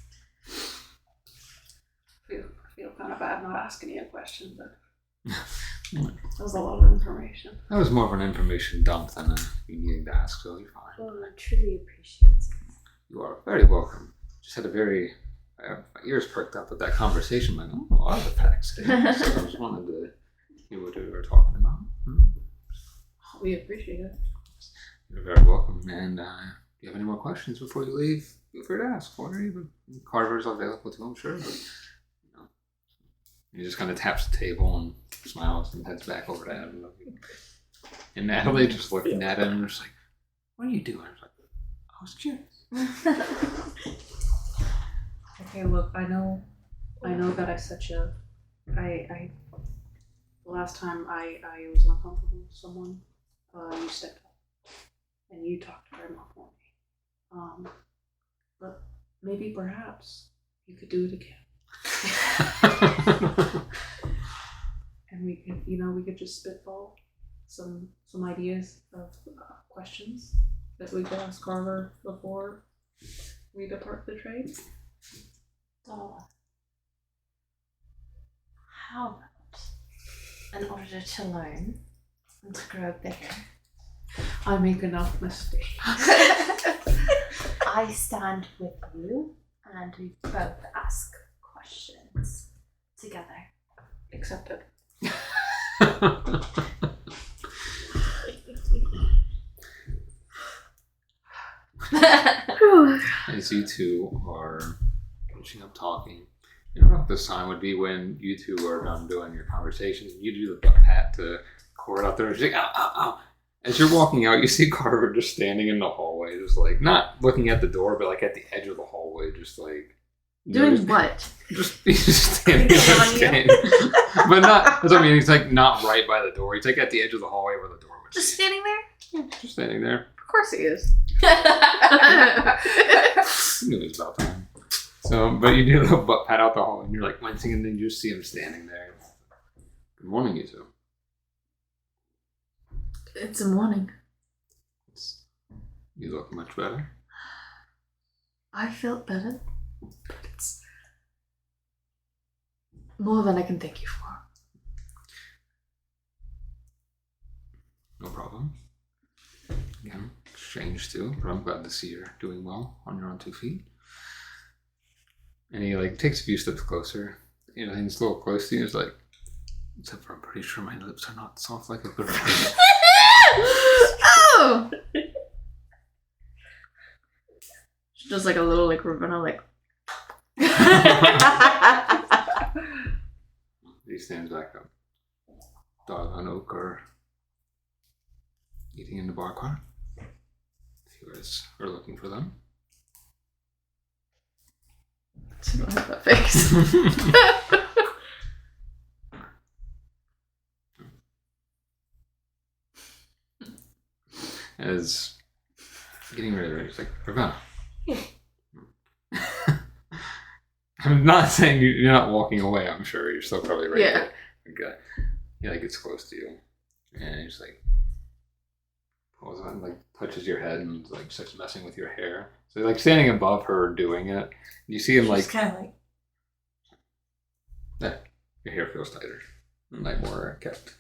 I feel kind of bad not asking you a question, but That that was a lot of information. was more of an information dump than you needing to ask, so you're fine. Well, I truly appreciate it. You are very welcome. Just had a very, my ears perked up with that conversation, like, oh, artifacts. So I just wanted to hear what we were talking about. We appreciate it. You're very welcome. And if you have any more questions before you leave, feel free to ask for me. But Carver's available too, I'm sure. But he just kind of taps the table and smiles and heads back over to Adam. And Adelaide just looking at him and just like, what are you doing? I was like, I was curious. Okay, look, I know that I set you. The last time I was uncomfortable with someone, you stepped up and you talked to Grandma for me. But maybe perhaps you could do it again. And we could just spitball some ideas of questions that we could ask Carver before we depart the trade. So, how about, in order to learn and to grow bigger, I make enough mistakes. I stand with you and we both ask questions together. Accepted. As you two are finishing up talking, you know what this time would be when you two are done doing your conversations. You do the butt pat to Corrid out there. She's like, ow, ow, ow. As you're walking out, you see Carver just standing in the hallway, just like not looking at the door, but like at the edge of the hallway, just like Doing what? He's just standing there, but not. That's what I mean. He's like not right by the door. He's like at the edge of the hallway where the door would Just be. standing there? Yeah, just standing there. Of course he is. Knew it was about time. So, but you do the butt pat out the hall, and you're like wincing, and then you just see him standing there. Good morning, you two. It's a morning. You look much better. I felt better. But it's more than I can thank you for. No problem. Again, strange too, but I'm glad to see you're doing well on your own 2 feet. And he like takes a few steps closer. You know, he's a little close to you. He's like, except for I'm pretty sure my lips are not soft like a good one. Oh! Just like a little like Ravenna, like. He stands back up. Darla and Oak are eating in the bar cart. If you guys are looking for them. I don't have that face. As getting ready, he's like, Ravenna. I'm not saying you're not walking away, I'm sure. You're still probably ready. Yeah. Okay. He like gets close to you. And he's like, pulls on, like touches your head and like starts messing with your hair. So like standing above her doing it. You see him She's like, kind of like, yeah, your hair feels tighter and like more kept.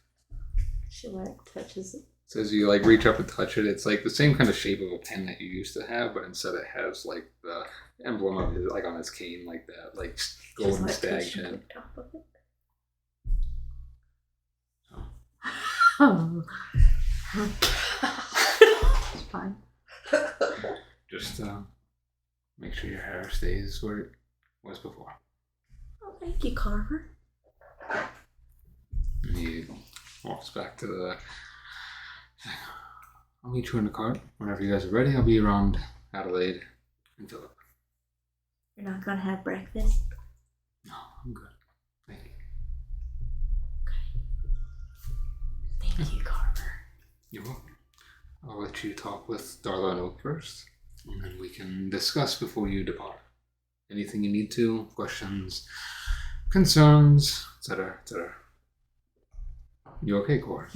she like touches it. So as you like reach up and touch it, it's like the same kind of shape of a pen that you used to have, but instead it has like the emblem of his, like on his cane, like that, like golden like stag touching pen. the top of it. Oh. It's fine. Just make sure your hair stays where it was before. Oh, thank you, Carver. And he walks back to the. I'll meet you in the cart whenever you guys are ready. I'll be around Adelaide and Philip. You're not gonna have breakfast? No, I'm good. Thank you. Thank you, Carver. You're welcome. I'll let you talk with Darla and Oak first, and then we can discuss before you depart. Anything you need to, questions, concerns, etc., etc. You okay, Cor?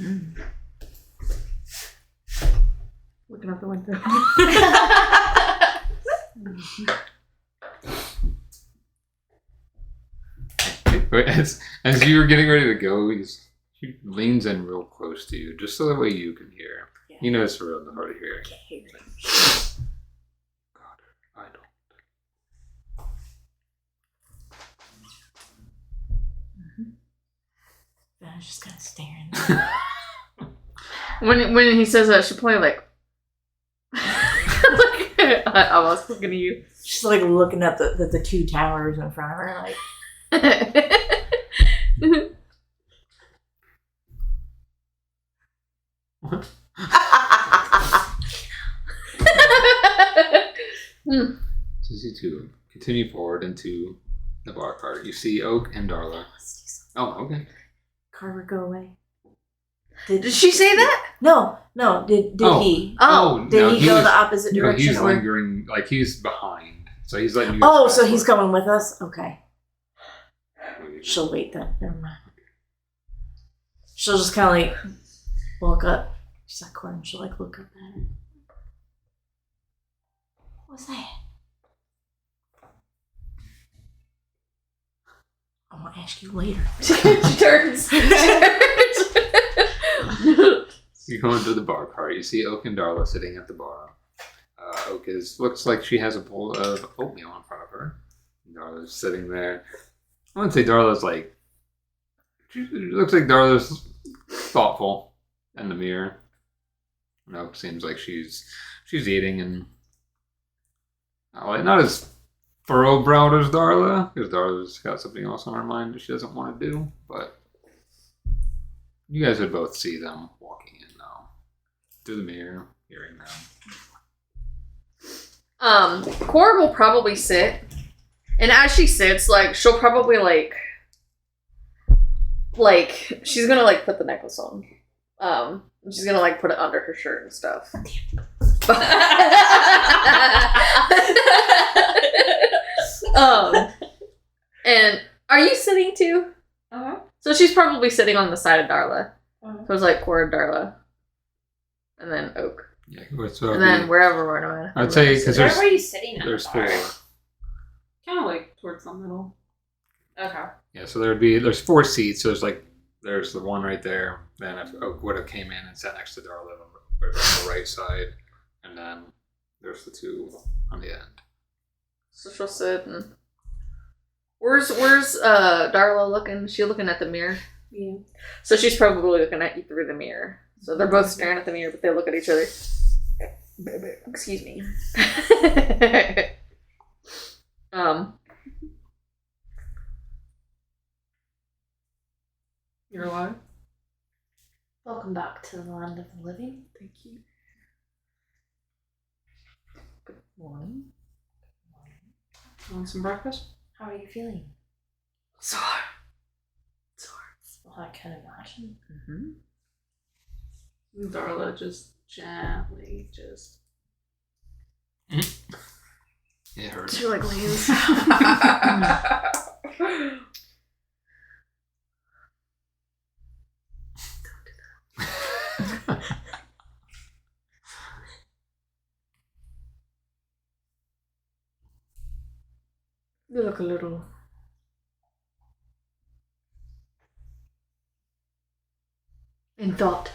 Looking out the window. As you're getting ready to go, he leans in real close to you, just so that way you can hear. Yeah. You know it's real hard to hear. Can't hear it. God, I don't. I was just kind of staring. When he says that, she'll probably like. I was looking at you. She's like looking at the two towers in front of her, like. What? So as you two continue forward into the bar cart, you see Oak and Darla. Let's do something. Oh, okay. Carver, go away. Did she say that? No. Did Oh. he? Oh, Did no, he go was- the opposite No, direction? he's or- lingering, like he's behind. So he's letting you. Oh, pass so he's forward. coming with us? Okay. She'll wait then. Never mind. She'll just kind of like walk up. She's like, Corin, she'll like look up at her. What's that? I want to ask you later. She turns. You go into the bar cart. You see Oak and Darla sitting at the bar. Oak looks like she has a bowl of oatmeal in front of her. And Darla's sitting there. I wouldn't say Darla's like. She looks like Darla's thoughtful in the mirror. And Oak seems like she's eating and not as furrow-browed as Darla, because Darla's got something else on her mind that she doesn't want to do. But you guys would both see them walking in now through the mirror, hearing them. Cora will probably sit, and as she sits, like, she'll probably, like, she's gonna, like, put the necklace on. She's gonna, like, put it under her shirt and stuff. And are you sitting too? Uh-huh. So she's probably sitting on the side of Darla. Uh-huh. So it's like Cora, Darla, and then Oak. Yeah, so And then wherever we're at. I'd say because Where were you sitting at? there's the bar? 4. Kind of like towards the middle. Okay. Yeah, so there's 4 seats. So there's the one right there. Then if Oak would have came in and sat next to Darla on the right side, and then there's the 2 on the end. So she'll sit and where's Darla looking? Is she looking at the mirror? Yeah. So she's probably looking at you through the mirror. So they're both staring at the mirror, but they look at each other. Excuse me. You're alive? Welcome back to the land of the living. Thank you. Good morning. Want some breakfast? How are you feeling? Sore. Well, I can imagine. Mm-hmm. Darla just gently It hurts. She like leans. You look a little in thought.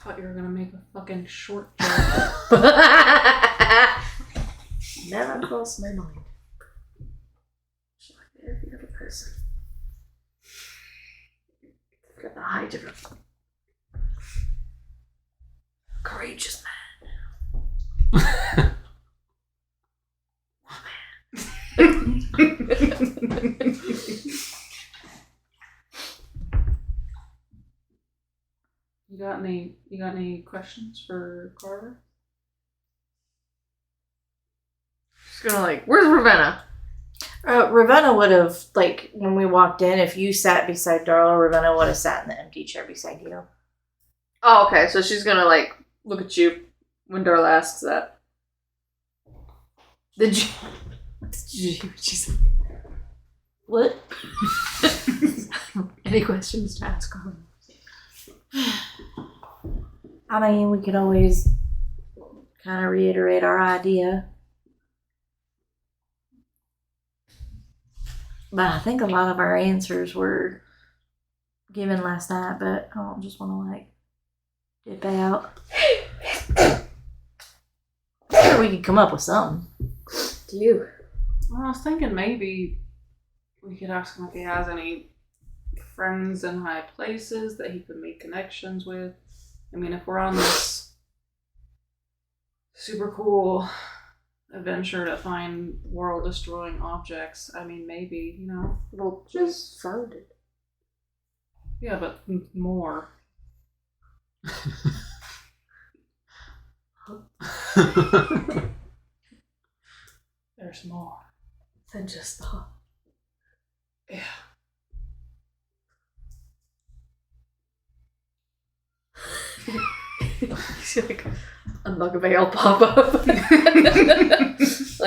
thought you were gonna make a fucking short joke. Never crossed my mind. She's like every other person. Got the height of a courageous man. You got any questions for Carver? She's gonna like, where's Ravenna? Ravenna would have, like, when we walked in, if you sat beside Darla, Ravenna would have sat in the empty chair beside you. Oh, okay. So she's gonna like look at you when Darla asks that. Did you hear what she said? What? Any questions to ask her? I mean, we could always kind of reiterate our idea. But I think a lot of our answers were given last night, but I don't just want to, like, dip out. Sure, we could come up with something. Do you? Well, I was thinking maybe we could ask him if he has any friends in high places that he could make connections with. I mean, if we're on this super cool adventure to find world-destroying objects, I mean, maybe, you know, Well, just found it. yeah, but more. There's more than just thought. Yeah. See like a mug of ale pop up. Like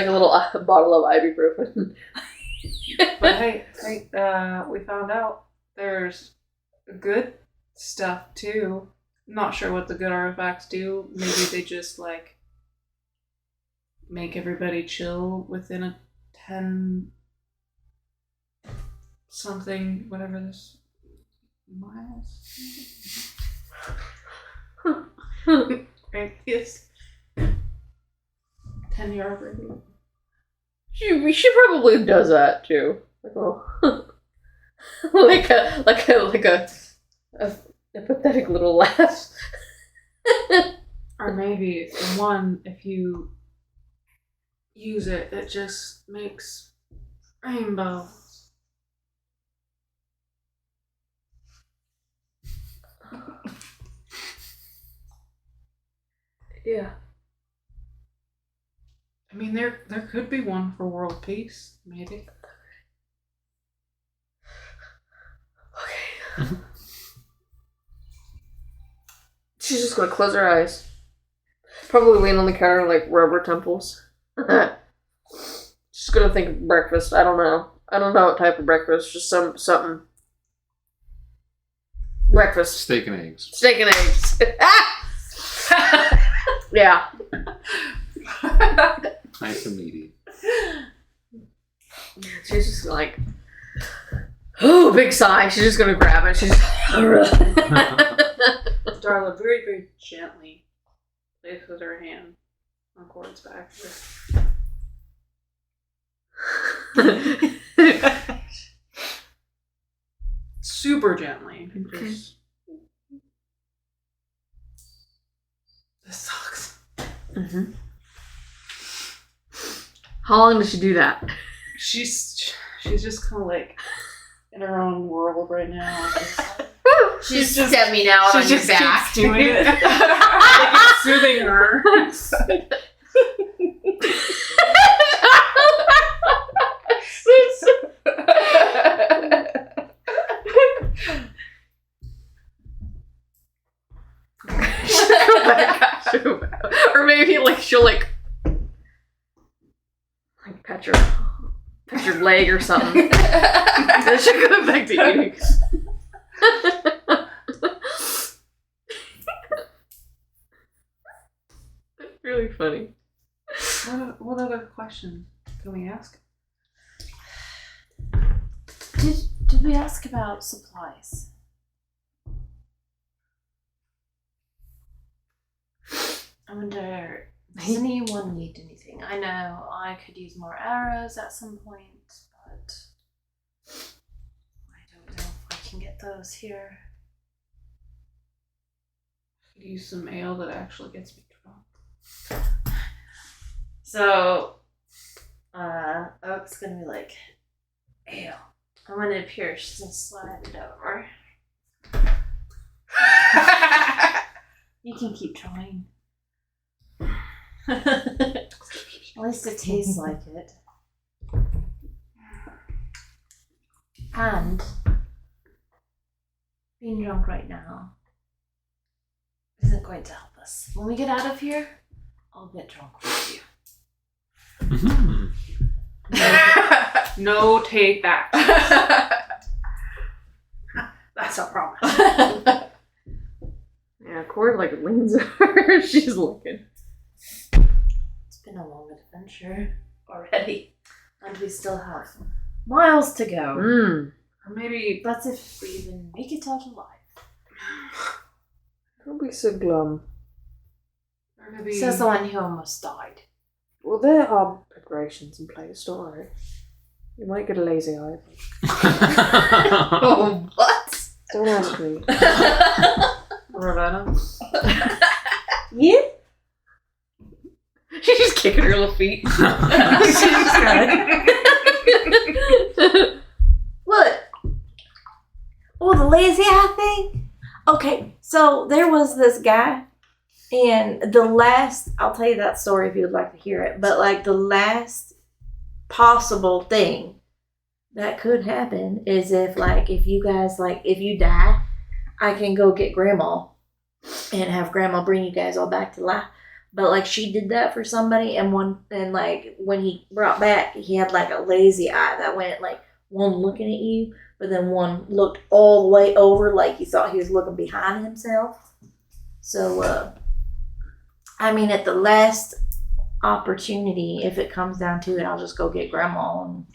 a little bottle of ibuprofen. But hey, we found out there's good stuff too. Not sure what the good artifacts do. Maybe they just like make everybody chill within a 10 something, whatever this miles. Radius. 10-yard radius. She probably does that too. Like a pathetic little laugh. Or maybe one, if you use it, it just makes rainbows. Yeah. I mean, there could be one for world peace, maybe. Okay. She's just gonna close her eyes. Probably lean on the counter like rubber temples. She's gonna think of breakfast. I don't know. I don't know what type of breakfast. Just something. Breakfast. Steak and eggs. Steak and eggs. Yeah. Nice and meaty. She's just like, oh, big sigh. She's just gonna grab it. She's Darla very, very gently places her hand on Corrid's back. Super gently. Just, this sucks. Mm-hmm. How long does she do that? She's just kind of like in her own world right now. She's just stepping out on your back. Keeps doing it. Like it's soothing her. Or maybe like she'll like pat your leg or something. Then she'll go back to eating. It's really funny. What other questions can we ask? Did we ask about supplies? I wonder, does anyone need anything? I know I could use more arrows at some point, but I don't know if I can get those here. I could use some ale that actually gets me drunk. So, Oak's gonna be like, ale. And when it appears, she's gonna slide it over. You can keep trying. At least it tastes like it. And being drunk right now isn't going to help us. When we get out of here, I'll get drunk with you. Mm-hmm. No, take that. That's a promise. Yeah, Corrid like leans over. She's looking. It's been a long adventure already, and we still have miles to go. Or Maybe That's if we even make it out alive. don't be so glum. or maybe Says the one who almost died. Well, there are preparations in place. Don't worry. You might get a lazy eye. Oh, what? Don't ask me. Ravenna. Yeah? She's just kicking her little feet. What? Oh, the lazy eye thing? Okay, so there was this guy, and I'll tell you that story if you would like to hear it, but like the last possible thing that could happen is if you guys, if you die, I can go get grandma and have grandma bring you guys all back to life. But like she did that for somebody, and when he brought back, he had like a lazy eye that went like one looking at you, but then one looked all the way over like you thought he was looking behind himself. So, I mean, at the last opportunity, if it comes down to it, I'll just go get Grandma and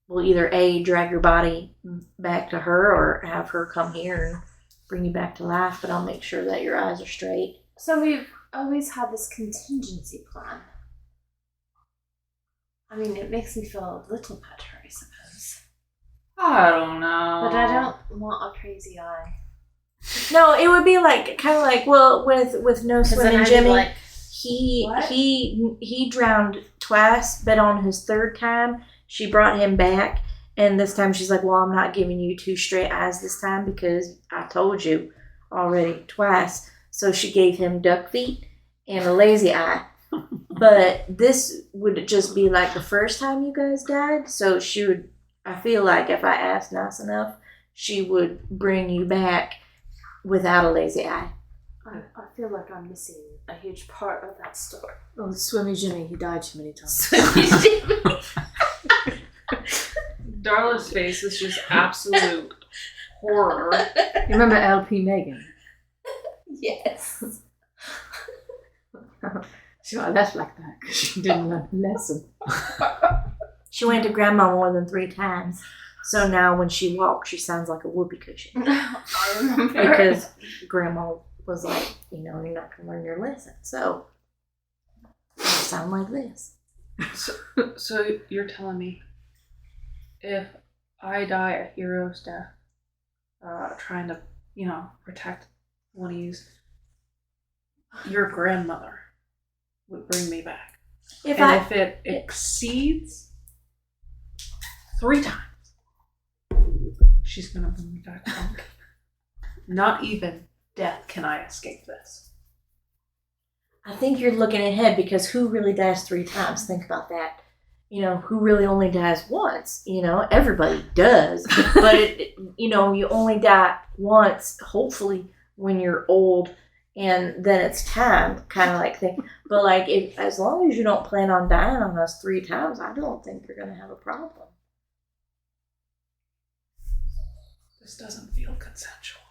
we'll either A, drag your body back to her or have her come here and bring you back to life, but I'll make sure that your eyes are straight. So we've always had this contingency plan. I mean, it makes me feel a little better, I suppose. I don't know. But I don't want a crazy eye. No, it would be like kind of like, well, with No Swimming Jimmy, like, he drowned twice, but on his third time she brought him back, and this time she's like, well, I'm not giving you 2 straight eyes this time because I told you already twice. So she gave him duck feet and a lazy eye. But this would just be like the first time you guys died, so she would, I feel like if I asked nice enough, she would bring you back without a lazy eye. I feel like I'm missing a huge part of that story. Oh, Swimmy Jimmy, he died too many times. Darla's face is just absolute horror. You remember LP Megan? Yes. She got left like that because she didn't learn the lesson. She went to Grandma more than 3 times, so now when she walks, she sounds like a whoopee cushion. I remember. Because Grandma was like, you know, you're not going to learn your lesson, so you sound like this. So you're telling me if I die a hero's death, trying to, protect Winnie's, your grandmother would bring me back. If it exceeds 3 times, she's gonna bring me back home. Not even death can I escape this. I think you're looking ahead because who really dies 3 times? Think about that. You know, who really only dies once? You know, everybody does. But, you only die once, hopefully, when you're old, and then it's time, kind of like thing. But, like, as long as you don't plan on dying on us 3 times, I don't think you're going to have a problem. This doesn't feel consensual.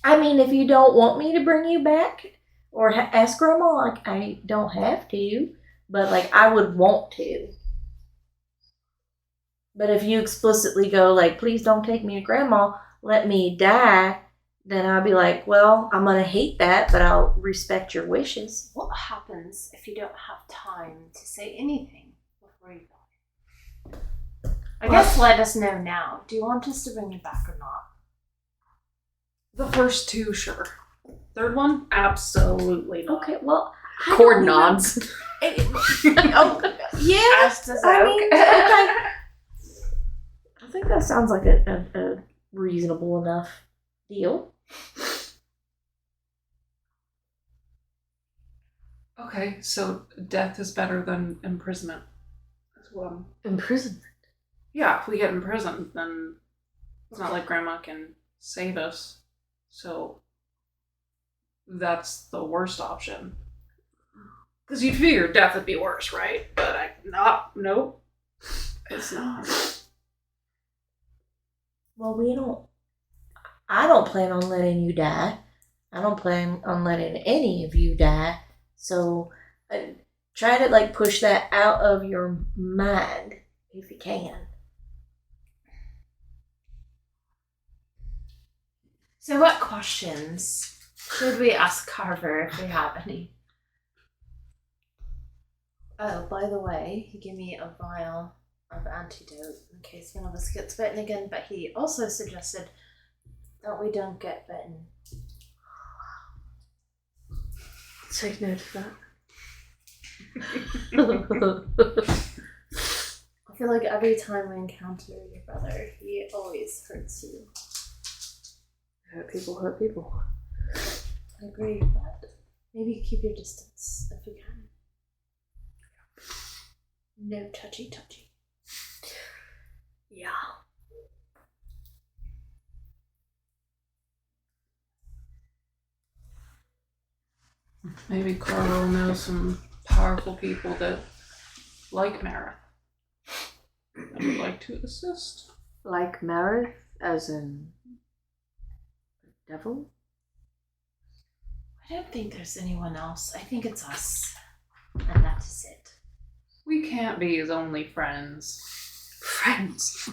I mean, if you don't want me to bring you back, or ask Grandma, like, I don't have to, but, like, I would want to. But if you explicitly go, like, please don't take me to Grandma, let me die, then I'll be like, well, I'm going to hate that, but I'll respect your wishes. What happens if you don't have time to say anything before you die? I guess let us know now. Do you want us to bring you back or not? The first 2, sure. Third one, absolutely not. Okay, well, Cord nods. Oh, yeah. As does I Oak. mean, okay. I think that sounds like a reasonable enough deal. Okay, so death is better than imprisonment. That's what I'm... Imprisonment. Yeah, if we get imprisoned, then it's not like Grandma can save us. So that's the worst option. Because you'd figure death would be worse, right? But nope. It's not. Well, I don't plan on letting you die. I don't plan on letting any of you die. So try to, like, push that out of your mind if you can. So what questions should we ask Carver if we have any? Oh, by the way, he gave me a vial of antidote in case one of us gets bitten again, but he also suggested that we don't get bitten. Take note of that. I feel like every time we encounter your brother, he always hurts you. Hurt people. I agree, but maybe keep your distance if you can. No touchy. Yeah. Maybe Carl will know some powerful people that like Marith and would like to assist. Like Marith, as in devil? I don't think there's anyone else. I think it's us. And that is it. We can't be his only friends. Friends.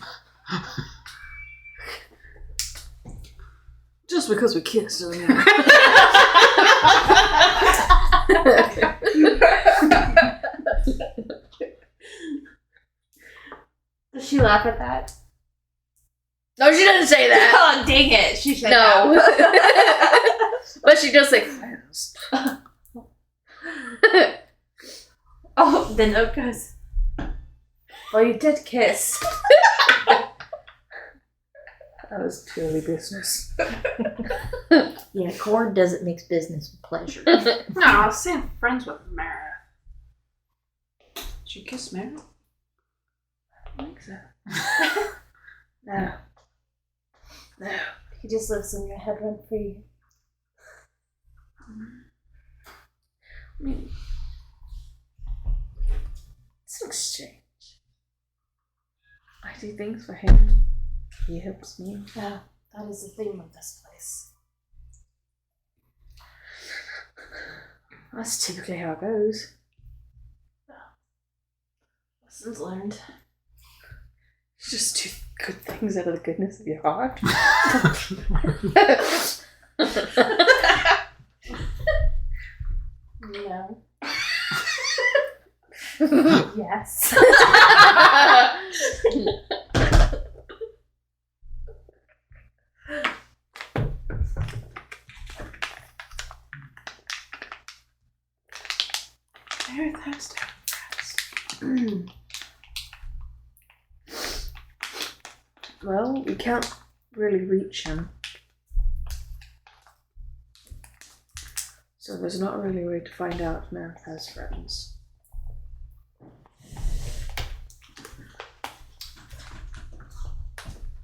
Just because we kissed doesn't mean. Does she laugh at that? No, she doesn't say that. Oh, dang it. She should No. have. But she does say friends. Oh, then no goes. Well, you did kiss. That was purely business. Yeah, Cord doesn't mix business with pleasure. No, I was saying friends with Mara. Did you kiss Mara? I think so. No. No. He just lives in your head rent free. I mean, it's an exchange. I do things for him. He helps me. Yeah, that is the theme of this place. That's typically how it goes. Lessons learned. Just do good things out of the goodness of your heart. No. Yes. Very thirsty. Well, we can't really reach him. So there's not really a way to find out if Merith has friends.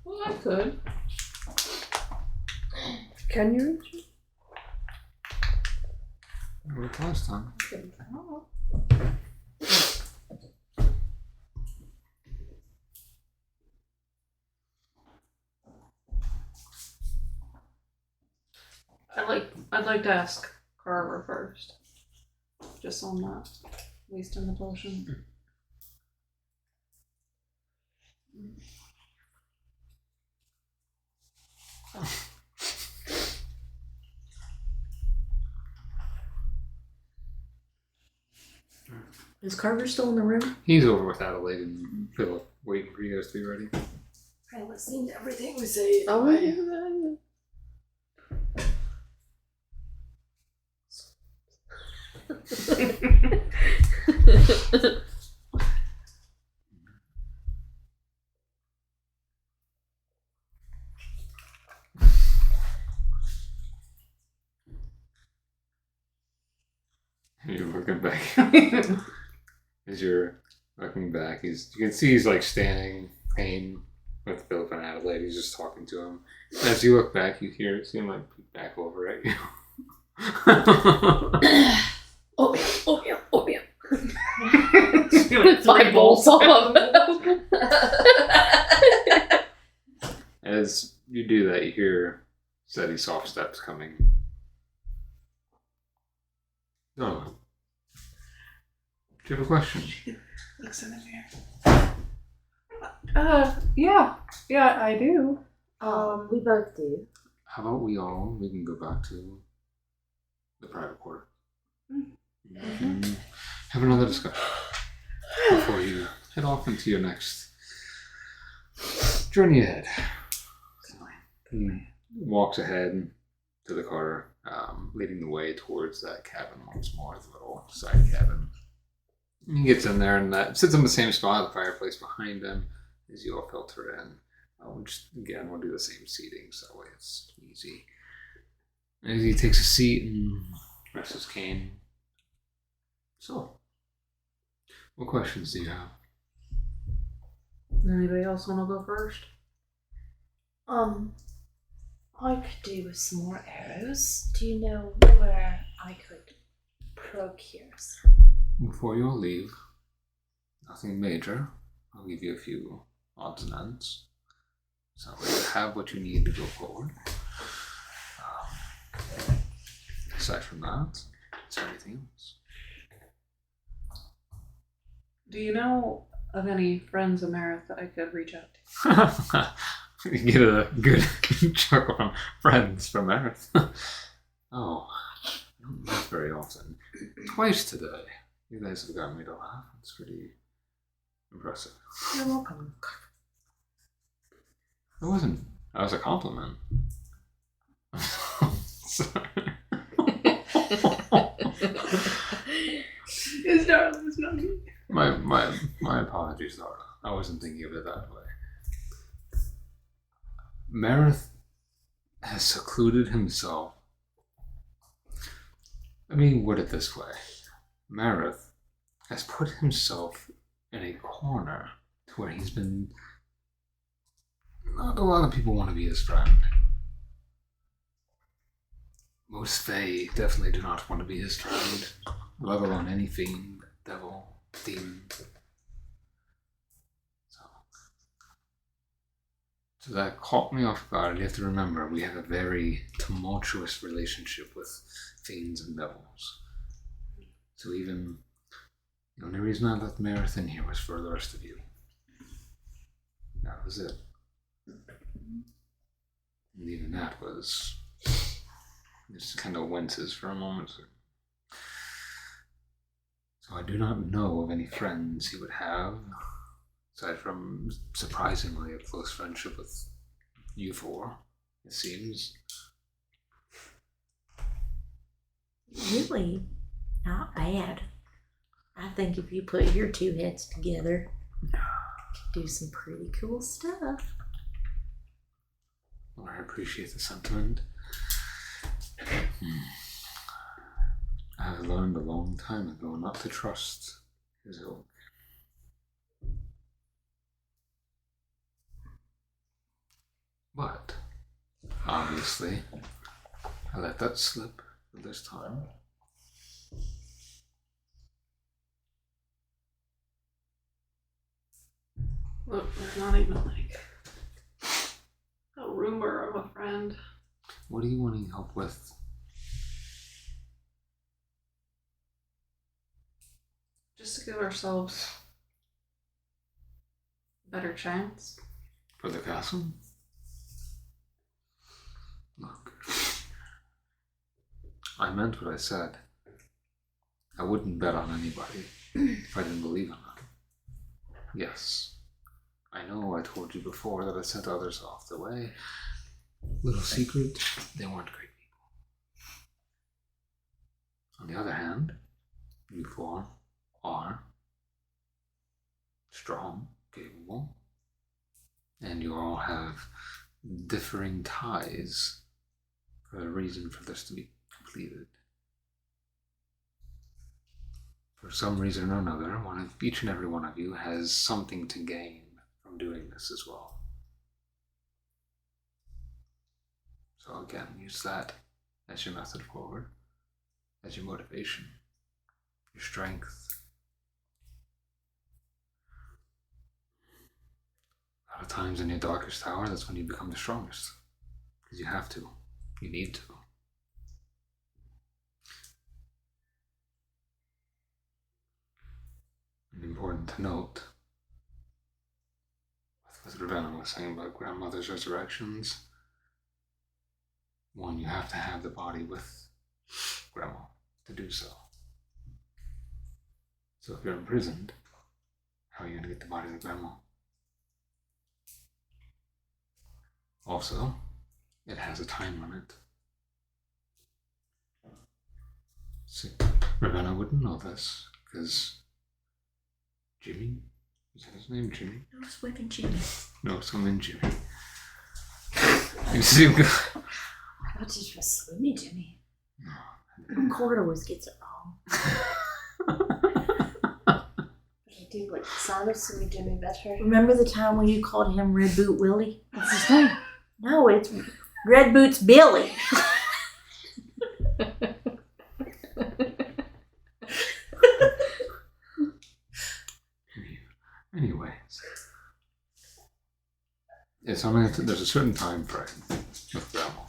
Well, I could. Can you reach him? What last time? I'd like to ask Carver first. Just on that. Wasting the potion. Is Carver still in the room? He's over with Adelaide and Philip, waiting for you guys to be ready. I'm listening to everything we say. Oh, yeah. You're looking back. As you're looking back, you can see he's like standing, pain with Philip and Adelaide. He's just talking to him. And as you look back, you see him like peek back over at you. Oh yeah. My balls off. As you do that, you hear steady, soft steps coming. Oh. Do you have a question? Looks in the mirror. Yeah, I do. We both do. How about we can go back to the private quarter. Mm-hmm. Have another discussion before you head off into your next journey ahead. He walks ahead to the car, leading the way towards that cabin once more, the little side cabin. He gets in there and sits in the same spot, the fireplace behind him, as you all filter in. We'll do the same seating, so that way it's easy. As he takes a seat and rests his cane. So, what questions do you have? Anybody else want to go first? I could do with some more arrows. Do you know where I could procure some? Before you all leave, nothing major. I'll give you a few odds and ends. So you have what you need to go forward. Aside from that, is there anything else? Do you know of any friends of Marith that I could reach out to? You get a good chuckle from friends from Earth. Oh, I don't laugh very often. Twice today. You guys have gotten me to laugh. It's pretty impressive. You're welcome. It wasn't. That was a compliment. Sorry. It's darling, it's not me. My apologies, Laura. I wasn't thinking of it that way. Marith has secluded himself. Let me word it this way. Marith has put himself in a corner to where he's been... Not a lot of people want to be his friend. Most Fae definitely do not want to be his friend, let alone any fiend, devil, demon. So that caught me off guard. You have to remember, we have a very tumultuous relationship with fiends and devils. So even the only reason I let Marith in here was for the rest of you. That was it. And even that was just kind of winces for a moment. So I do not know of any friends he would have, aside from surprisingly a close friendship with you four, it seems. Really not bad. I think if you put your two heads together, you could do some pretty cool stuff. Well, I appreciate the sentiment. I learned a long time ago not to trust his ilk. But, obviously, I let that slip this time. Look, there's not even like a rumor of a friend. What are you wanting help with? Just to give ourselves a better chance. For the castle? Look, I meant what I said. I wouldn't bet on anybody if I didn't believe in them. Yes, I know I told you before that I sent others off the way. Little secret, they weren't great people. On the other hand, you four are strong, capable, and you all have differing ties for a reason for this to be completed. For some reason or another, each and every one of you has something to gain from doing this as well. So again, use that as your method forward, as your motivation, your strength. A lot of times in your darkest hour, that's when you become the strongest. Because you have to. You need to. And important to note, with Ravenna was saying about grandmother's resurrections, one, you have to have the body with grandma to do so. So if you're imprisoned, how are you going to get the body to grandma? Also, it has a time limit. See, Ravenna wouldn't know this, because Jimmy? Is that his name, Jimmy? No, it's whipping Jimmy. No, something Jimmy. You seem good. I thought it was Swimming Jimmy. Corrid always gets it wrong. I do like the sound of Sweet Jimmy better. Remember the time when you called him Red Boot Willie? That's his name. No, it's Red Boots Billy. Anyways, it's only there's a certain time frame with grandma.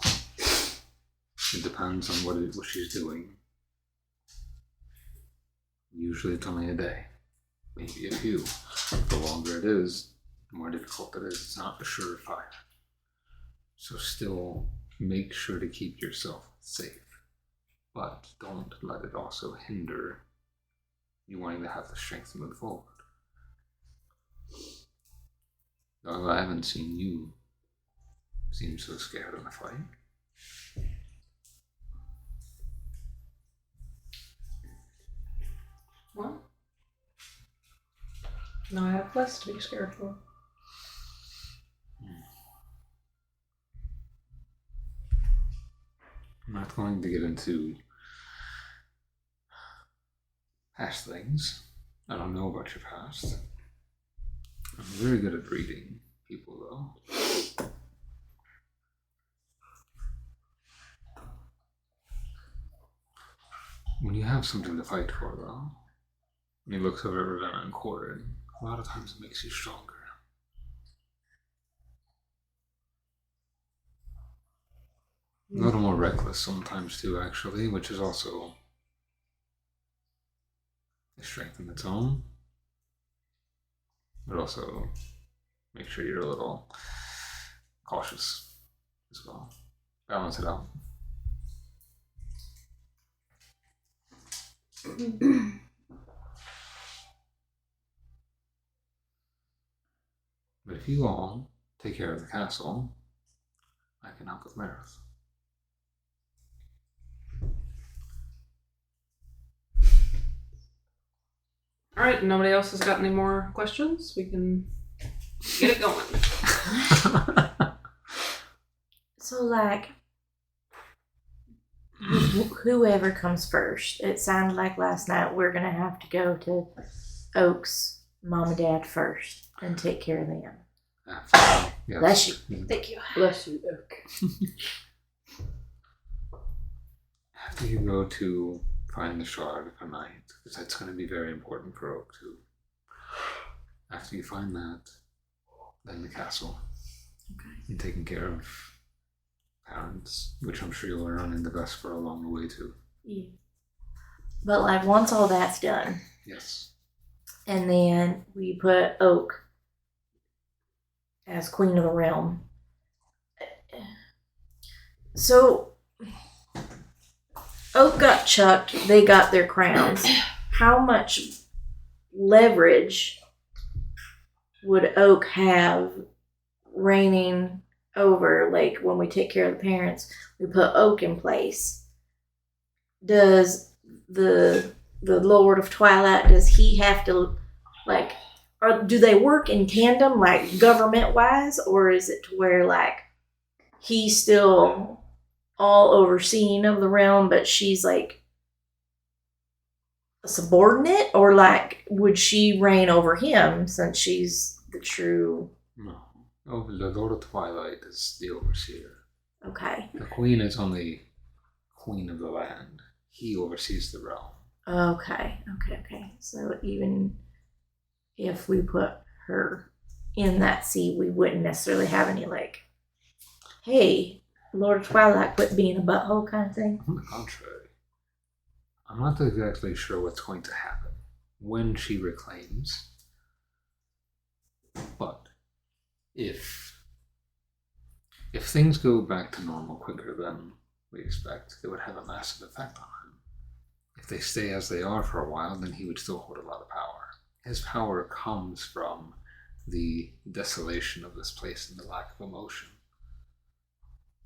It depends on what she's doing. Usually it's only a day, maybe a few. The longer it is, the more difficult it is. It's not a surefire. So still make sure to keep yourself safe. But don't let it also hinder you wanting to have the strength to move forward. Although I haven't seen you seem so scared in a fight. Well, now I have less to be scared for. I'm not going to get into past things. I don't know about your past. I'm very good at reading people, though. When you have something to fight for, though, and he looks over at Ravenna and Corrid, a lot of times it makes you stronger. A little more reckless sometimes too, actually, which is also a strength in its own. But also make sure you're a little cautious as well. Balance it out. But if you all take care of the castle, I can help with Marith. Alright, nobody else has got any more questions? We can get it going. So, like, whoever comes first, it sounded like last night we're going to have to go to Oak's mom and dad first and take care of them. Absolutely. Yes. Bless you. Thank you. Bless you, Oak. After you go to find the shard for night, because that's going to be very important for Oak too. After you find that, then the castle. Okay. And taking care of parents, which I'm sure you'll run into Vesper along the way too. Yeah. But, like, once all that's done, Yes. and then we put Oak as queen of the realm. So, Oak got chucked, they got their crowns. How much leverage would Oak have reigning over, like, when we take care of the parents, we put Oak in place? Does the Lord of Twilight, does he have to, like, or do they work in tandem, like, government-wise, or is it to where, like, he's still all overseeing of the realm, but she's, like, a subordinate? Or, like, would she reign over him since she's the true... No. Oh, the Lord of Twilight is the overseer. Okay. The queen is only queen of the land. He oversees the realm. Okay. So even if we put her in that seat, we wouldn't necessarily have any, like, hey, Lord of Twilight, quit being a butthole kind of thing. On the contrary, I'm not exactly sure what's going to happen when she reclaims, but if things go back to normal quicker than we expect, it would have a massive effect on him. If they stay as they are for a while, then he would still hold a lot of power. His power comes from the desolation of this place and the lack of emotion.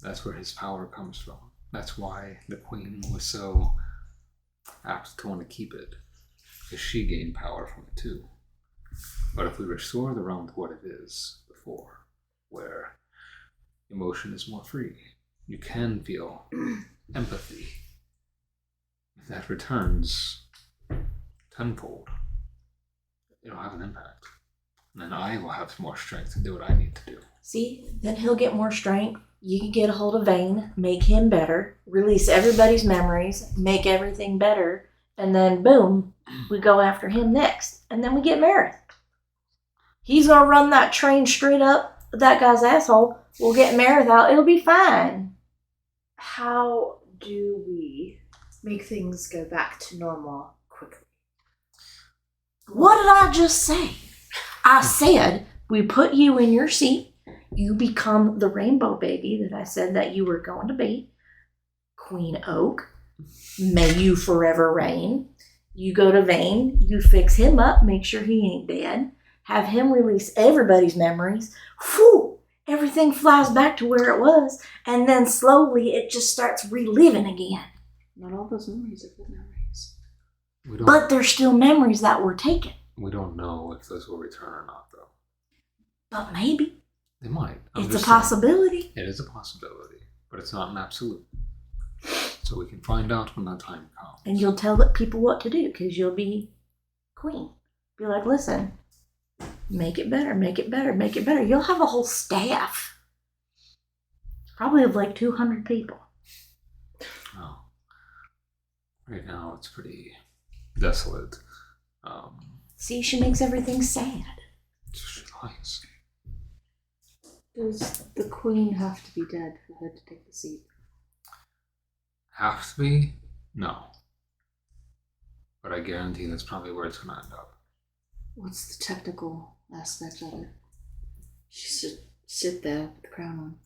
That's where his power comes from. That's why the queen was so apt to want to keep it, because she gained power from it too. But if we restore the realm to what it is before, where emotion is more free, you can feel empathy. If that returns tenfold, it'll have an impact. And then I will have more strength to do what I need to do. See, then he'll get more strength. You can get a hold of Vane, make him better, release everybody's memories, make everything better, and then boom, we go after him next. And then we get Marith. He's gonna run that train straight up that guy's asshole. We'll get Marith out. It'll be fine. How do we make things go back to normal quickly? What did I just say? I said we put you in your seat. You become the rainbow baby that I said that you were going to be. Queen Oak. May you forever reign. You go to Vane. You fix him up. Make sure he ain't dead. Have him release everybody's memories. Whew! Everything flies back to where it was. And then slowly it just starts reliving again. Not all those memories are good memories. But there's still memories that were taken. We don't know if those will return or not, though. But maybe. They might. It's a possibility. It is a possibility, but it's not an absolute. So we can find out when that time comes. And you'll tell the people what to do because you'll be queen. Be like, listen, make it better, make it better, make it better. You'll have a whole staff. Probably of like 200 people. Oh. Right now it's pretty desolate. See, she makes everything sad. She likes. Does the queen have to be dead for her to take the seat? Have to be? No. But I guarantee that's probably where it's going to end up. What's the technical aspect of it? She should sit there with the crown on.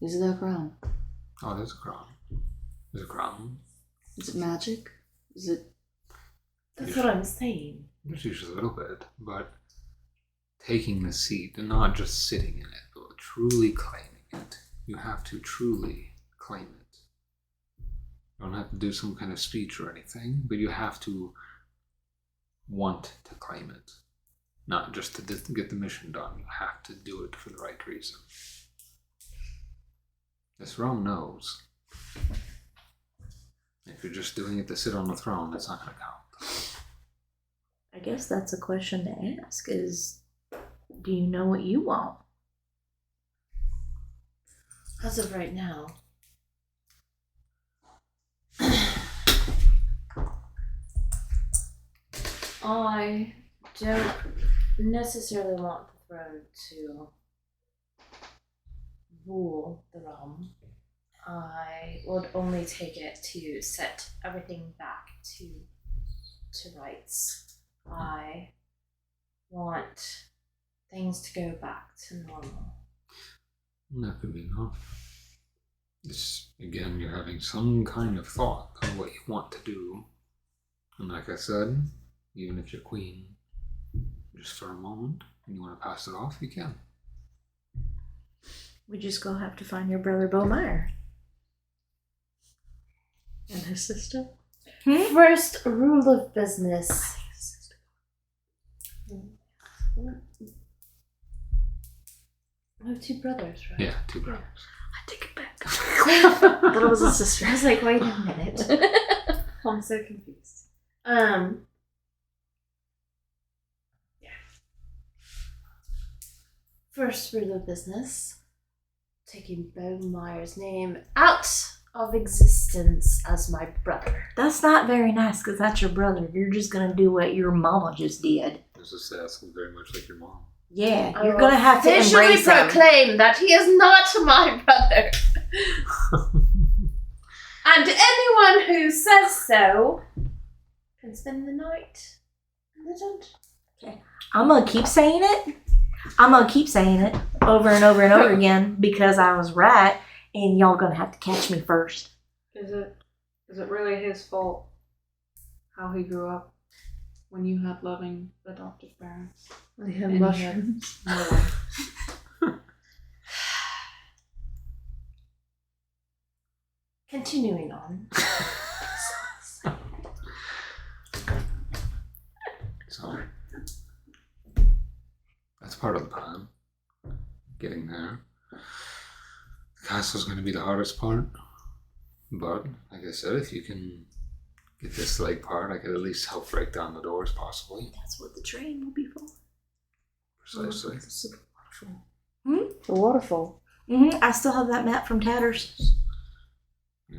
Is there a crown? Oh, there's a crown. There's a crown. Is it magic? Is it... That's what I'm saying. There's usually a little bit, but taking the seat and not just sitting in it, but truly claiming it. You have to truly claim it. You don't have to do some kind of speech or anything, but you have to want to claim it. Not just to get the mission done. You have to do it for the right reason. This realm knows. If you're just doing it to sit on the throne, that's not going to count. I guess that's a question to ask is, do you know what you want? As of right now, I don't necessarily want the throne to rule the realm. I would only take it to set everything back to rights. I want things to go back to normal. That could be enough. It's, again, you're having some kind of thought of what you want to do. And like I said, even if you're queen, just for a moment, and you want to pass it off, you can. We just go have to find your brother Beaumire. And his sister? First rule of business. I have two brothers, right? Yeah, two brothers. I take it back. I thought it was a sister. I was like, wait a minute. I'm so confused. Yeah. First rule of business. Taking Beaumire's name out of existence as my brother. That's not very nice because that's your brother. You're just going to do what your mama just did. This is asking very much like your mom. Yeah, I you're will going to have to officially embrace him. proclaim that he is not my brother. And anyone who says so can spend the night in the dungeon. I'm going to keep saying it. I'm going to keep saying it over and over and over again because I was right and y'all going to have to catch me first. Is it really his fault how he grew up when you had loving adoptive parents? They have And mushrooms. No one. Continuing on. So, that's part of the plan. Getting there. The castle's going to be the hardest part. But, like I said, if you can get this leg part, I could at least help break down the doors, possibly. That's what the train will be for. Precisely. It's a waterfall. Hmm? The waterfall. Mm-hmm. I still have that map from Tatters.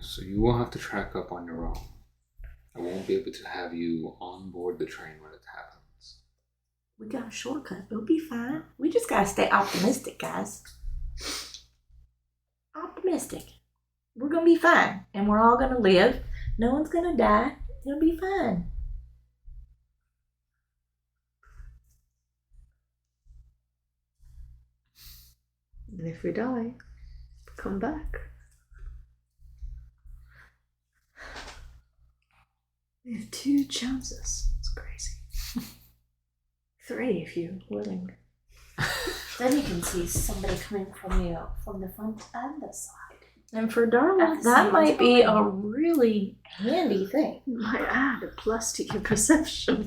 So you will have to track up on your own. I won't be able to have you on board the train when it happens. We got a shortcut. It'll be fine. We just gotta stay optimistic, guys. Optimistic. We're gonna be fine. And we're all gonna live. No one's gonna die. It'll be fine. And if we die, come back. We have 2 chances. It's crazy. 3 if you're willing. Then you can see somebody coming from you from the front and the side. And for Darla, At the that same might be time. a really handy thing. Might add a plus to your perception.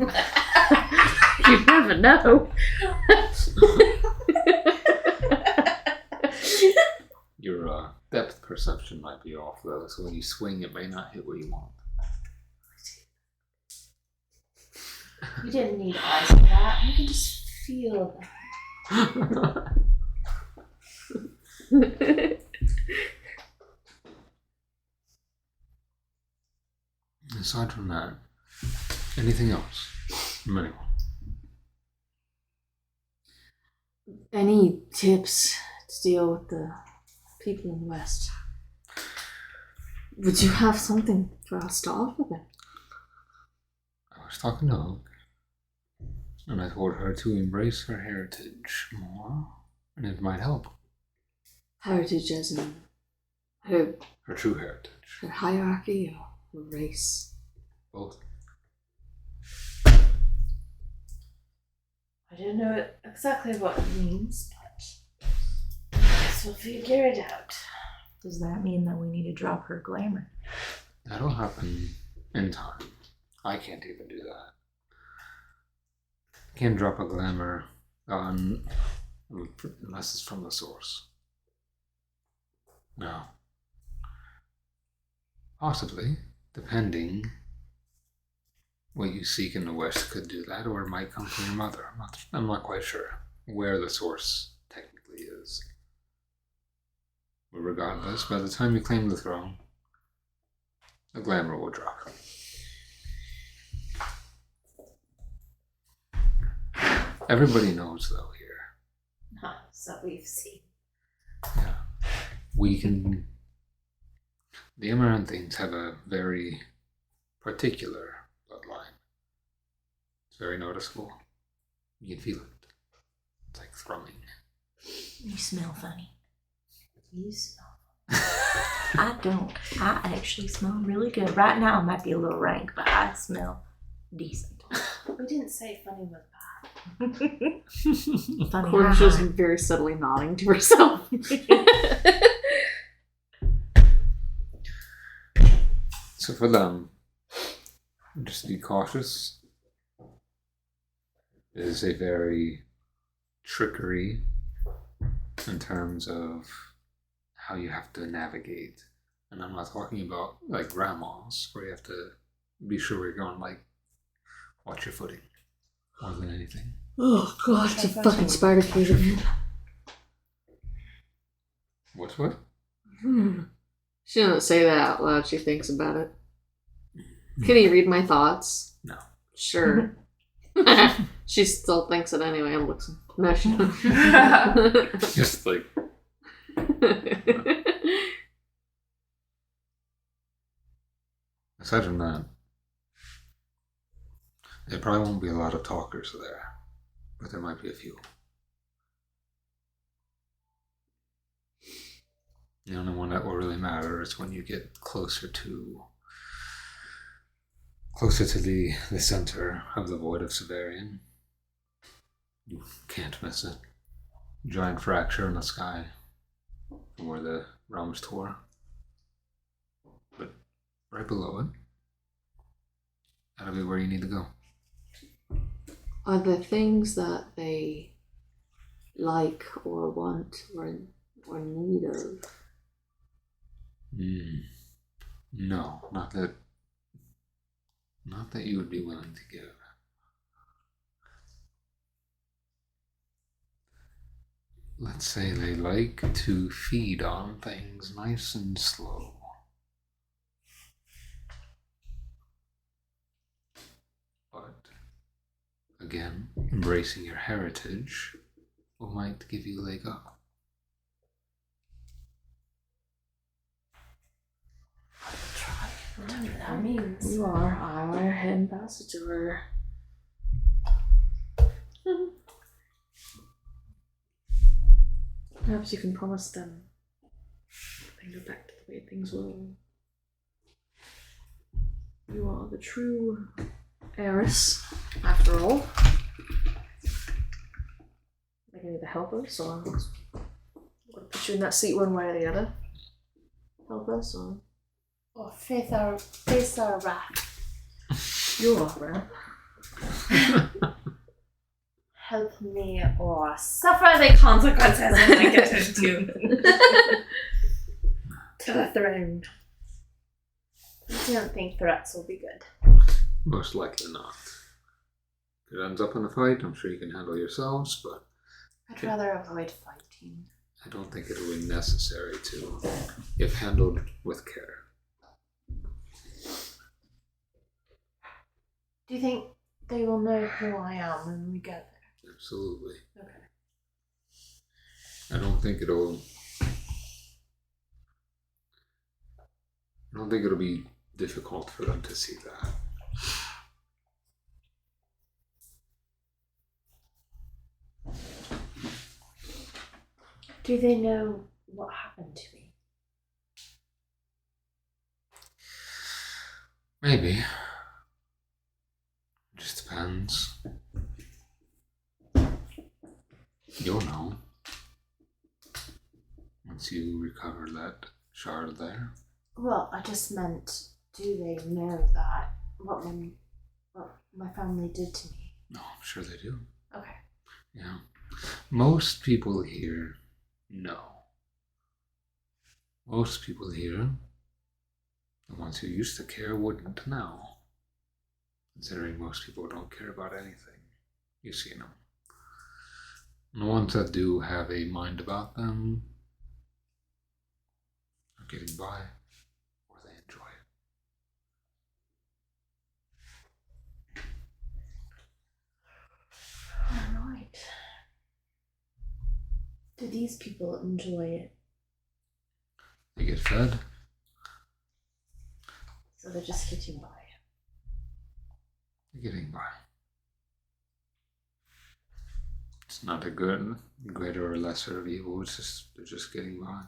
You never know. Your depth perception might be off though, so when you swing, it may not hit where you want. You didn't need eyes for that. You can just feel them. Aside from that, anything else from anyone? Any tips to deal with the people in the West? Would you have something for us to offer them? I was talking to Oak, and I told her to embrace her heritage more, and it might help. Heritage as in her Her true heritage. hierarchy or her race? Both. I don't know exactly what it means, but I guess we'll figure it out. Does that mean that we need to drop her glamour? That'll happen in time. I can't even do that. I can't drop a glamour on unless it's from the source. No. Possibly, depending. What you seek in the West could do that, or it might come from your mother. I'm not quite sure where the source technically is. But regardless, by the time you claim the throne, the glamour will drop. Everybody knows, though, here. Not so we've seen. Yeah. We can... The Amaranthines have a very particular bloodline. It's very noticeable. You can feel it. It's like thrumming. You smell funny. You smell. I don't. I actually smell really good. Right now, I might be a little rank, but I smell decent. We didn't say funny was Funny. Cor's hi, just hi. very subtly nodding to herself. So for them, just be cautious. It is a very trickery in terms of how you have to navigate. And I'm not talking about like grandmas where you have to be sure where you're going, like watch your footing more than anything. Oh god, it's a fucking spider cave again. What's what? She doesn't say that out loud, she thinks about it. Can you read my thoughts? No. Sure. She still thinks it anyway and looks. No, she Just like aside from that, there probably won't be a lot of talkers there, but there might be a few. The only one that will really matter is when you get closer to the center of the void of Severian. You can't miss it. Giant fracture in the sky from where the realms tore. But right below it, that'll be where you need to go. Are there things that they like or want or need of? No, not that you would be willing to give. Let's say they like to feed on things nice and slow. But, again, embracing your heritage might give you a leg up. Whatever that means. You are our ambassador. Perhaps you can promise them things go back to the way things were. You are the true heiress, after all. Are you going to help us, or I'm going to put you in that seat one way or the other? Help us, or Or face our wrath. you are, Help me or suffer the consequences when I get into to the throne. I don't think threats will be good. Most likely not. If it ends up in a fight, I'm sure you can handle yourselves, but I'd rather avoid fighting. I don't think it'll be necessary to, if handled with care. Do you think they will know who I am when we get there? Absolutely. Okay. I don't think it'll be difficult for them to see that. Do they know what happened to me? Maybe. Just depends. You'll know. Once you recover that shard there. Well, I just meant, do they know that what my family did to me? No, I'm sure they do. Okay. Yeah. Most people here know. Most people here, the ones who used to care, wouldn't now. Considering most people don't care about anything. You've seen them. And the ones that do have a mind about them are getting by, or they enjoy it. Alright. Do these people enjoy it? They get fed. So they're just getting by. They're getting by. It's not a good, greater or lesser of evil. It's just they're just getting by.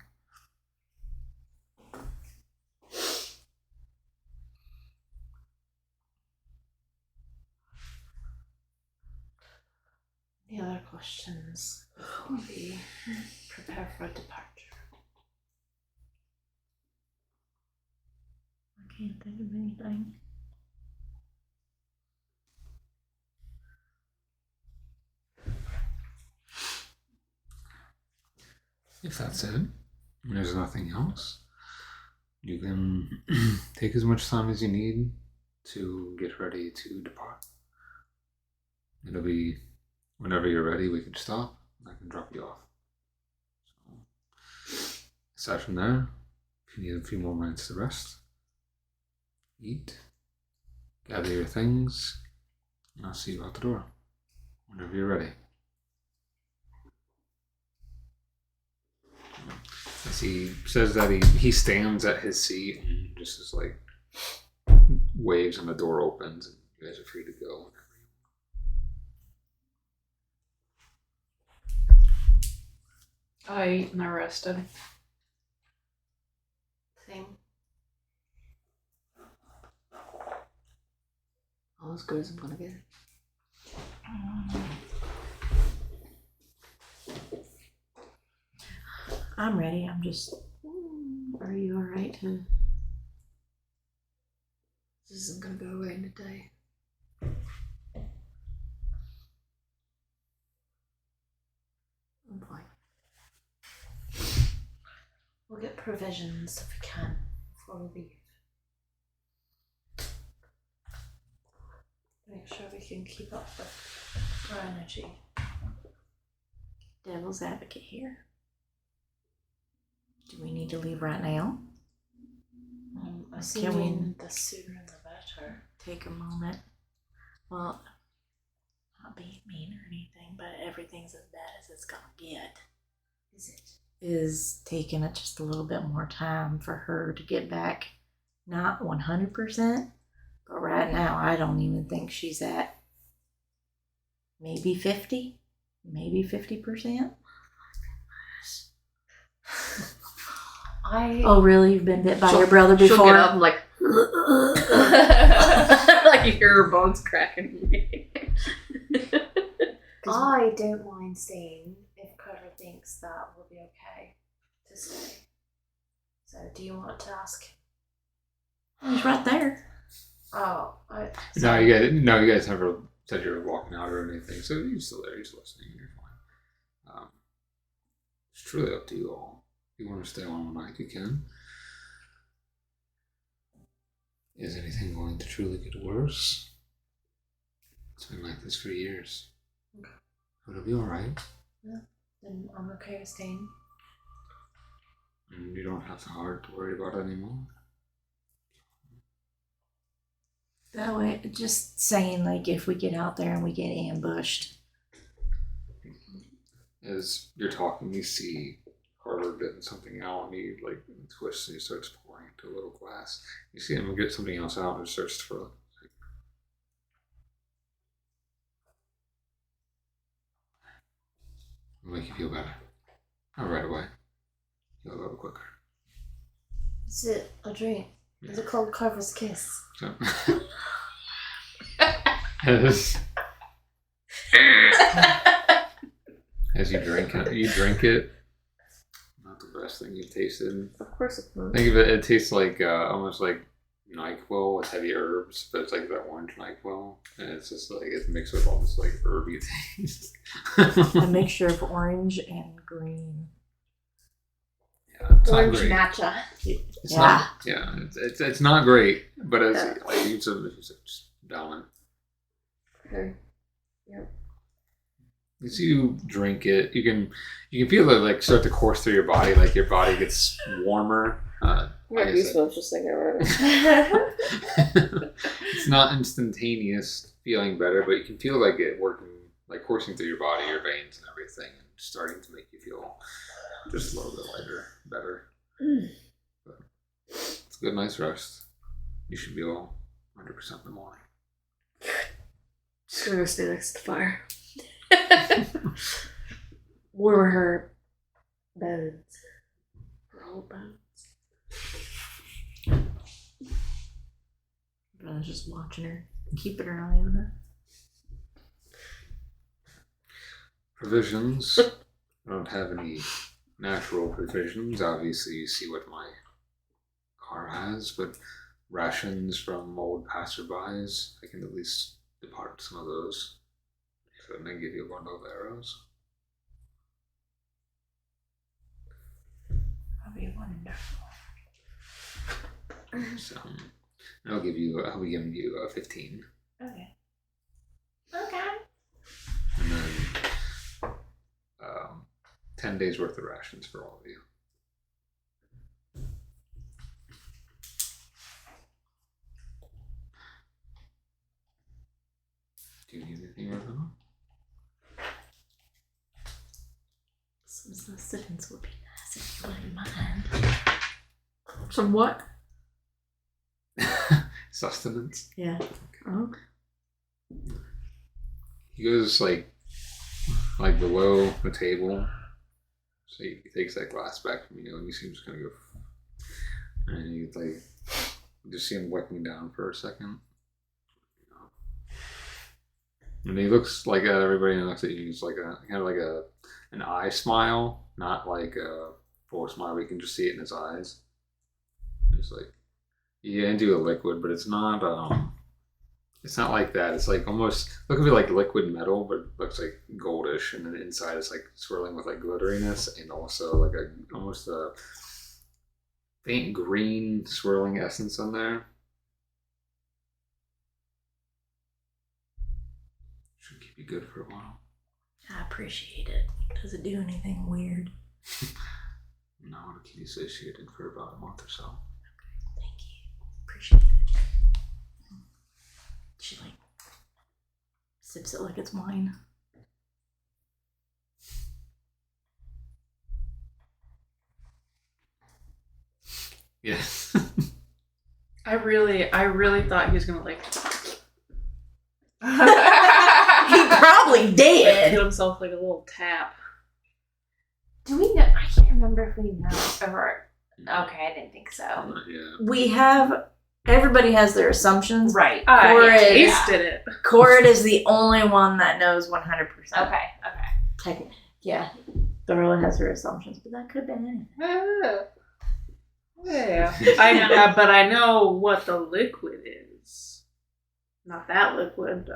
The other questions before we prepare for a departure. I can't think of anything. If that's it, and there's nothing else, you can take as much time as you need to get ready to depart. It'll be whenever you're ready, we can stop and I can drop you off. So, aside from there, if you need a few more minutes to rest, eat, gather your things, and I'll see you out the door whenever you're ready. As he says that, he stands at his seat and just is like waves and the door opens and you guys are free to go whenever you want. I ate and I rested. Same. All as good as I'm gonna get. I'm ready. I'm just. Are you alright to? This isn't gonna go away in a day. I'm fine. We'll get provisions if we can before we leave. Make sure we can keep up with our energy. Devil's advocate here. Do we need to leave right now? Assuming the sooner the better. Take a moment. Well, not being mean or anything, but everything's as bad as it's gonna get. Is it? Is taking it just a little bit more time for her to get back Not 100%, but right now I don't even think she's at maybe 50, maybe 50%. Oh, really? You've been bit by your brother before? She'll get up and like, like you hear her bones cracking. I don't mind staying if Carver thinks that will be okay to stay. So, do you want to ask? He's right there. Oh, No, you guys never said you were walking out or anything, so you're still there. You're still listening. You're fine. It's truly up to you all. If you want to stay on one night, you can. Is anything going to truly get worse? It's been like this for years. Okay. It'll be alright. Yeah, then I'm okay with staying. And you don't have the heart to worry about it anymore. That way, just saying, like, if we get out there and we get ambushed. As you're talking, you see Carver getting something out, and he like twists and he starts pouring into a little glass. You see him get something else out and starts to twirl. It'll make you feel better. Not right away. You'll a little quicker. Is it a drink? Is it called Carver's Kiss? So, as you drink it. Not the best thing you've tasted. Of course it's not. Think of it. It tastes like almost like NyQuil with heavy herbs, but it's like that orange NyQuil, and it's just like it's mixed with all this like herby taste. A mixture of orange and green. Yeah, it's Orange not great. matcha. It's not, yeah, it's not great, but it's like you just down it. Okay. As you drink it, you can feel it like start to course through your body, like your body gets warmer. What are you supposed to think about it? It's not instantaneous feeling better, but you can feel like it working, like coursing through your body, your veins and everything, and starting to make you feel just a little bit lighter, better. But it's a good night's rest. You should be all 100% in the morning. Just gonna go stay next to the fire. Where were her Bones. Her old bones. brother's just watching her, keeping her eye on her? Provisions. I don't have any natural provisions. Obviously, you see what my car has, but rations from old passerbys, I can at least depart some of those. So then give you a bundle of arrows. That'd be wonderful. So I'll be giving you 15. Okay. Okay. And then 10 days worth of rations for all of you. Do you need anything, Ravenna? Some sustenance would be nice if you wouldn't mind. Some what? Sustenance. Yeah. Oh. He goes like below the table. So he takes that glass back from you and you see him just kind of go. And you like just see him wiping down for a second. And he looks like at everybody and looks at you. He's like an eye smile, not like a full smile. But you can just see it in his eyes. It's like into a liquid, but it's not like that. It's like almost look at it like liquid metal, but it looks like goldish, and then inside it's like swirling with like glitteriness, and also like almost a faint green swirling essence on there. Should keep you good for a while. I appreciate it. Does it do anything weird? No, it'll keep you satiated for about a month or so. Thank you. Appreciate it. She like sips it like it's wine. Yes. really thought he was gonna like He probably did. hit himself like a little tap. Do we know? I can't remember if we know. Or okay, I didn't think so. Yeah. We have. Everybody has their assumptions. Right. Corrid, Tasted it. Corrid is the only one that knows 100%. Okay. Technically, yeah. Darla has her assumptions, but that could have been anything. Yeah. But I know what the liquid is. Not that liquid.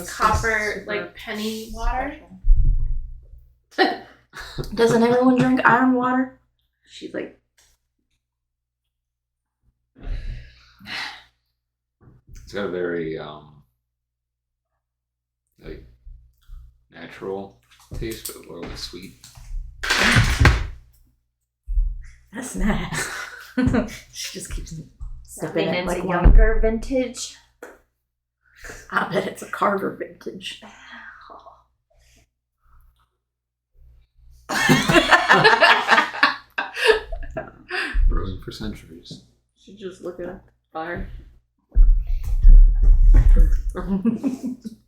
Copper, like penny water. Doesn't everyone drink iron water? She's like, It's got a very like natural taste, but a little bit sweet. that's nice. She just keeps That sipping means it it's like a one. younger vintage. I bet it's a Carver vintage. Brewing for centuries. She's just looking at the fire.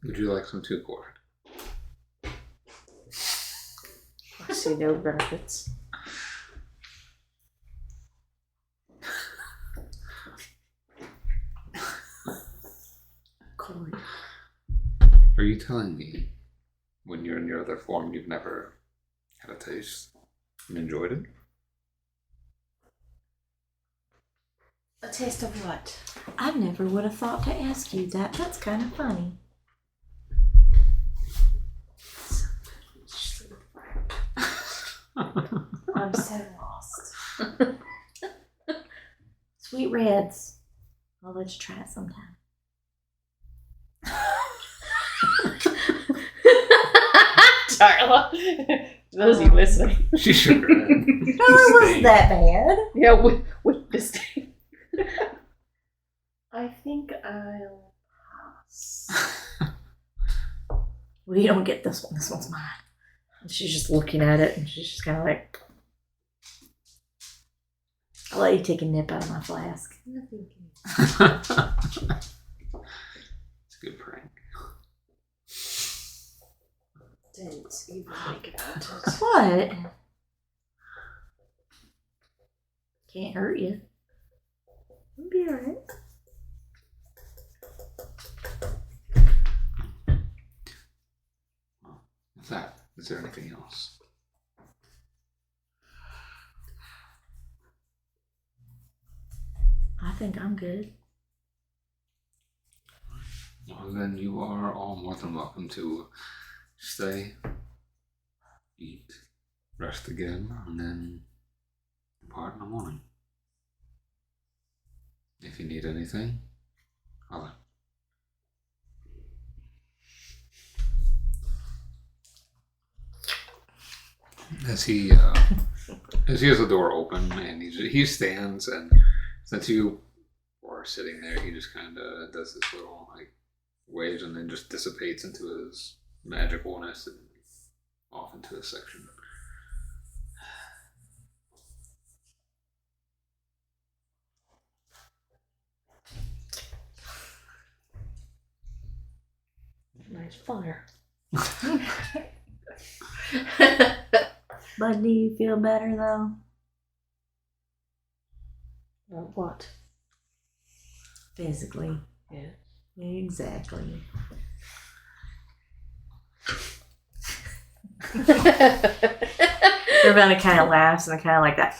Would you like some too, Corrid? I see no benefits. Are you telling me when you're in your other form you've never had a taste and enjoyed it? A taste of what? I never would have thought to ask you that. That's kind of funny. I'm so lost. Sweet reds. I'll let you try it sometime. Darla, those of you listening. She shook her head. No, it wasn't that bad. Yeah, with disdain. I think I'll pass. Well, you don't get this one. This one's mine. And she's just looking at it, and she's just kind of like, I'll let you take a nip out of my flask. No, thank you. It's a good prank. Didn't even think about it. What? Can't hurt you. It'll be alright. What's that? Is there anything else? I think I'm good. Well, then you are all more than welcome to stay, eat, rest again, and then depart in the morning. If you need anything, holler. As he has the door open and he stands, and since you were sitting there, he just kind of does this little like waves and then just dissipates into his magicalness and off into his section. Nice fire. But do you feel better though? What? Physically. Yeah. Exactly. Ravenna kind of laughs and kind of like that.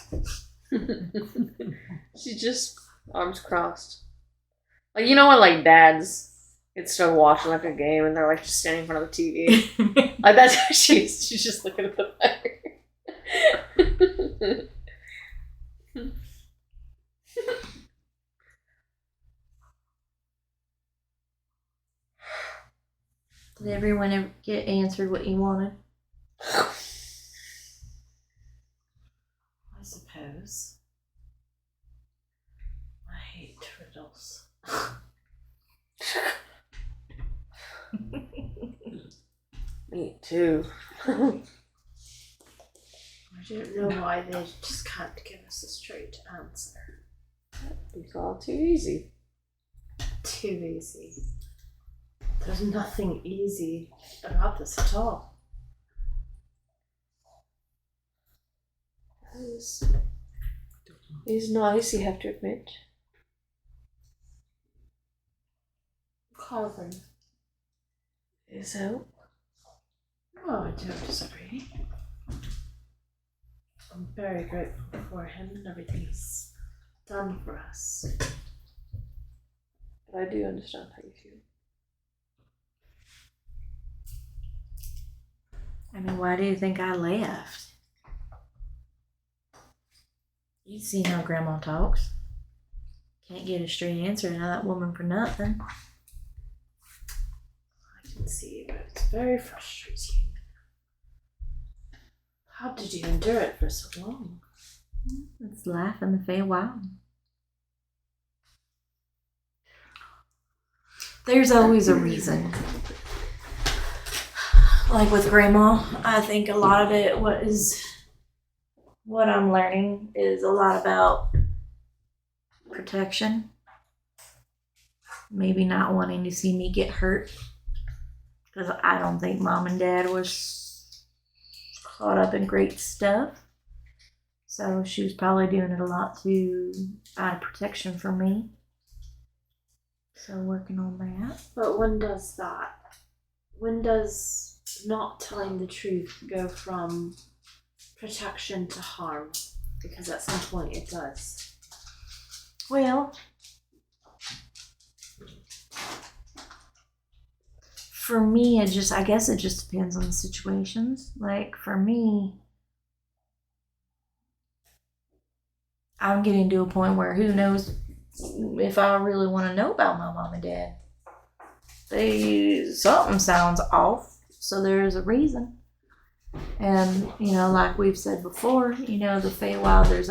She's just arms crossed. Like, you know when like dads get stuck watching like a game and they're like just standing in front of the TV? Like that's how she is. She's just looking at the fire. Did everyone ever get answered what you wanted? I suppose. I hate riddles. Me too. I don't know why they just can't give us a straight answer. It's all too easy. Too easy. There's nothing easy about this at all. It's nice, you have to admit. Carver. So, Oh, I don't disagree. I'm very grateful for him and everything he's done for us. but I do understand how you feel. I mean, why do you think I left? You see how Grandma talks. Can't get a straight answer out of that woman for nothing. I can see, but it's very frustrating. How did you endure it for so long? It's life in the Feywild. There's always a reason. Like with Grandma, I think a lot of it what I'm learning is a lot about protection. Maybe not wanting to see me get hurt. Because I don't think Mom and Dad was caught up in great stuff. So she was probably doing it a lot out of protection for me. So working on that. But when does that? When does not telling the truth go from protection to harm? Because at some point it does. Well, for me, I guess it just depends on the situations. Like for me, I'm getting to a point where who knows if I really want to know about my mom and dad. Something sounds off, so there's a reason. And, like we've said before, the Feywild, there's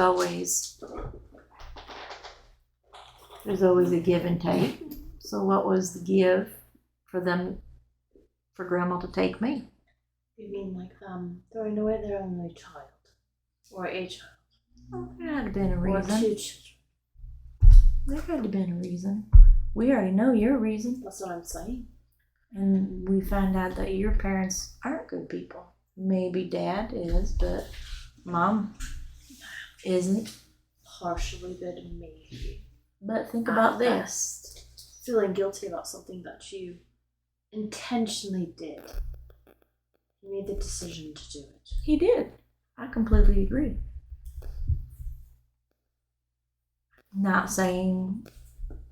always a give and take. So what was the give for Grandma to take me? You mean like them throwing away their only child? Or a child? Well, there had to been a Or reason. 2 children? There had to been a reason. We already know your reason. That's what I'm saying. And we find out that your parents aren't good people. Maybe Dad is, but Mom isn't. Partially, but maybe. But think about this. Feeling guilty about something that you intentionally did. You made the decision to do it. He did. I completely agree. Not saying,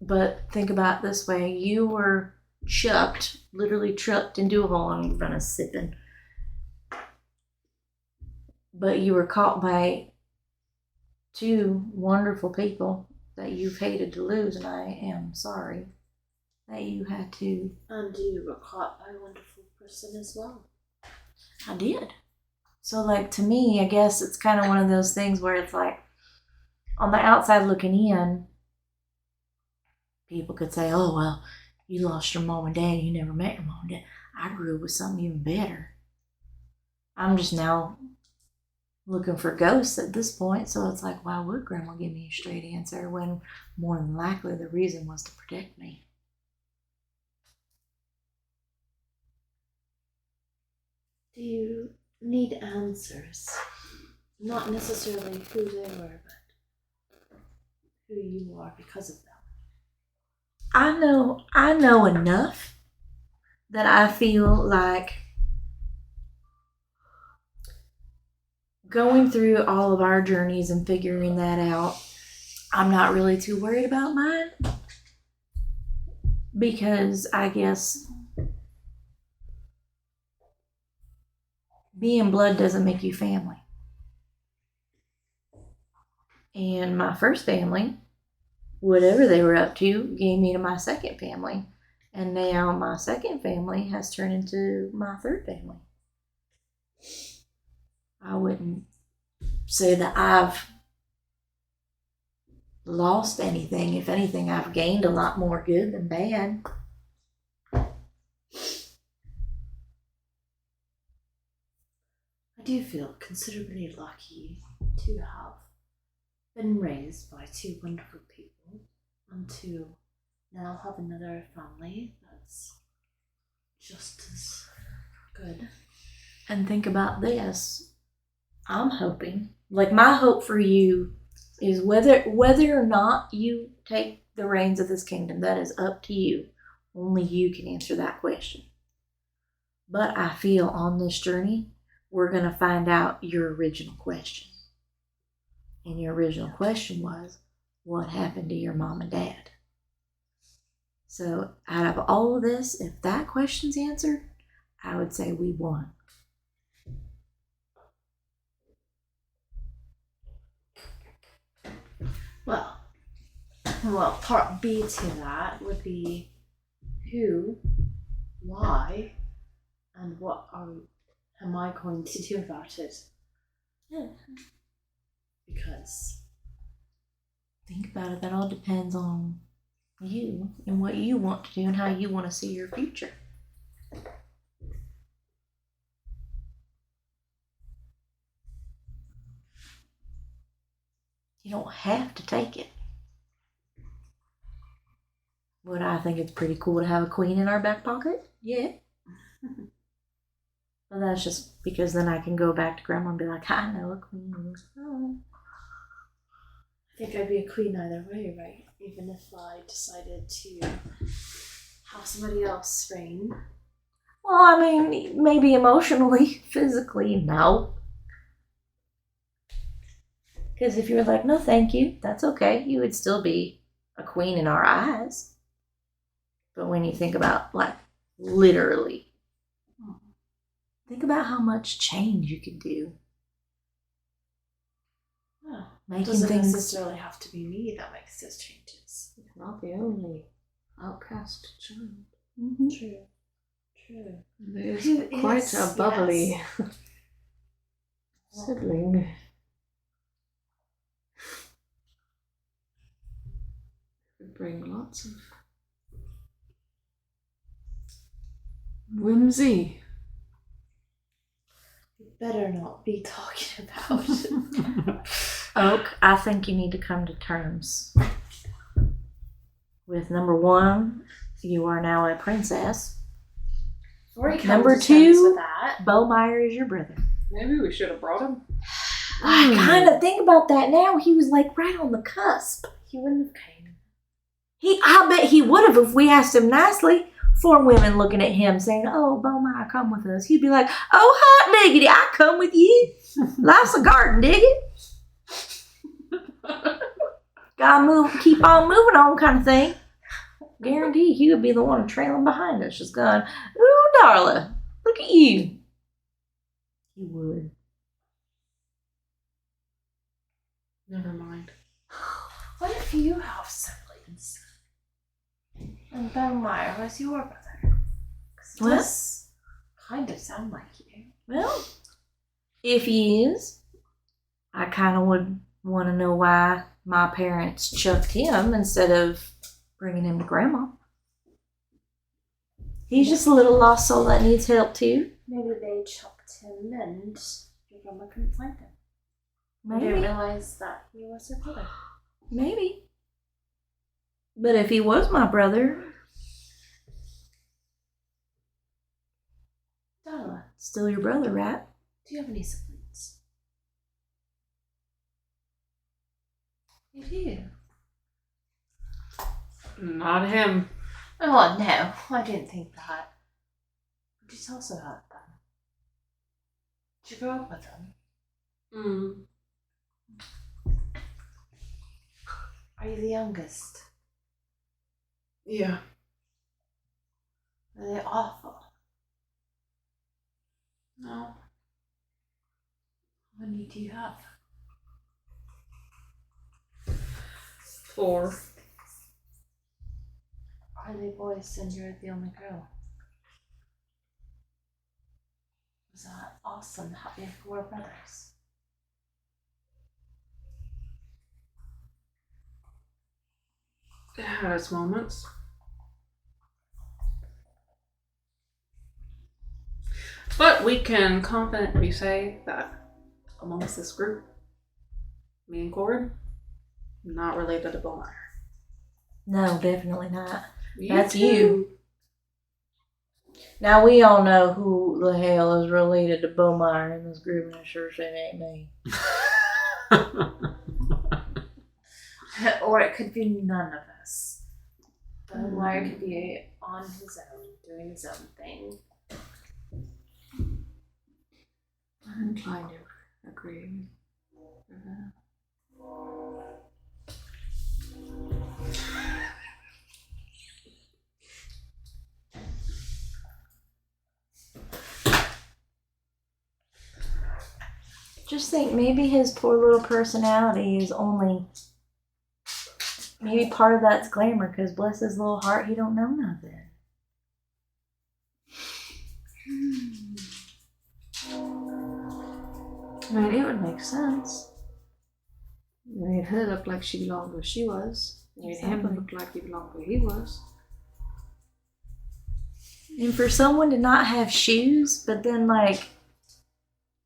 but think about it this way. You were literally chucked into a hole in front of sipping. But you were caught by 2 wonderful people that you've hated to lose, and I am sorry that you had to. And you were caught by a wonderful person as well. I did. So, to me, I guess it's kind of one of those things where it's like, on the outside looking in, people could say, oh, well, you lost your mom and dad, you never met your mom and dad. I grew up with something even better. I'm just now looking for ghosts at this point, so it's like, why would Grandma give me a straight answer when more than likely the reason was to protect me? Do you need answers? Not necessarily who they were, but who you are because of them. I know enough that I feel like going through all of our journeys and figuring that out, I'm not really too worried about mine. Because I guess being blood doesn't make you family. And my first family, whatever they were up to, gave me to my second family. And now my second family has turned into my third family. I wouldn't say that I've lost anything. If anything, I've gained a lot more good than bad. I do feel considerably lucky to have been raised by two wonderful people and to now have another family that's just as good. And think about this. I'm hoping, like my hope for you is whether or not you take the reins of this kingdom, that is up to you. Only you can answer that question. But I feel on this journey, we're going to find out your original question. And your original question was, what happened to your mom and dad? So out of all of this, if that question's answered, I would say we won. Well, part B to that would be who, why, and what am I going to do about it? Yeah. Because Think about it, that all depends on you and what you want to do and how you want to see your future. You don't have to take it. But I think it's pretty cool to have a queen in our back pocket. Yeah. But that's just because then I can go back to grandma and be like, I know a queen. Oh. I think I'd be a queen either way, right? Even if I decided to have somebody else reign. Well, I mean, maybe emotionally, physically, no. Because if you were like, no, thank you, that's okay. You would still be a queen in our eyes. But when you think about, like, literally, think about how much change you could do. Oh, Making doesn't things. necessarily have to be me that makes those changes. Not the only outcast child. Mm-hmm. True. There's Who quite is, a bubbly yes. sibling. Could bring lots of whimsy. You better not be talking about Oak, I think you need to come to terms with number one, you are now a princess. Before you come Number to terms two, with that, Beaumire is your brother. Maybe we should have brought him. I kind of think about that now. He was like right on the cusp. he wouldn't have came. I bet he would have if we asked him nicely. 4 women looking at him saying, "Oh, Beaumire, come with us." He'd be like, "Oh, hot diggity, I come with you. Life's a garden, dig it. Gotta move, keep on moving on, kind of thing." Guarantee he would be the one trailing behind us, just going, "Ooh, darling, look at you." He would. Never mind. What if you have siblings? And Beaumire was your brother? 'Cause it What? does kind of sound like you. Well, if he is, I kind of would want to know why my parents chucked him instead of bringing him to grandma. He's just a little lost soul that needs help too. Maybe they chopped him and your grandma couldn't find him. I didn't Maybe. realize that he was her brother. Maybe. But if he was my brother, Darla, still your brother, right? do you have any siblings? You do? Not him. Oh, no, I didn't think that. But you also had them. Did you grow up with them? Are you the youngest? Yeah. Are they awful? No. How many do you have? 4. Are they boys and you're the only girl? Was that awesome having 4 brothers? It had its moments. But we can confidently say that amongst this group, me and Corrid, Not related to Beaumont. No, definitely not. You That's too. you. Now we all know who the hell is related to Beaumont in this group, and I sure shit ain't me. Or it could be none of us. The liar could be on his own, doing his own thing. I'm inclined to agree. Just think, maybe his poor little personality is only. Maybe part of that's glamour, because bless his little heart, he don't know nothing. I mean, it would make sense. You made her look like she belonged where she was. You made him Exactly. look like he belonged where he was. And for someone to not have shoes, but then like,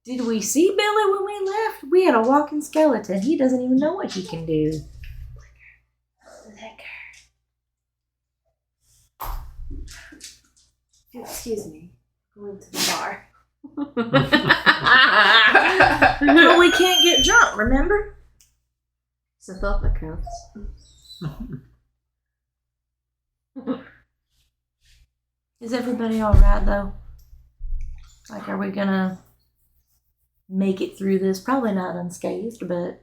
did we see Billy when we left? We had a walking skeleton. He doesn't even know what he can do. Excuse me. Going to the bar. But we can't get drunk, remember? It's a thought that counts. Is everybody alright though? Like, are we gonna make it through this? Probably not unscathed, but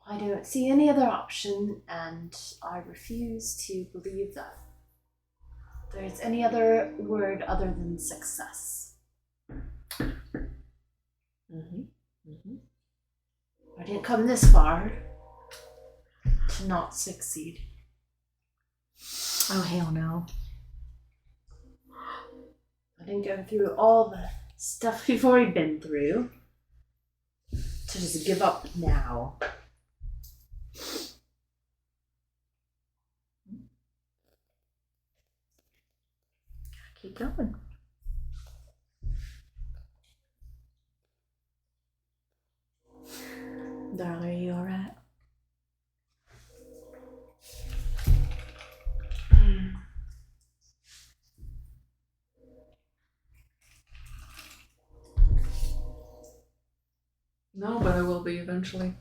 I don't see any other option, and I refuse to believe that there's any other word other than success. I didn't come this far to not succeed. oh hell no. I didn't go through all the stuff we've already been through to just give up now. Keep going. Darling, are you alright? No, but I will be eventually.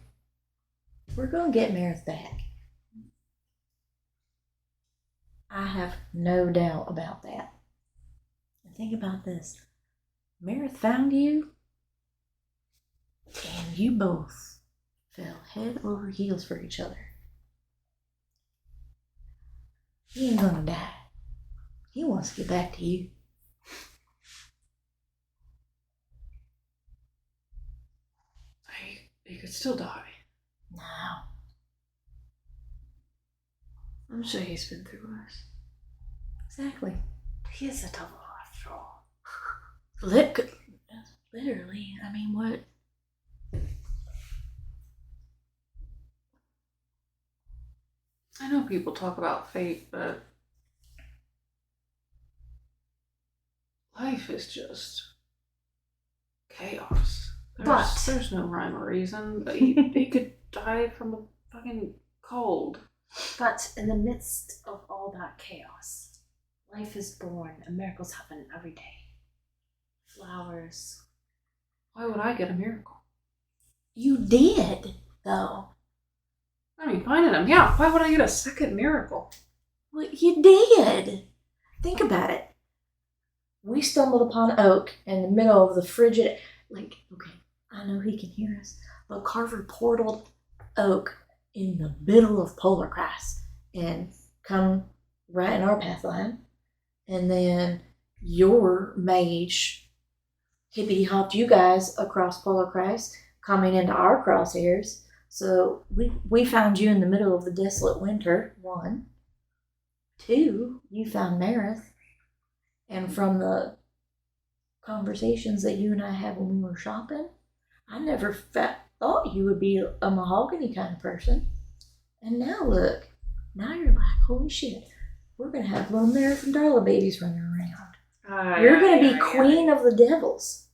We're gonna get Meredith back. I have no doubt about that. And think about this. Meredith found you, and you both fell head over heels for each other. He ain't gonna die. He wants to get back to you. He could still die. No. I'm sure he's been through worse. Exactly. He is a devil after all. Literally. I mean, what? I know people talk about fate, but life is just chaos. There's no rhyme or reason. But he could die from a fucking cold. But in the midst of all that chaos, life is born and miracles happen every day. Flowers. Why would I get a miracle? You did, though. I mean, finding him, yeah. Why would I get a second miracle? Well, you did. Think about it. We stumbled upon Oak in the middle of the frigid. Like, okay, I know he can hear us, but Carver portaled Oak in the middle of Polar Christ and come right in our path line. And then your mage hippity hopped you guys across Polar Christ, coming into our crosshairs. So we found you in the middle of the desolate winter, 1. 2, you found Marith. And from the conversations that you and I had when we were shopping, I never thought you would be a mahogany kind of person. And now look, now you're like, holy shit, we're going to have little Marith and Darla babies running around. You're going to be queen of the devils.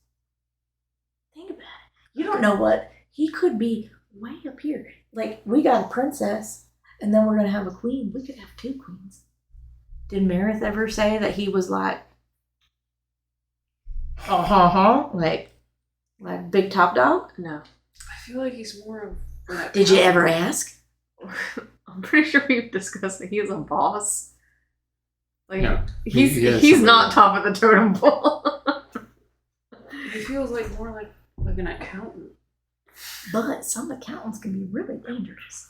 Think about it. You don't know what He could be way up here. Like, we got a princess, and then we're going to have a queen. We could have 2 queens. Did Marith ever say that he was like, like big top dog? No. I feel like he's more of an Did you ever ask? I'm pretty sure we've discussed that he's a boss. Like, No. he's He has he's somebody not else. top of the totem pole. He feels like more like an accountant. But some accountants can be really dangerous.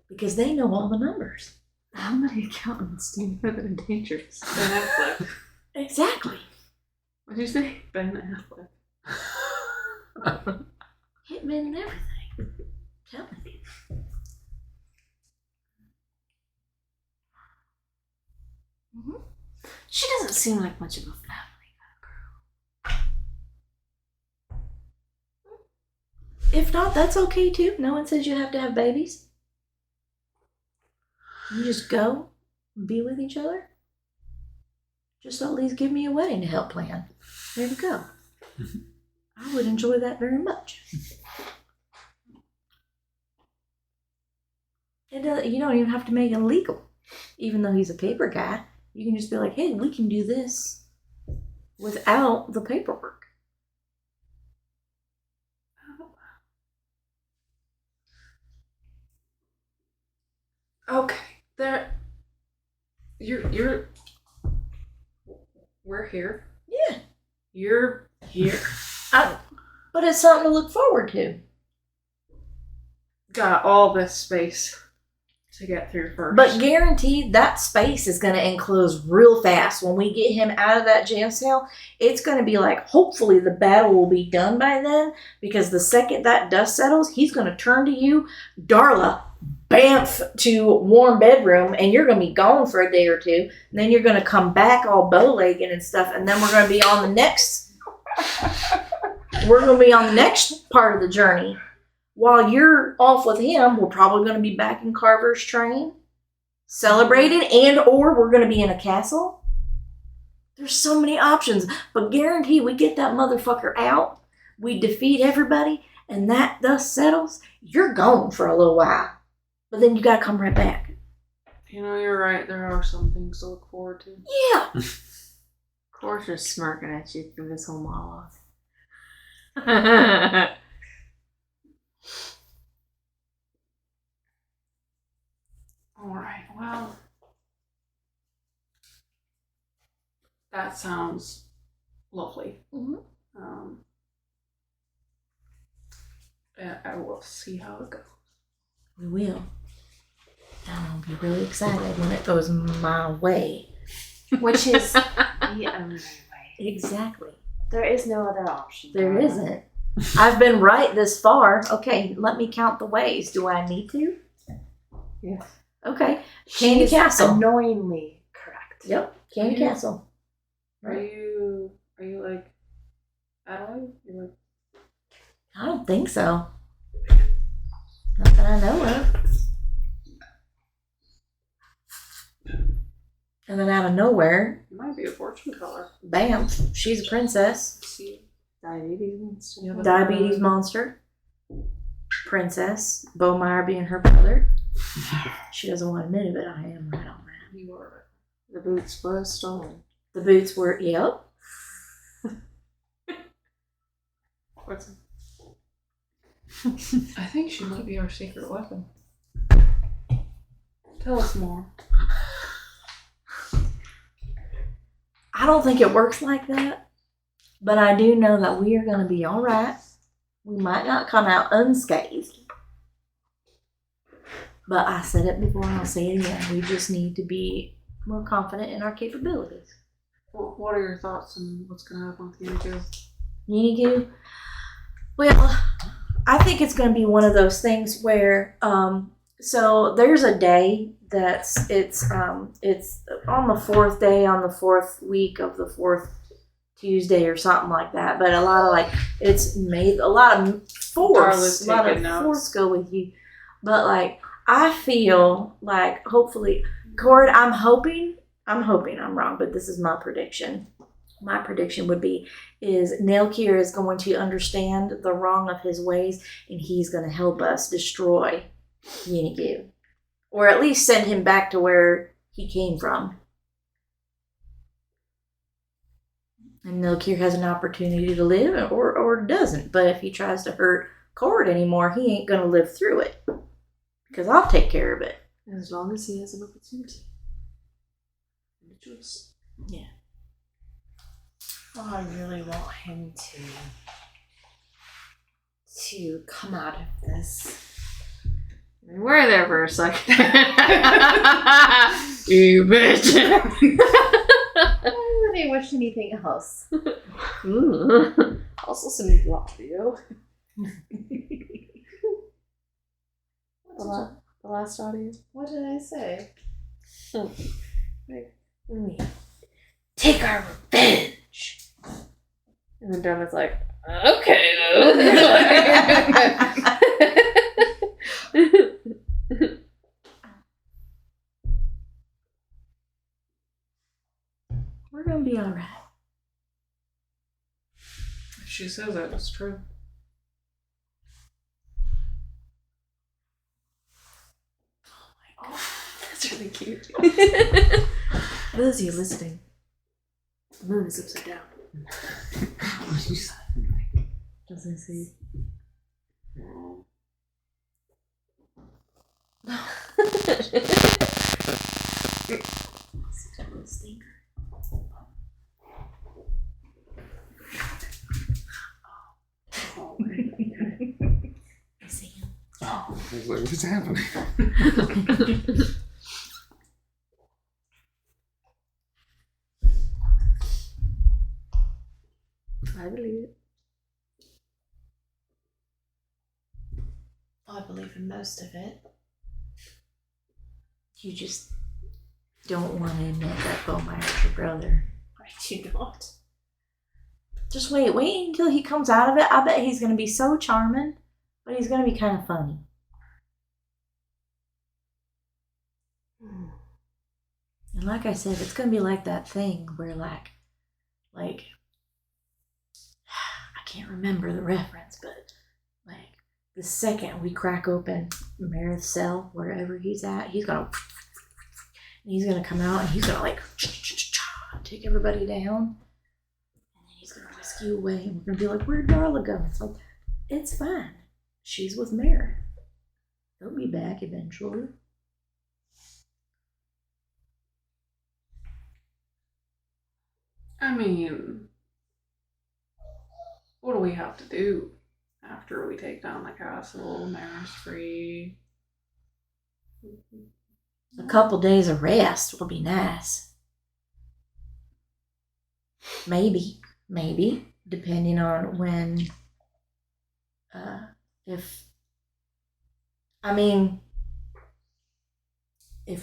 Because they know all the numbers. How many accountants do you know that are dangerous? Ben Affleck. Exactly. What did you say? Ben Affleck. Hitmen and everything. Tell me. She doesn't seem like much of a family. If not, that's okay too. No one says you have to have babies. You just go and be with each other. Just at least give me a wedding to help plan. There you go. I would enjoy that very much. You don't even have to make it legal. Even though he's a paper guy, you can just be like, hey, we can do this without the paperwork. Okay, there. We're here. Yeah. You're here. But it's something to look forward to. Got all this space to get through first. But guaranteed that space is going to enclose real fast. When we get him out of that jail cell, it's going to be like, hopefully the battle will be done by then. Because the second that dust settles, he's going to turn to you, Darla, bamf to warm bedroom, and you're going to be gone for a day or 2. And then you're going to come back all bow-legged and stuff. And then we're going to be on the next... we're going to be on the next part of the journey. While you're off with him, we're probably going to be back in Carver's train, celebrated, and or we're going to be in a castle. There's so many options, but guarantee we get that motherfucker out, we defeat everybody, and that dust settles, you're gone for a little while. But then you got to come right back. You know, you're right. There are some things to look forward to. Yeah. Cora's just smirking at you through this whole monologue. All right. Well, that sounds lovely. Mhm. And I will see how it goes. We will. And I'll be really excited when it goes my way. Which is the only way. Exactly. There is no other option. There isn't. I've been right this far. Okay, let me count the ways. Do I need to? Yes. Okay. Candy She's Castle. annoyingly correct. Yep. Candy Yeah. Castle. Are you like Adelaide? You're like, I don't think so. Not that I know of. And then out of nowhere, you might be a fortune teller. bam, she's a princess. See, Diabetes monster. you have a- Diabetes monster. Princess. Beaumire being her brother. She doesn't want to admit it, but I am right on that. You are. The boots were stolen. The boots were, yep. What's? I think she might be our secret weapon. Tell us more. I don't think it works like that, but I do know that we are going to be all right. We might not come out unscathed. But I said it before and I'll say it again. We just need to be more confident in our capabilities. What are your thoughts on what's going to happen with Unigo? Unigu? Well, I think it's going to be one of those things where, so there's a day it's on the 4th day on the 4th week of the 4th Tuesday or something like that. But a lot of it's made a lot of Darla's force, a lot of taking notes. force go with you. But I feel like hopefully, Corrid, I'm hoping I'm wrong, but this is my prediction. my prediction would be is Nelkir is going to understand the wrong of his ways, and he's going to help us destroy Yennegiu. Or at least send him back to where he came from. And Nelkir has an opportunity to live, or doesn't. But if he tries to hurt Corrid anymore, he ain't going to live through it. Because I'll take care of it. As long as he has an opportunity. And a choice. Yeah. Oh, I really want him to come out of this. We were there for a second. You bitch. I really wish anything else. Also some audio. The last audio. What did I say? Take our revenge. And then Donna's like, okay. We're going to be alright. If she says it, it's true. That's really cute. For those of you listening, the moon is upside down. Doesn't see. I see him. Oh, I was like, what's happening? I believe it. I believe in most of it. You just don't want to admit that Beaumire's your brother. I do not. Just wait until he comes out of it. I bet he's going to be so charming, but he's going to be kind of funny. And like I said, it's going to be like that thing where like, I can't remember the reference, but like the second we crack open Marith's cell, wherever he's at, he's going to come out and he's going to like take everybody down. He's gonna whisk you away, and we're gonna be like, "Where'd Darla go?" It's like, it's fine. She's with Marith. They'll be back eventually. I mean, what do we have to do after we take down the castle? Maris free. A couple days of rest will be nice. Maybe, depending on when, if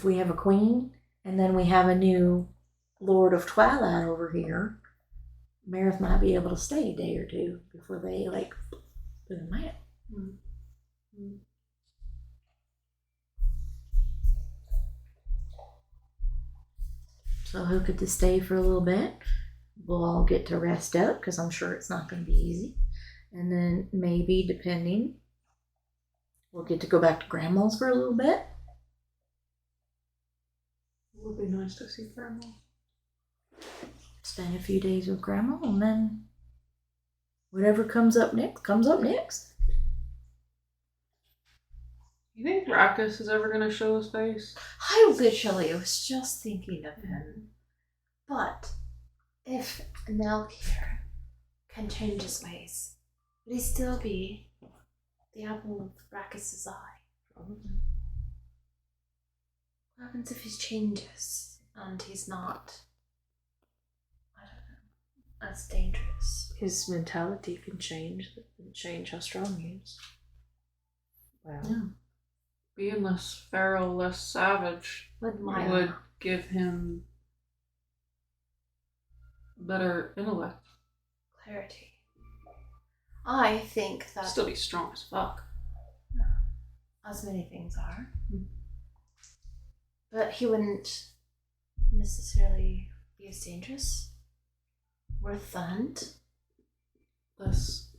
we have a queen, and then we have a new Lord of Twilight over here, Marith might be able to stay a day or two before they, put him out. Mm-hmm. So he'll get to stay for a little bit. We'll all get to rest up, because I'm sure it's not going to be easy. And then maybe, depending, we'll get to go back to Grandma's for a little bit. It would be nice to see Grandma. Spend a few days with Grandma, and then whatever comes up next. You think Rackus is ever going to show his face? I literally was just thinking of him. But if Nelkir can change his ways, would he still be the apple of Rackus's eye? Probably. What happens if he changes and he's not, I don't know, as dangerous? His mentality can change how strong he is. Wow. Yeah. Being less feral, less savage would give him better intellect. Clarity. I think that Still be strong as fuck. as many things are. But he wouldn't necessarily be as dangerous. Worth the hunt? Less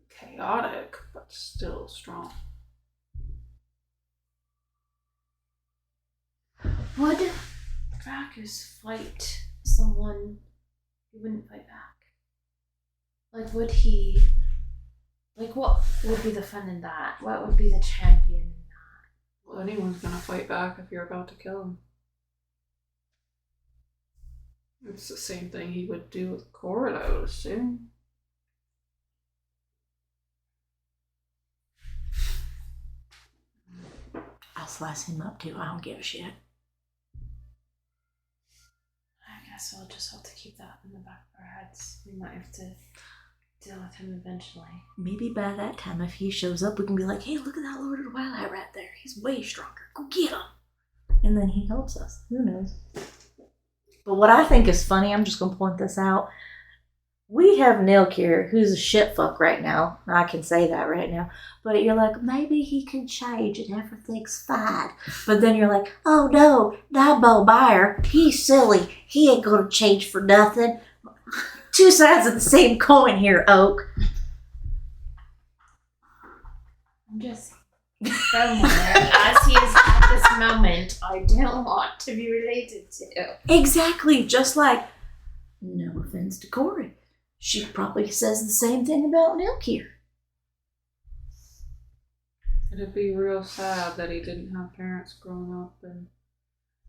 chaotic, but still strong. Would Dracus fight someone who wouldn't fight back? Like, would he... Like, what would be the fun in that? What would be the champion in that? Well, anyone's gonna fight back if you're about to kill him. It's the same thing he would do with Corrid, I would assume. I'll slice him up too. I don't give a shit. I guess we'll just have to keep that in the back of our heads. We might have to deal with him eventually. Maybe by that time, if he shows up, we can be like, hey, look at that Lord of Twilight right there. He's way stronger. Go get him. And then he helps us. Who knows? But what I think is funny, I'm just going to point this out. We have Nilk here, who's a shit fuck right now. I can say that right now. But you're like, maybe he can change and everything's fine. But then you're like, oh no, that Bo Buyer, he's silly. He ain't going to change for nothing. Two sides of the same coin here, Oak. I'm just somewhere, as he is at this moment, I don't want to be related to. Exactly, just like, no offense to Corey. She probably says the same thing about Nilk here. It'd be real sad that he didn't have parents growing up and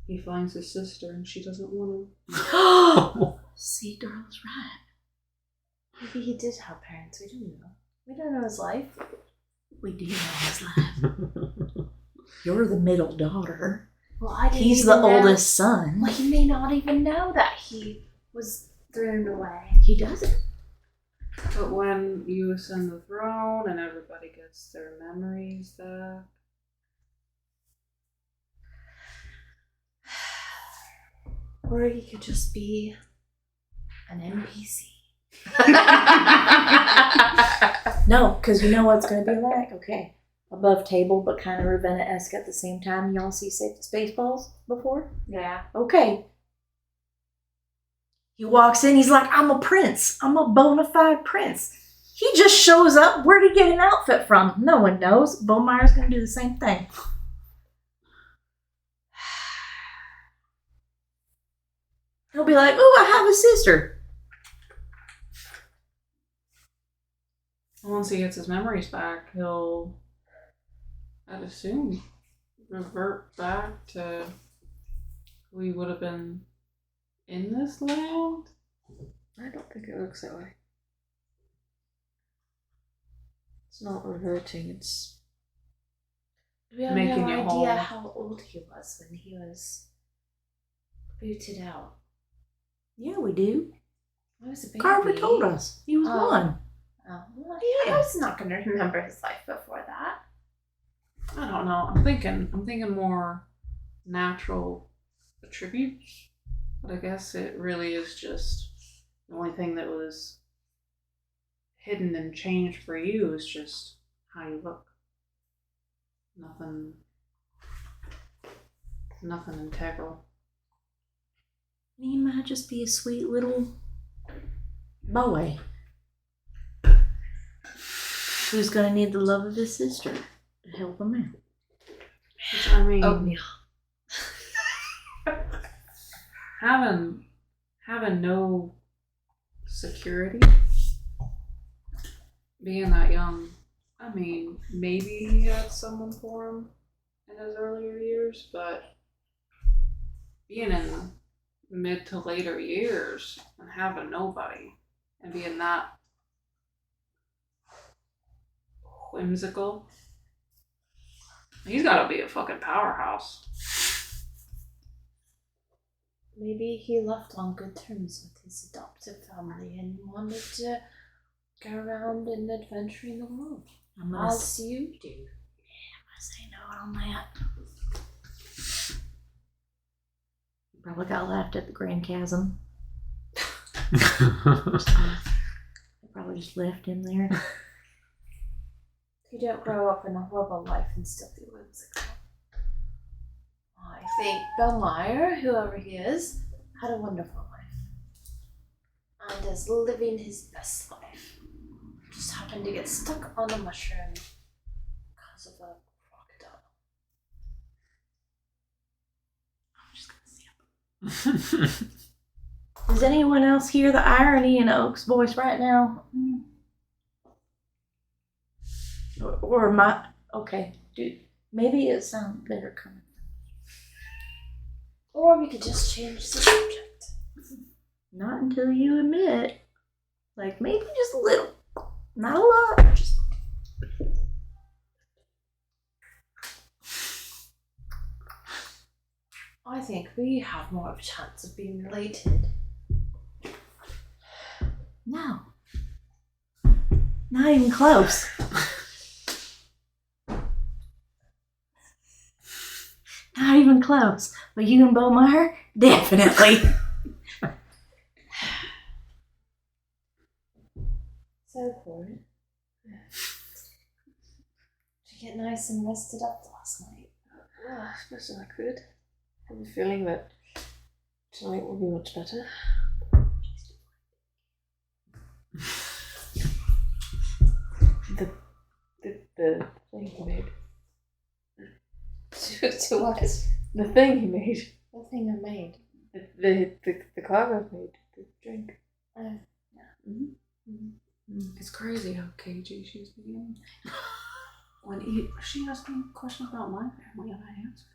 he finds his sister and she doesn't want him. See, Darla's right. Maybe he did have parents, we don't know. We don't know his life. We do know his life. You're the middle daughter. Well, I didn't He's even the know. oldest son. Well, he may not even know that he was thrown away. He doesn't. But when you ascend the throne and everybody gets their memories back. Or he could just be an NPC. No, because you know what's going to be like? Okay. Above table, but kind of Ravenna-esque at the same time. Y'all see Spaceballs before? Yeah. Okay. He walks in, he's like, I'm a prince. I'm a bona fide prince. He just shows up. Where'd he get an outfit from? No one knows. Beaumire's going to do the same thing. He'll be like, oh, I have a sister. Once he gets his memories back, he'll, I'd assume, revert back to who he would have been in this land? I don't think it works that way. It's not reverting, it's We have making no it idea whole. how old he was when he was booted out. Yeah, we do. I was a baby. Carver told us. He was Oh. one. Oh, well, I was not going to remember his life before that. I don't know. I'm thinking more natural attributes. But I guess it really is just the only thing that was hidden and changed for you is just how you look. Nothing integral. He might just be a sweet little boy who's going to need the love of his sister to help him out. Which, I mean, Oatmeal. having no security, being that young, I mean, maybe he had someone for him in his earlier years, but being in mid to later years and having nobody and being that whimsical, he's gotta be a fucking powerhouse. Maybe he left on good terms with his adoptive family and wanted to go around and adventure in the world. I'm going to As you do. say no on that. Probably got laughed at the Grand Chasm. I probably just left him there. You don't grow up in a horrible life and still be whimsical. I think Bill Meyer, whoever he is, had a wonderful life. and is living his best life. Just happened to get stuck on a mushroom because of a crocodile. I'm just gonna see him. Does anyone else hear the irony in Oak's voice right now? Or my okay, dude. Maybe it sounds better coming. Or we could just change the subject. Not until you admit, like maybe just a little, not a lot. Just I think we have more of a chance of being related. no, not even close. Not even close. But you and Beaumire, definitely. So, Corrid, did you get nice and rested up last night? Well, I suppose I could. I have a feeling that tonight will be much better. The thing he made. To what? The thing he made. The thing I made. The carver made the drink. Oh. It's crazy how cagey she's being. When she asked me questions about my family and I answered.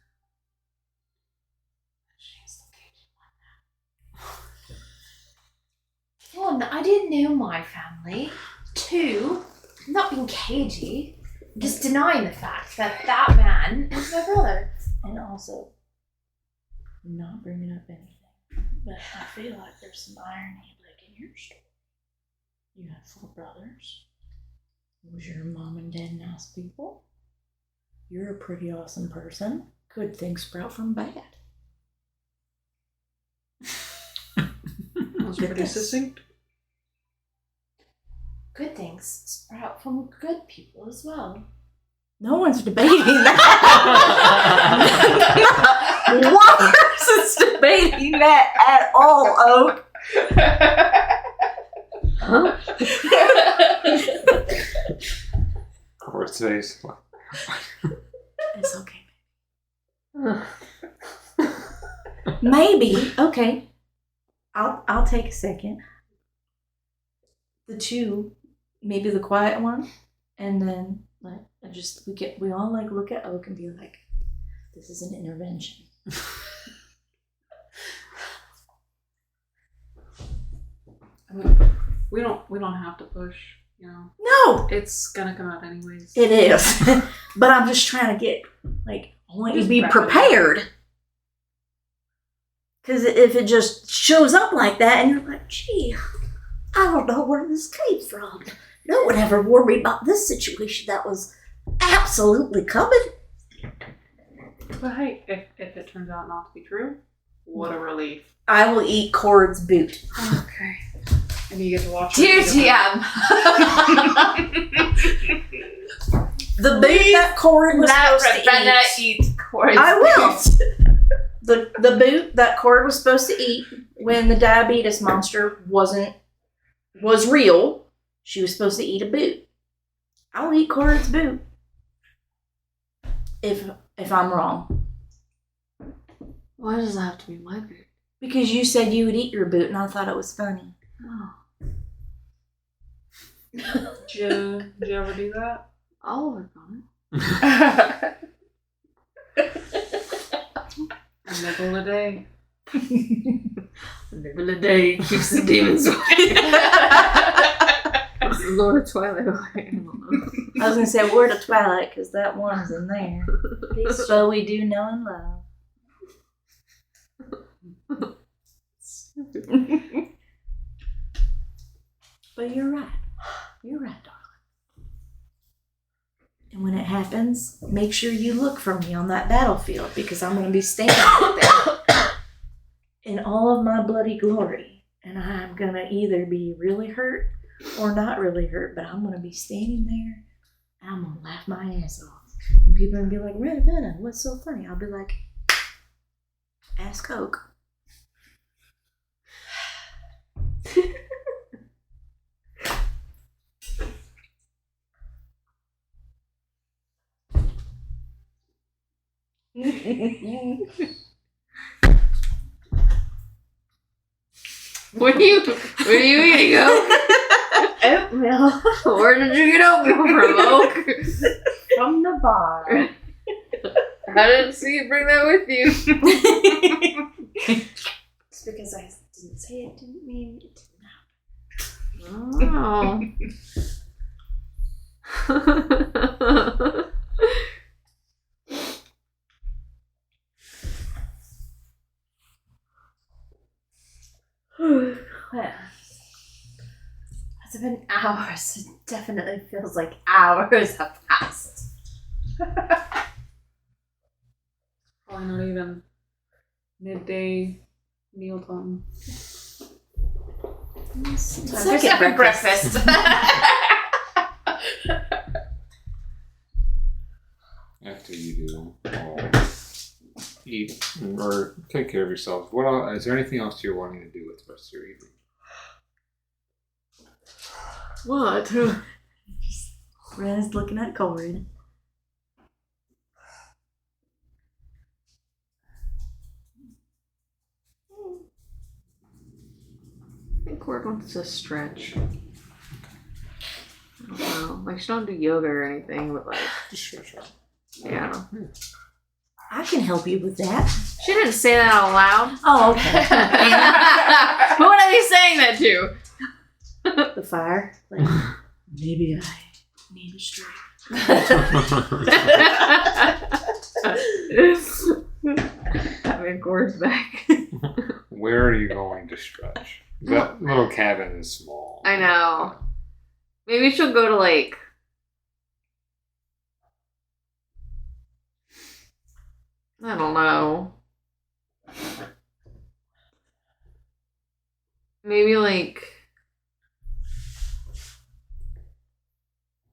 She's so cagey. One, I didn't know my family. Two, I'm not being cagey. I'm just denying the fact that that man is my brother. And also, not bringing up anything, but I feel like there's some irony like in your story. You had 4 brothers. Was your mom and dad nice people? You're a pretty awesome person. Good things sprout from bad. That was pretty succinct. Good things sprout from good people as well. No one's debating that. One person's debating that at all, Oak. Huh? Corrid's face. It's okay. Maybe. Okay. I'll take a second. The 2, maybe the quiet one, and then like we all like look at Oak and be like, this is an intervention. I mean, we don't have to push, you know. No, It's gonna come out anyways. it is. But I'm just trying to get like I want you to Just be wrap it up. prepared. Because if it just shows up like that and you're like, gee, I don't know where this came from. No one ever warned me about this situation that was absolutely coming. But hey, if it turns out not to be true, what a relief. I will eat Corrid's boot. Okay. And you get to watch Dear her eat it. TM. The boot that Corrid was Let supposed Ravenna to eat. eat Corrid's I will. boot. The boot that Corrid was supposed to eat when the diabetes monster was real. She was supposed to eat a boot. I'll eat Corrid's boot. If I'm wrong. Why does it have to be my boot? Because you said you would eat your boot and I thought it was funny. Oh, Did you ever do that? I'll work on it. A nickel a day. A nibble a day keeps the demons away. It's the Lord of Twilight away. I don't know. I was going to say Lord of Twilight because that one's in there. So we do know and love. But you're right. You're right, darling. And when it happens, make sure you look for me on that battlefield because I'm going to be standing out there in all of my bloody glory. And I'm going to either be really hurt or not really hurt, but I'm going to be standing there and I'm going to laugh my ass off. And people are going to be like, Ravenna, what's so funny? I'll be like, ask Coke. What are you eating, Oak? Oatmeal Where did you get oatmeal from, Oak? from the bar. I didn't see you bring that with you. Just because I didn't say it didn't mean it Oh. Well, it's been hours. It definitely feels like hours have passed. Probably not even midday mealtime. Second breakfast. After you do all eat or take care of yourselves, what else, is there anything else you're wanting to do with the rest of your evening? What? Ren's looking at Corrid. I think Cord wants to stretch. I don't know. Like, she don't do yoga or anything, but like, Just stretch out. yeah. I can help you with that. She didn't say that out loud. Oh, okay. Who would I be saying that to? The fire. Like, maybe I need a straight. I mean, Cord's back. Where are you going to stretch? That little cabin is small. I know. Maybe she'll go to like. I don't know. Maybe like.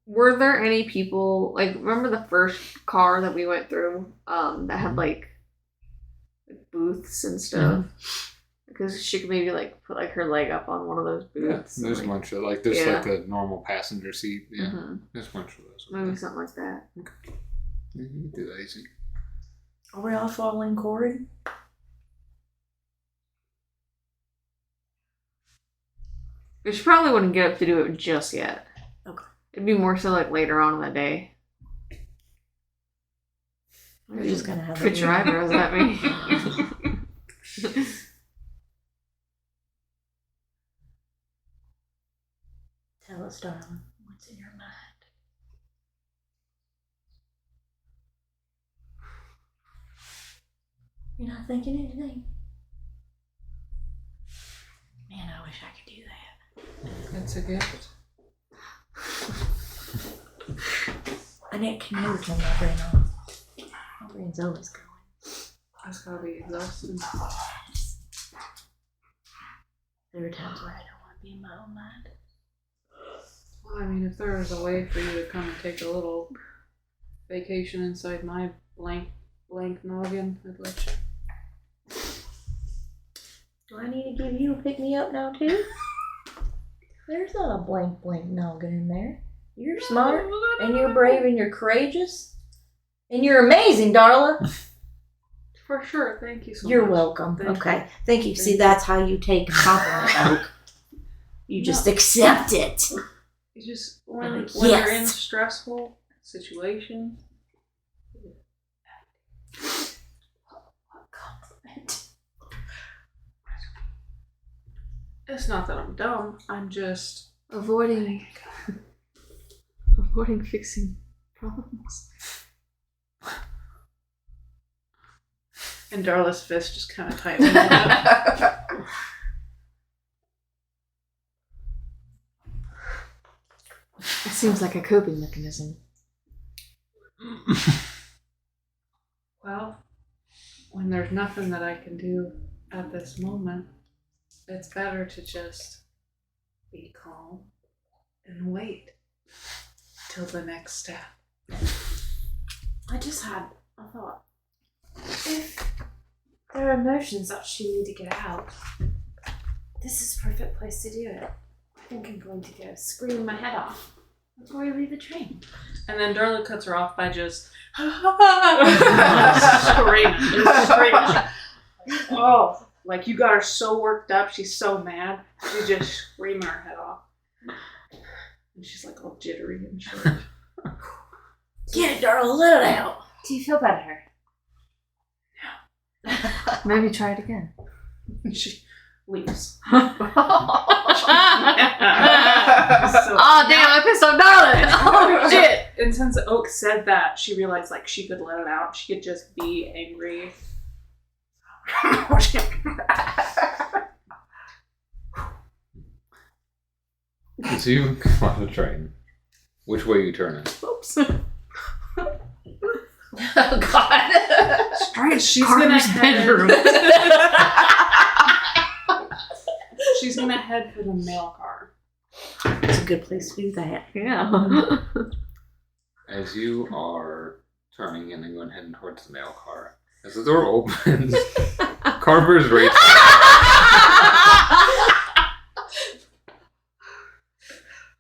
Were there any people like remember the first car that we went through that had like booths and stuff? Because she could maybe like put like her leg up on one of those Yeah, booths. there's a and, like, bunch of like there's Yeah. like a normal passenger seat. Yeah, mhm. there's a bunch of those. Maybe something like that. Yeah, you can do that easy. Are we all following Corrid? But she probably wouldn't get up to do it just yet. Okay. It'd be more so like later on in the day. We're just gonna have Put your eyebrows at me. Tell us, darling, what's in your mind? You're not thinking anything? Man, I wish I could do that. It's a gift. I can never turn my brain on. My brain's always going. That's gotta be exhausting. There are times where I don't want to be in my own mind. Well, I mean, if there was a way for you to come and take a little vacation inside my blank noggin, I'd let you. Do I need to give you a pick me up now too? There's not a blank noggin in there. You're smart and you're brave and you're courageous and you're amazing, darling. For sure, thank you so You're much. welcome. Thank Okay, thank you. See, Thank that's how you take a compliment, Oak. You just accept it. You just when Yes. you're in stressful situations. What compliment? It's not that I'm dumb. I'm just avoiding fixing problems. and Darla's fist just kind of tightens up. It seems like a coping mechanism. Well, when there's nothing that I can do at this moment, it's better to just be calm and wait till the next step. I just had a thought. If there are emotions that she need to get out, this is a perfect place to do it. I think I'm going to go scream my head off. before we leave the train. And then Darla cuts her off by just screaming. Oh, like you got her so worked up. She's so mad. She's just screaming her head off. And she's like all jittery and shit. Get it, Darla, let it out. Do you feel better? Maybe try it again. She leaves. Oh damn! I pissed off Darla. Oh shit! And since Oak said that, she realized like she could let it out. She could just be angry. So you come on the train. Which way you turning? Oops. Oh god! Right, she's Carver's gonna bedroom. She's gonna head for the mail car. It's a good place to do that. Yeah. As you are turning and then going heading towards the mail car, as the door opens, Carver's right.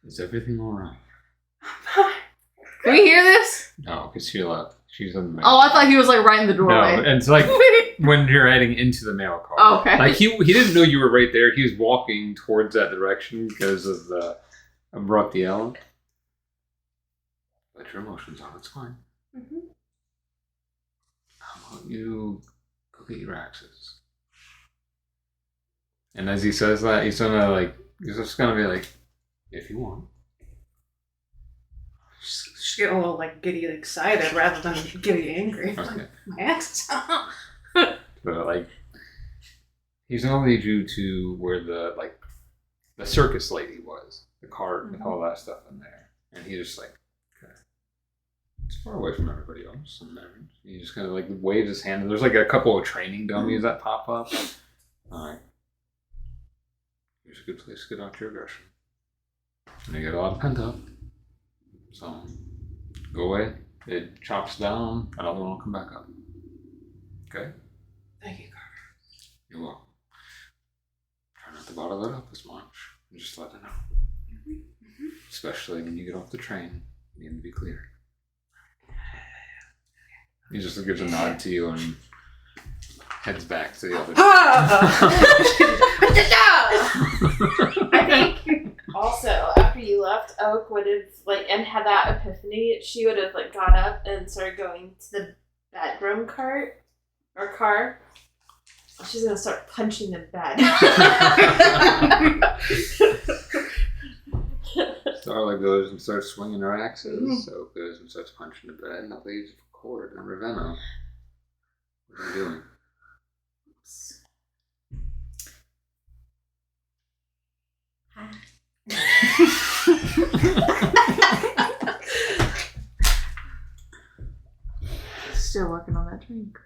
Is everything alright? Can we hear this? No, because she left. She's in the mail. Oh, I thought he was like right in the No, doorway. and it's like when you're heading into the mail car. Oh, okay. Like he didn't know you were right there. He was walking towards that direction because of the abrupt yell. Let your emotions out. It's fine. Mm-hmm. How about you go get your axes? And as he says that, he's just gonna be like, if you want. She's getting a little like giddy excited rather than giddy angry. Okay. My ex. But like, he's gonna lead you to where the circus lady was, the cart with all that stuff in there, and he just like, okay, it's far away from everybody else, and then he just kind of like waves his hand, and there's like a couple of training dummies that pop up. All right, here's a good place to get out your aggression, and you get a lot of pent up, so go away. It chops down, another one will come back up. Okay. Thank you, Carver. You're welcome. Try not to bottle it up as much. And just let it know. Especially when you get off the train. You need to be clear. He just gives a nod to you and heads back to the other. I think also after you left, Oak would have and had that epiphany. She would have got up and started going to the bedroom cart or car. She's gonna start punching the bed. Starla goes and starts swinging her axes. So goes and starts punching the bed. And that leaves Corrid and Ravenna. What are you doing? Still working on that drink.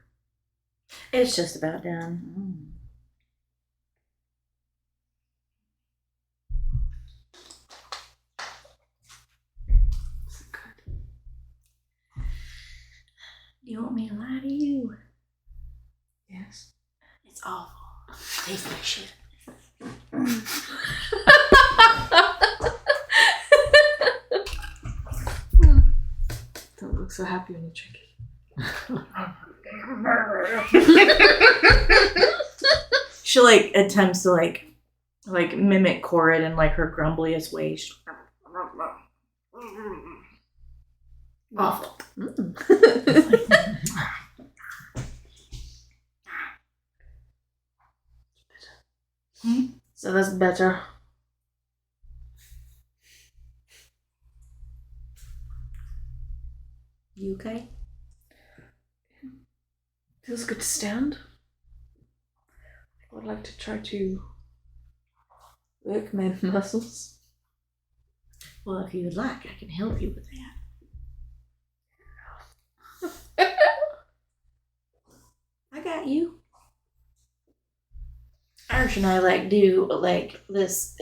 It's just about done. Do you want me to lie to you? Yes. It's awful. Tastes like shit. Don't look so happy when you drink it. She attempts to mimic Corrid in her grumbliest way. Awful. So that's better. You okay? Feels good to stand. I would like to try to work my muscles. Well, if you would like, I can help you with that. I got you. Arch and I do this.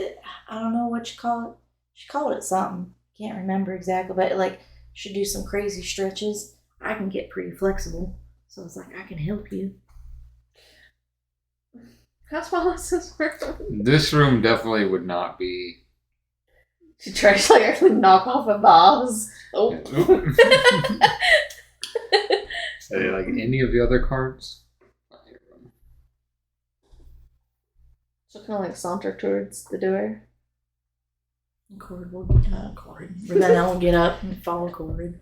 I don't know what you call it. She called it something. Can't remember exactly, but she do some crazy stretches. I can get pretty flexible, so it's I can help you. How small is this room? This room definitely would not be She tries to like actually knock off a vase. Oh. Say like any of the other cards. So kind of like saunter towards the door. Corrid will Ravenna will get up and follow Corrid.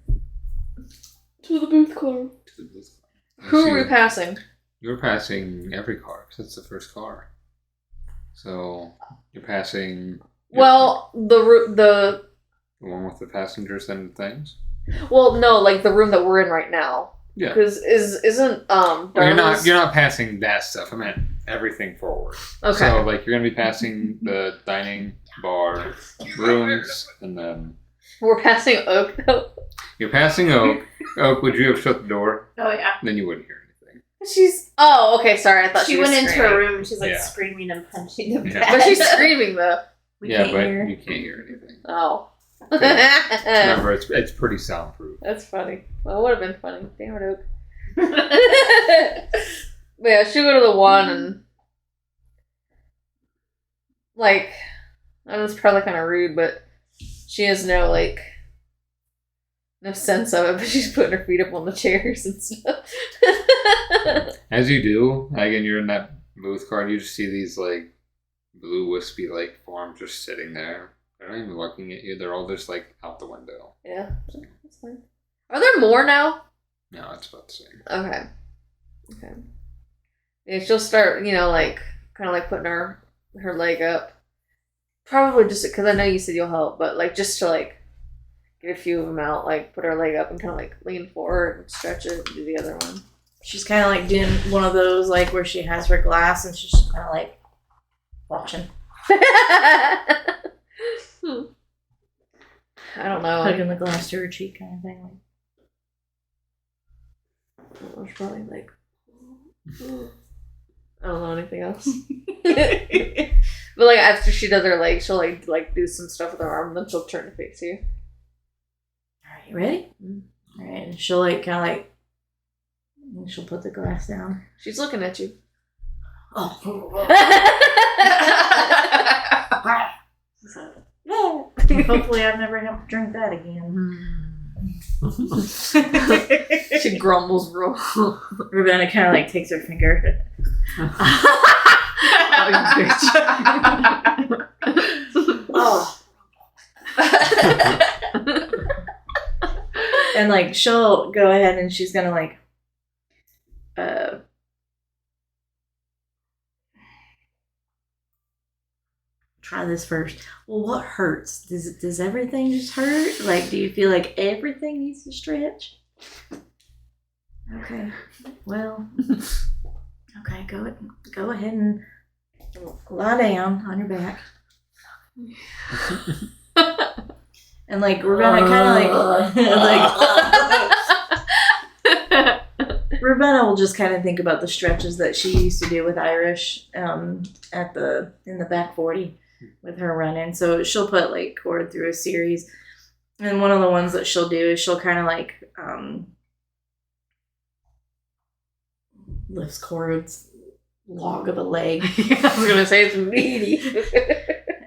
To the booth car. Who are we passing? You're passing every car because it's the first car. So you're passing. Well, the one with the passengers and things. Well, no, like the room that we're in right now. Yeah. Because isn't Well, you're not passing that stuff. I meant everything forward. Okay. So like you're gonna be passing the dining bar rooms, and then We're passing Oak though. you're passing Oak. Oak, would you have shut the door? Oh yeah. Then you wouldn't hear anything. She's okay. Sorry, I thought She was went into screaming. her room and she's like Yeah. screaming and punching the Yeah. bed. But she's screaming though. We Yeah, can't but hear. you can't hear anything. Oh. Remember, it's pretty soundproof. That's funny. Well, it would have been funny. Damn it, Oak. But yeah, she'll go to the one and like, I know it's probably kind of rude, but she has no sense of it. But she's putting her feet up on the chairs and stuff. As you do, again, you're in that booth card. You just see these like blue wispy like forms just sitting there. They're not even looking at you. They're all just like out the window. Yeah, that's fine. Are there more now? No, it's about the same. Okay. Yeah, she'll start, kind of like putting her leg up. Probably just because I know you said you'll help, but like just to like get a few of them out, like put her leg up and kind of like lean forward and stretch it and do the other one. She's kind of like doing one of those like where she has her glass and she's just kind of like watching, I don't know. hugging the glass to her cheek, kind of thing. She's probably like, I don't know anything else. But like after she does her leg, she'll like do some stuff with her arm, and then she'll turn to face you. All right, you ready? All right, and she'll like kind of like, and she'll put the glass down. She's looking at you. Oh. Hopefully, I never have to drink that again. She grumbles real. Ravenna kind of like takes her finger. Oh. And like she'll go ahead and she's gonna like try this first. Well, what hurts? Does everything just hurt? Like, do you feel like everything needs to stretch? Okay. Well. Okay, go ahead and lie down on your back. And like Ravenna kind of like Ravenna will just kind of think about the stretches that she used to do with Irish in the back 40 with her running. So she'll put like Corrid through a series, and one of the ones that she'll do is she'll kind of like lifts Corrid's log of the leg. I was gonna say it's meaty.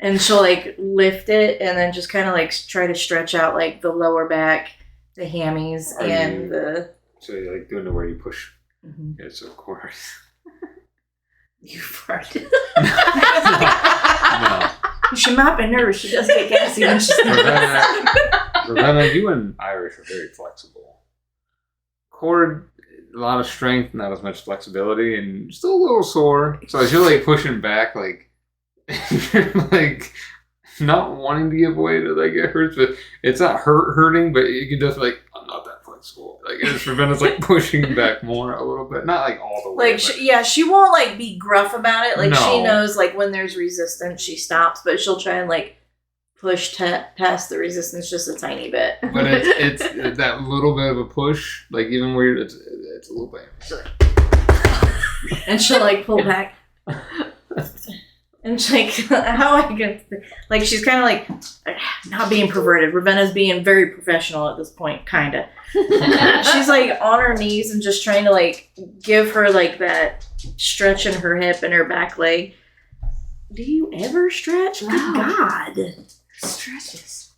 And she'll like lift it and then just kind of like try to stretch out like the lower back, the hammies, the. So you're like doing it where you push. Mm-hmm. Yes, of course. You farted. No. She might be nervous. She does get gassy when she's Ravenna, you and Irish are very flexible. Corrid, a lot of strength, not as much flexibility, and still a little sore. So as you're like pushing back, like you're like not wanting to give way to like it hurts, but it's not hurting, but you can just like, I'm not that flexible. Like it's Ravenna's like pushing back more a little bit, not like all the way. like she won't like be gruff about it. Like she No. knows like when there's resistance, she stops, but she'll try and like push past the resistance just a tiny bit. But it's that little bit of a push, like even where it's a little bit. And she'll like pull back. And she's like, how I get, like she's kind of like not being perverted. Ravenna's being very professional at this point, kind of. She's like on her knees and just trying to like give her like that stretch in her hip and her back leg. Do you ever stretch? Good God. Stretches.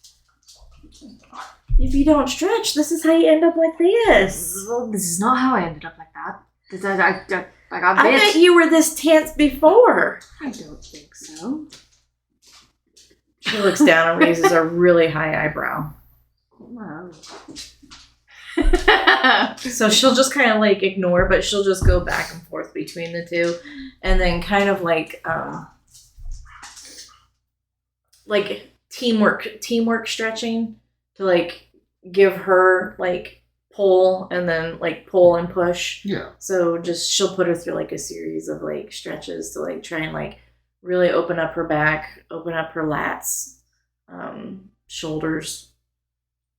If you don't stretch, this is how you end up like this. Well, this is not how I ended up like that. Because I got I bit. bet you were this tense before. I don't think so. She looks down and raises a really high eyebrow. No. So she'll just kind of like ignore, but she'll just go back and forth between the two, and then kind of like teamwork stretching to like give her like pull and then like pull and push. Yeah. So just she'll put her through like a series of like stretches to like try and like really open up her back, open up her lats, shoulders.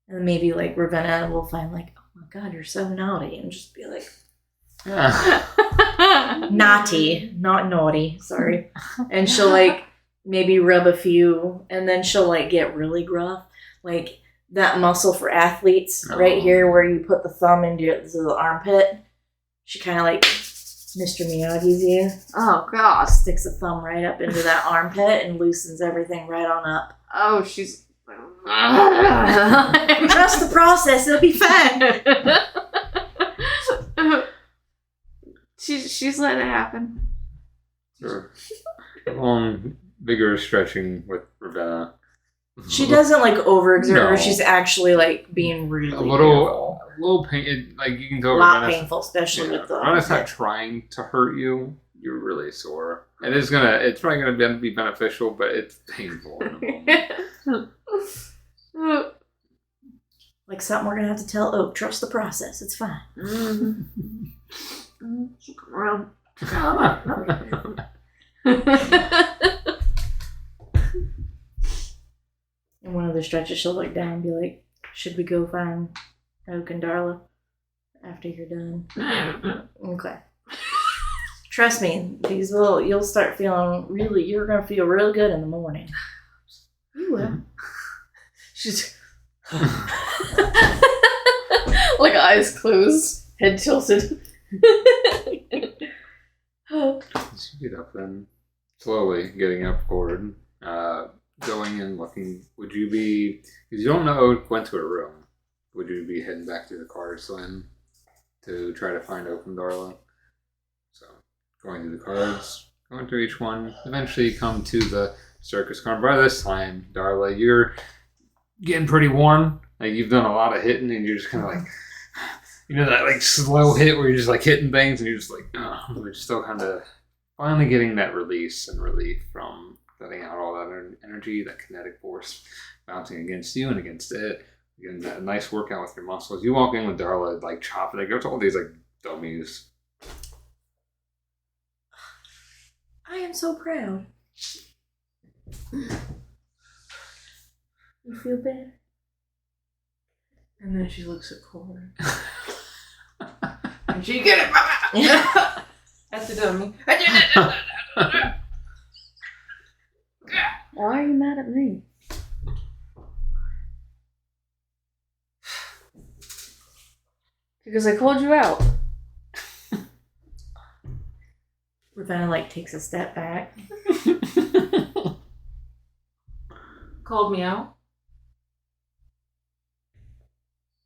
And maybe like Ravenna will find like, oh my god, you're so naughty, and just be like, naughty, not naughty, sorry. And she'll like maybe rub a few, and then she'll like get really gruff, like that muscle for athletes right here where you put the thumb into the armpit. She kind of like Mr. Miyagi's you. Oh, God. Sticks a thumb right up into that armpit and loosens everything right on up. Oh, she's... Trust the process, it'll be fine. She's letting it happen. Sure. Long, vigorous stretching with Ravenna. She doesn't like overexert her. No. She's actually like being really A careful. little pain. Like you can A tell lot Ravenna's- painful, especially with the. Ravenna's not trying to hurt you. You're really sore. And it's probably gonna be beneficial, but it's painful in the moment. Like something we're gonna have to tell Oak. Trust the process. It's fine. She'll come around. In one of the stretches, she'll look down and be like, "Should we go find Oak and Darla after you're done?" Okay. Trust me, you'll start feeling you're gonna feel real good in the morning. You will. She's like eyes closed, head tilted. Oh. So you get up then, slowly getting up forward, going and looking. Would you be, because you don't know Oak went to a room, would you be heading back to the cards then to try to find Oak and Darla? So going through the cards, going through each one, eventually you come to the circus card. By this time, Darla, you're getting pretty warm. Like you've done a lot of hitting and you're just kind of like, you know, that like slow hit where you're just like hitting things and you're just like, but you're still kind of finally getting that release and relief from letting out all that energy, that kinetic force bouncing against you and against it. Getting that nice workout with your muscles. You walk in with Darla, like chopping, like there's all these like dummies. I am so proud. You feel better? And then she looks at Corey. And she get it. That's a dummy. Why are you mad at me? Because I called you out. Ravenna like takes a step back. Called me out.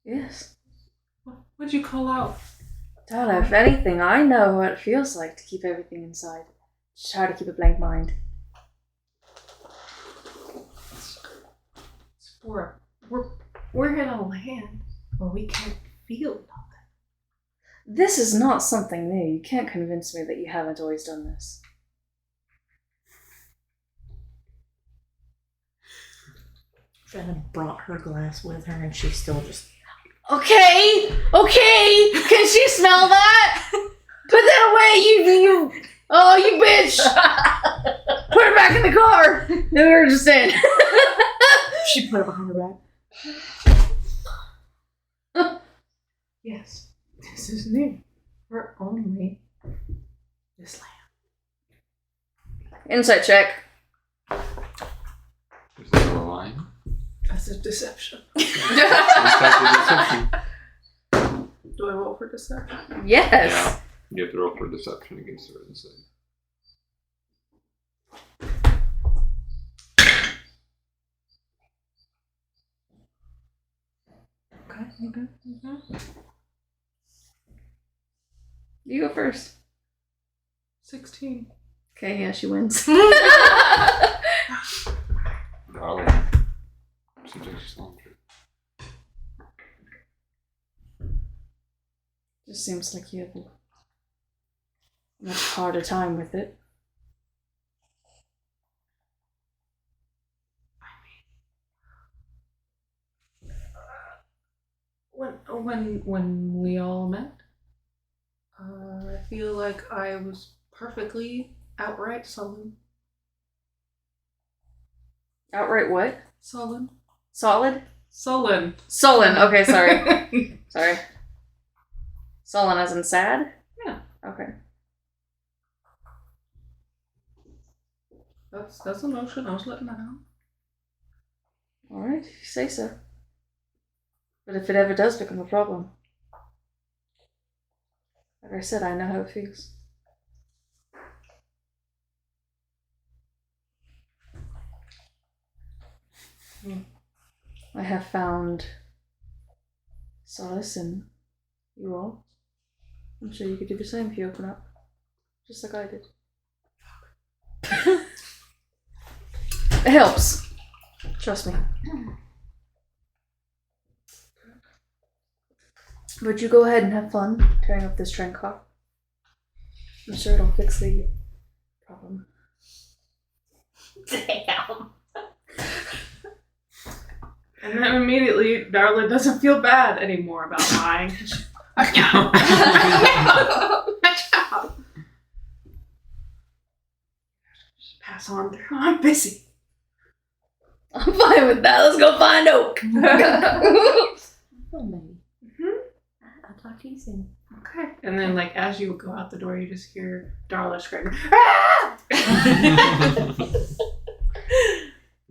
Yes. What'd you call out? Dad, if anything, I know what it feels like to keep everything inside. Just try to keep a blank mind. We're in a land where we can't feel nothing. This is not something new. You can't convince me that you haven't always done this. Ravenna brought her glass with her and she's still just... Okay! Can she smell that? Put that away, you bitch! Put her back in the car! No, we're just in. She put it behind her back. Yes, this is new. We're only this land. Insight check. Is there a line? That's a deception. Deception. Do I roll for deception? Yes. Yeah. You have to roll for deception against her insight. You go first. 16. Okay, yeah, she wins. Darling. Seems like she's long trip. Just seems like you have a much harder time with it. When we all met, I feel like I was perfectly outright sullen. Outright what? Sullen. Solid? Sullen. Sullen. Okay, sorry. Sorry. Sullen as in sad? Yeah. Okay. That's emotion. I was letting that out. Alright, if you say so. But if it ever does become a problem, like I said, I know how it feels. I have found solace in you all. I'm sure you could do the same if you open up. Just like I did. It helps. Trust me. But you go ahead and have fun tearing up this train car. I'm sure it'll fix the problem. Damn. And then immediately, Darla doesn't feel bad anymore about lying. Watch out! Watch out! Just pass on through. I'm busy. I'm fine with that. Let's go find Oak. Oh, maybe. I'll talk to you soon. Okay. And then, like, as you go out the door, you just hear Darla screaming, "Ah!"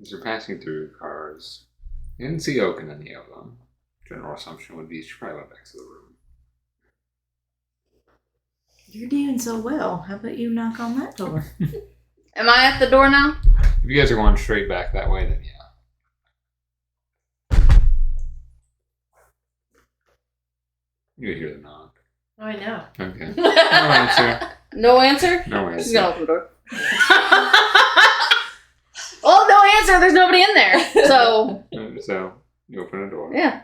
As you're passing through cars, you didn't see Oak in any of them. General assumption would be she probably went back to the room. You're doing so well. How about you knock on that door? Am I at the door now? If you guys are going straight back that way, then yeah. You would hear the knock. Oh, I know. Okay. No answer. No answer? No answer. She's gonna open the door. Oh, no answer. There's nobody in there. So, So, you open a door. yeah.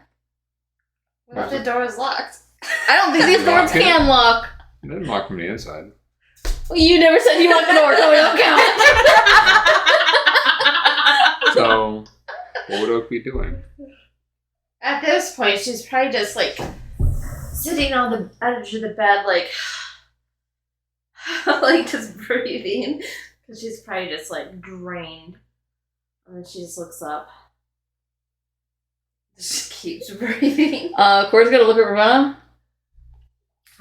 What if the door is locked? I don't think these doors Lock it. can lock. It didn't lock from the inside. Well, you never said you locked the door, so we don't count. So, what would Oak be doing? At this point, she's probably just like sitting on the edge of the bed, like, like just breathing. Because she's probably just like drained. And then she just looks up. Just keeps breathing. Corey's gonna look at Ravenna.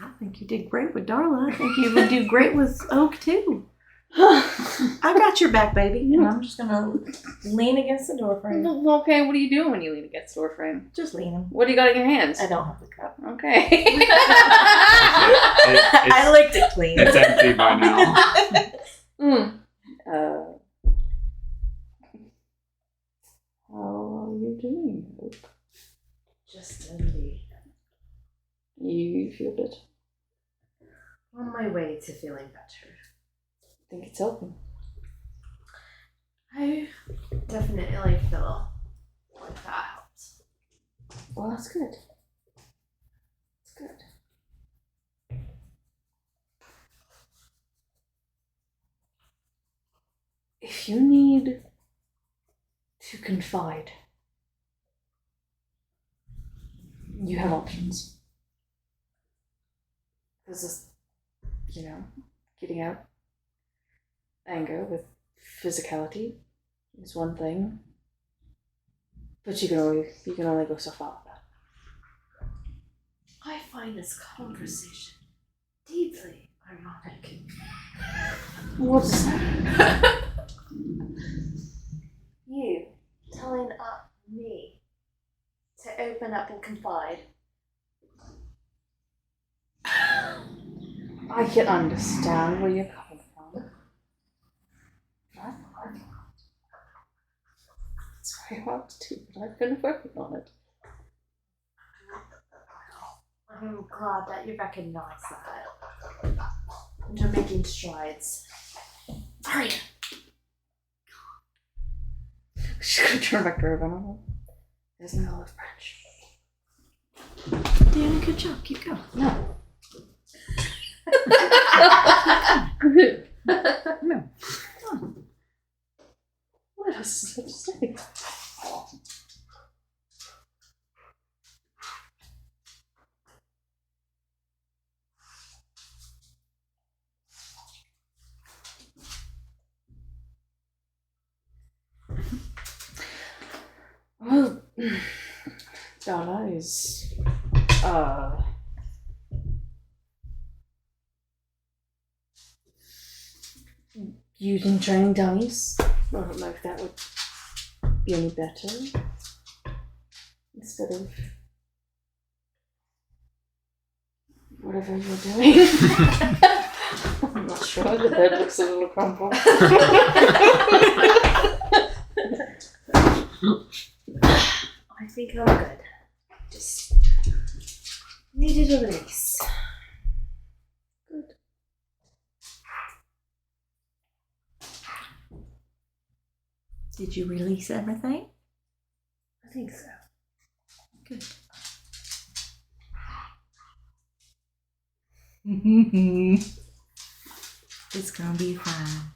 I think you did great with Darla. I think you would do great with Oak, too. I got your back, baby. And I'm just going to lean against the door frame. Okay, what are you doing when you lean against the door frame? Just leaning. What do you got in your hands? I don't have the cup. Okay. I licked it clean. It's empty by now. How are you doing, Oak? Just envy. You feel better? On my way to feeling better. I think it's helping. I definitely feel like that helps. Well, that's good. That's good. If you need to confide, you have options. Because, getting out anger with physicality is one thing, but you can only go so far with that. I find this conversation deeply ironic. What's that? You telling me to open up and confide. I can understand where you're coming from. It's very hard to do, but I've been working on it. I'm glad that you recognize that. And you're making strides. Sorry. She's gonna turn back to Ravenna. Isn't that all French? Doing a good job. Keep going. No. No. What else did I say? Well, Donna is, using training dummies. I don't know if that would be any better. Instead of whatever you're doing. I'm not sure. The bed looks a little crumpled. I think I'm good. Just needed a release. Did you release everything? I think so. Good. It's gonna be fine.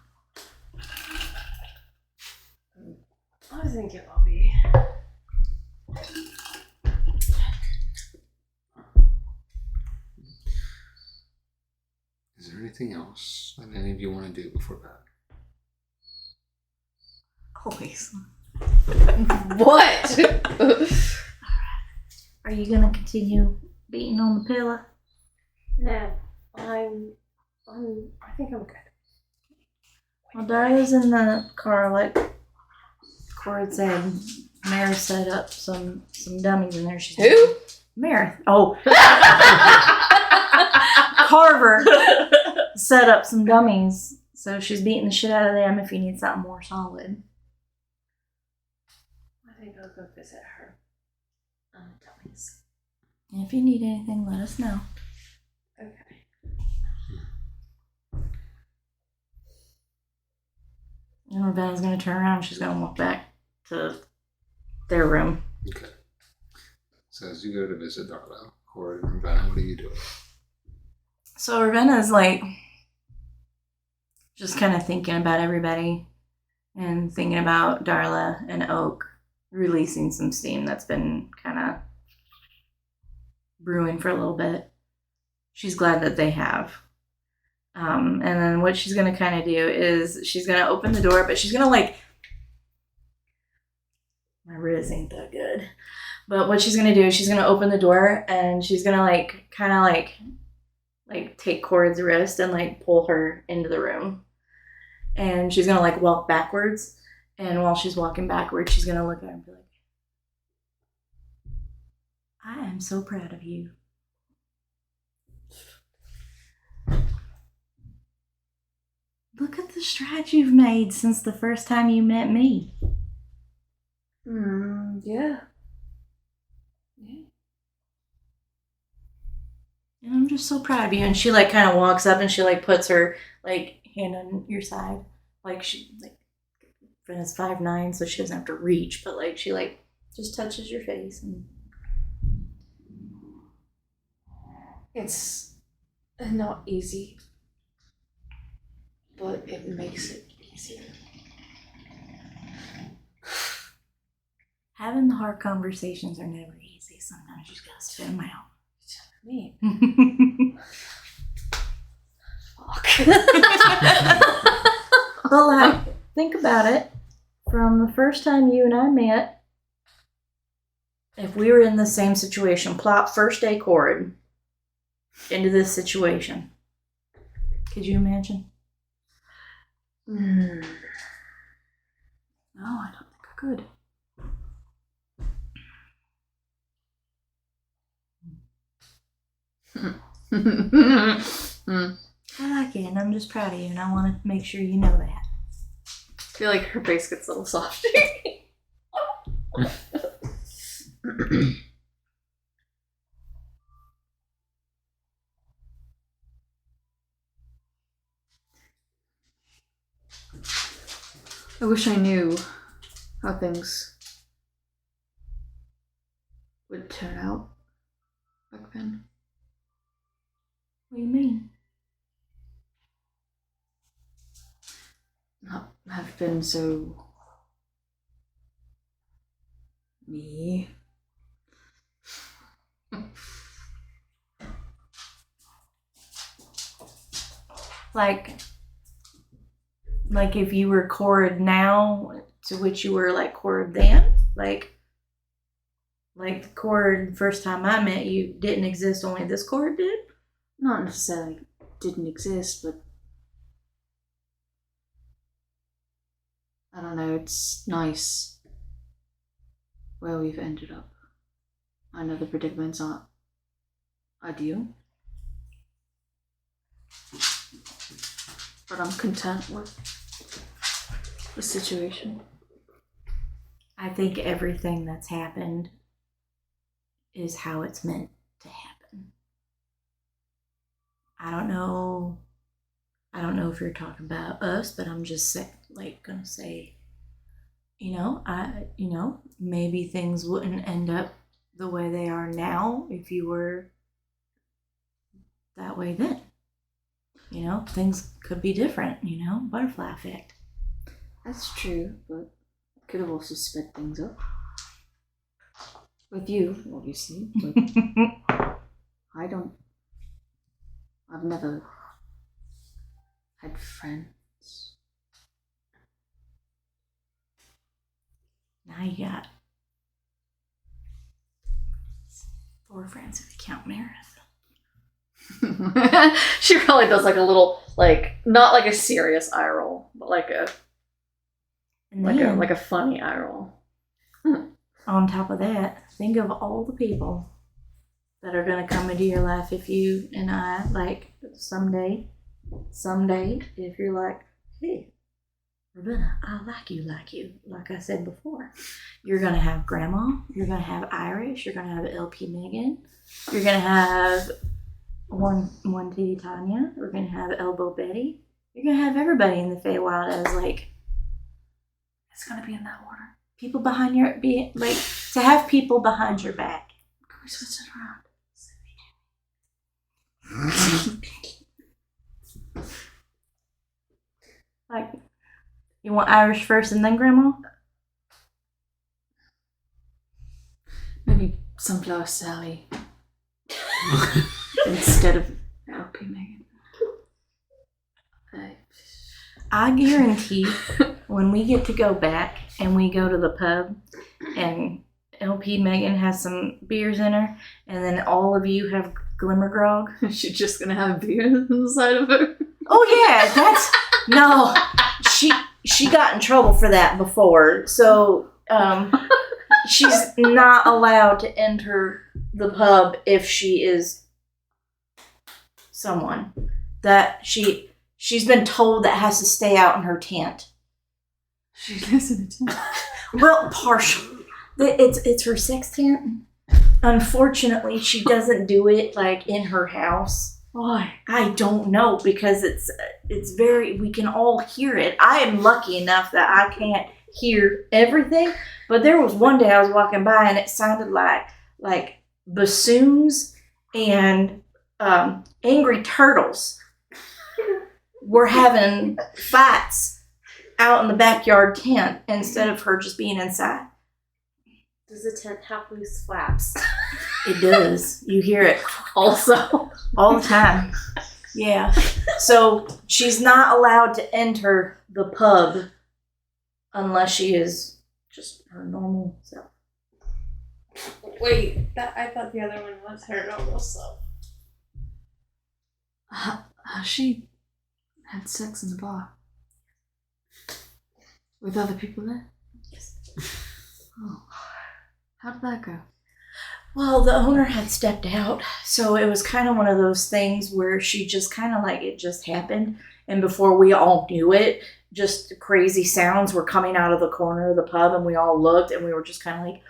I think it will be. Is there anything else that any of you want to do before bed? Always. What? Are you gonna continue beating on the pillow? No, I think I'm good. Well, Darla's in the car, like Corrid said. Mare set up some dummies in there. She's Who? Mare. Oh. Carver set up some dummies. So she's beating the shit out of them if you need something more solid. I think I'll go visit her. Dummies. And if you need anything, let us know. Okay. And Ravenna's gonna turn around and she's gonna walk back to their room. Okay. So as you go to visit Darla, Corrid, and Ravenna, what are you doing? So Ravenna's like just kind of thinking about everybody and thinking about Darla and Oak releasing some steam that's been kind of brewing for a little bit. She's glad that they have. And then what she's going to kind of do is she's going to open the door, but she's going to like, my Riz ain't that good. But what she's going to do is she's going to open the door and she's going to like, kind of like take Corrid's wrist and like pull her into the room. And she's going to like walk backwards. And while she's walking backwards, she's going to look at her and be like, I am so proud of you. Look at the strides you've made since the first time you met me. Yeah. And I'm just so proud of you. And she like kind of walks up and she like puts her like hand on your side. Like she like Brenna's 5'9", so she doesn't have to reach, but like she like just touches your face and It's not easy, but it makes it easier. having the hard conversations are never easy. Sometimes you just gotta spit them out. Me. Fuck. But like, think about it. From the first time you and I met, if we were in the same situation, plop first day Corrid into this situation. Could you imagine? No, I don't think I could. I like it, and I'm just proud of you, and I want to make sure you know that. I feel like her face gets a little softer. wish I knew how things would turn out back then. What do you mean? Not have been so me. Like if you were Corrid now, to which you were like Corrid then? Like the Corrid first time I met you didn't exist, only this Corrid did? Not necessarily didn't exist, but I don't know, it's nice where we've ended up. I know the predicaments aren't ideal, but I'm content with the situation. I think everything that's happened is how it's meant to happen. I don't know if you're talking about us, but I'm just gonna say, maybe things wouldn't end up the way they are now if you were that way then. Things could be different, butterfly effect. That's true, but could have also sped things up. With you, obviously, but I've never had friends. Now you got 4 friends if you count Meredith. She probably does like a little, like, not like a serious eye roll, but like a funny eye roll. On top of that, think of all the people that are going to come into your life if you and I, like, someday, if you're like, hey, Ravenna, I like you, like I said before. You're going to have Grandma, you're going to have Irish, you're going to have LP Megan, you're going to have one Titty Tanya, we're going to have Elbow Betty. You're going to have everybody in the Feywild as, like, it's going to be in that order. People behind your, to have people behind your back. Can we switch it around? Like, you want Irish first and then Grandma? Maybe Sunflower Sally instead of LP Megan. I guarantee when we get to go back and we go to the pub and LP Megan has some beers in her and then all of you have Glimmer Grog. She's just gonna have beer inside of her. Oh yeah, no. She got in trouble for that before. So she's not allowed to enter the pub if she is someone that she's been told that has to stay out in her tent. She lives in a tent. Well, partially. It's her sex tent. Unfortunately, she doesn't do it like in her house. Why? I don't know, because it's very, we can all hear it. I am lucky enough that I can't hear everything, but there was one day I was walking by and it sounded like bassoons and angry turtles were having fights out in the backyard tent instead of her just being inside. Does the tent have loose flaps? It does. You hear it Also. all the time. Yeah. So she's not allowed to enter the pub unless she is just her normal self. Wait, I thought the other one was her normal self. She had sex in the bar. With other people there? Yes. Oh. How did that go? Well, the owner had stepped out, so it was kind of one of those things where she just kind of like, it just happened, and before we all knew it, just crazy sounds were coming out of the corner of the pub, and we all looked, and we were just kind of like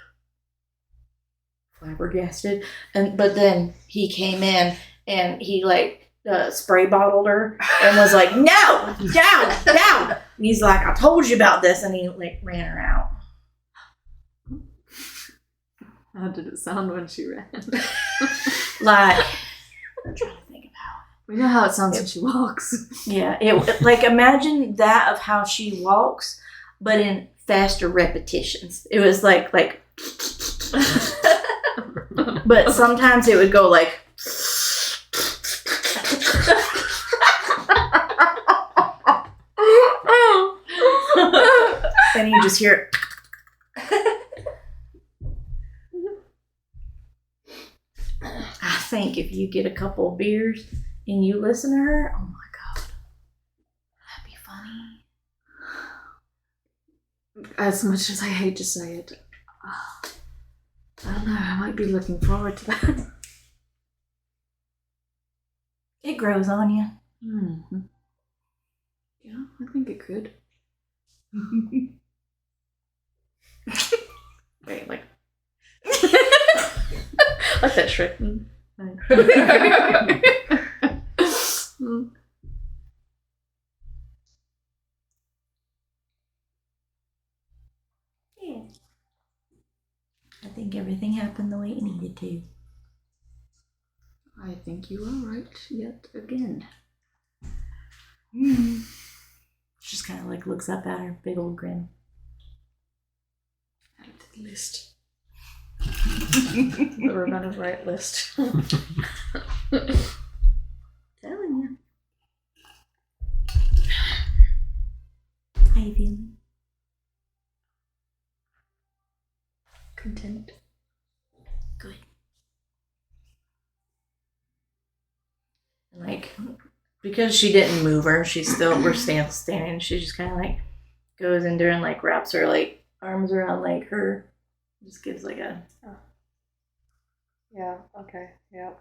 flabbergasted. But then he came in, and he like spray bottled her and was like, no, down, down. And he's like, I told you about this. And he like ran her out. How did it sound when she ran? Like, I'm trying to think about We know how it sounds when she walks. it. Yeah, it like imagine that of how she walks, but in faster repetitions. It was like, but sometimes it would go like. And you just hear it. I think if you get a couple of beers and you listen to her, oh my god, that'd be funny. As much as I hate to say it, I don't know, I might be looking forward to that. It grows on you. Mm-hmm. Yeah, I think it could. Wait, like like that Shrek meme. Yeah. I think everything happened the way it needed to. I think you are right yet again. Just kind of like looks up at her, big old grin. Add it to the list. The Ravenna's right list. Telling you. How you feeling? Content. Good. Like, because she didn't move her, we're still standing. She just kind of like goes in there and like wraps her like arms around like her. Just gives like a. Yeah, okay, yeah.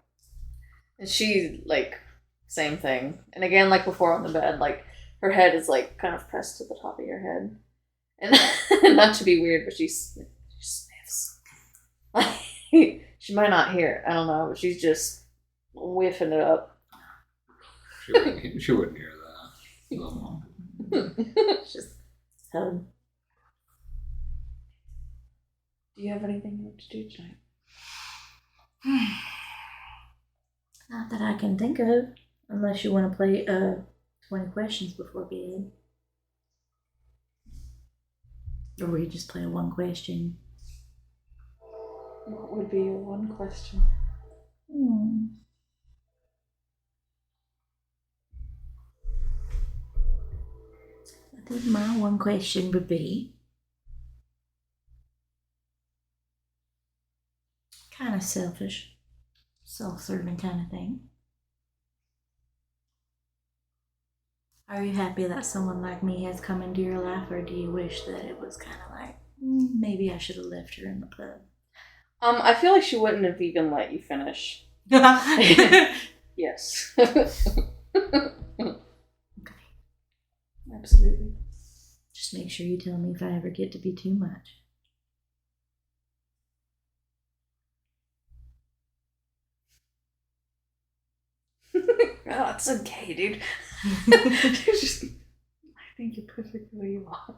And she, like, same thing. And again, like before on the bed, like, her head is, like, kind of pressed to the top of your head. And not to be weird, but she sniffs. Like, she might not hear it, I don't know, but she's just whiffing it up. She wouldn't hear that. Just hug. Do you have anything you want to do tonight? Not that I can think of, unless you want to play 20 questions before bed. Or we just play a one question. What would be your one question? I think my one question would be kind of selfish, self-serving kind of thing. Are you happy that someone like me has come into your life, or do you wish that it was kind of like, maybe I should have left her in the pub? I feel like she wouldn't have even let you finish. Yes. Okay. Absolutely. Just make sure you tell me if I ever get to be too much. Oh, it's okay, dude. Just, I think you're perfect the way you are.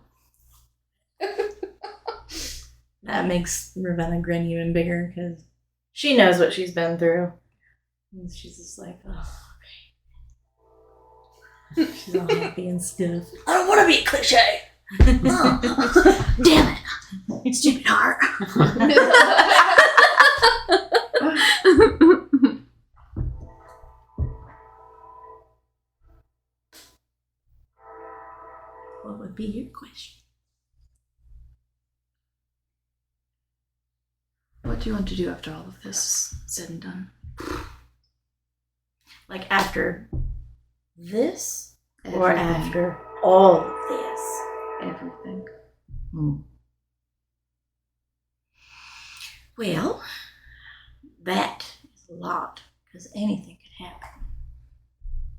That makes Ravenna grin even bigger because she knows what she's been through. And she's just like, oh, okay. She's all happy and stuff. I don't want to be a cliche. Damn it. Stupid heart. What would be your question? What do you want to do after all of this is said and done? Like after this Everything. or after all of this? Everything. Well, that is a lot because anything could happen.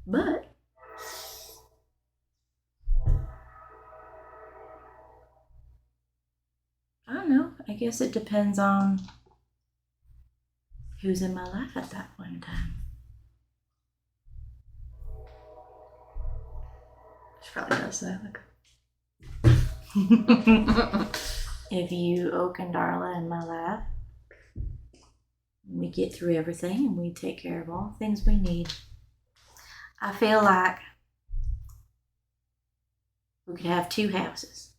But I don't know. I guess it depends on who's in my life at that point in time. Probably does that. If you open Darla in my lap, we get through everything and we take care of all things we need. I feel like we could have 2 houses.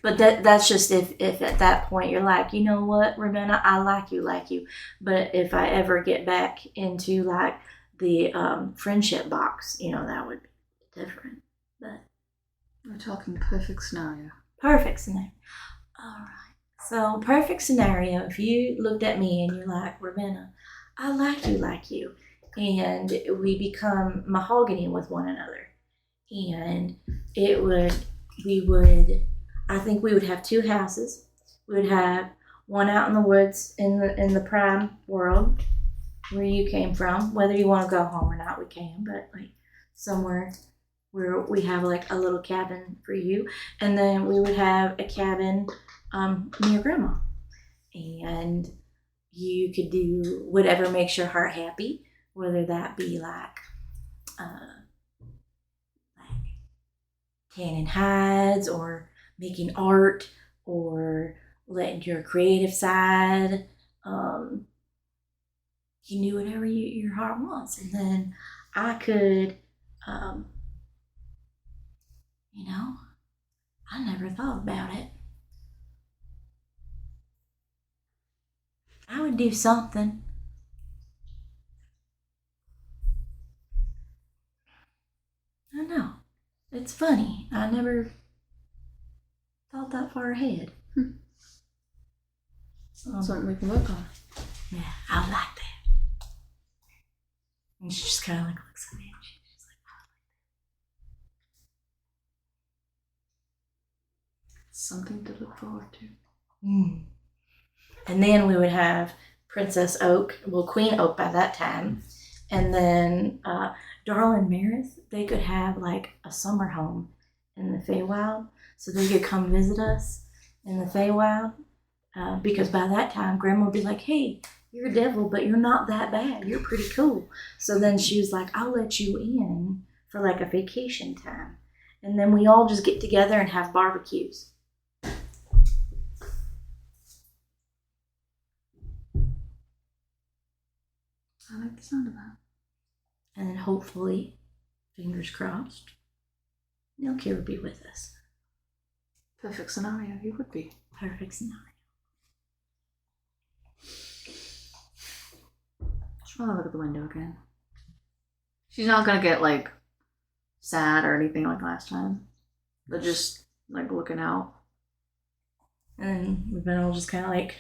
But that's just if at that point you're like, you know what, Ravenna, I like you. But if I ever get back into like the friendship box, that would be different. But We're talking perfect scenario. perfect scenario. All right. So perfect scenario, if you looked at me and you're like, Ravenna, I like you. And we become mahogany with one another. And I think we would have 2 houses. We would have one out in the woods in the prime world where you came from. Whether you want to go home or not, we can, but like somewhere where we have like a little cabin for you. And then we would have a cabin near grandma. And you could do whatever makes your heart happy, whether that be like tanning hides or making art or letting your creative side, you do whatever your heart wants. And then I could, I never thought about it. I would do something. I know. It's funny. I never thought that far ahead. Something we can work on. Yeah, I like that. And she just kind of like looks at me and she's just like, Something to look forward to. And then we would have Princess Oak, Queen Oak by that time. And then Darla and Marith, they could have like a summer home in the Feywild. So they could come visit us in the Feywild. Because by that time, Grandma would be like, hey, you're a devil, but you're not that bad. You're pretty cool. So then she was like, I'll let you in for like a vacation time. And then we all just get together and have barbecues. I like the sound of that. And then hopefully, fingers crossed, Milky would be with us. Perfect scenario, he would be. Perfect scenario. Just want to look at the window again. She's not gonna get like sad or anything like last time, but just like looking out. And then Ravenna will just kind of like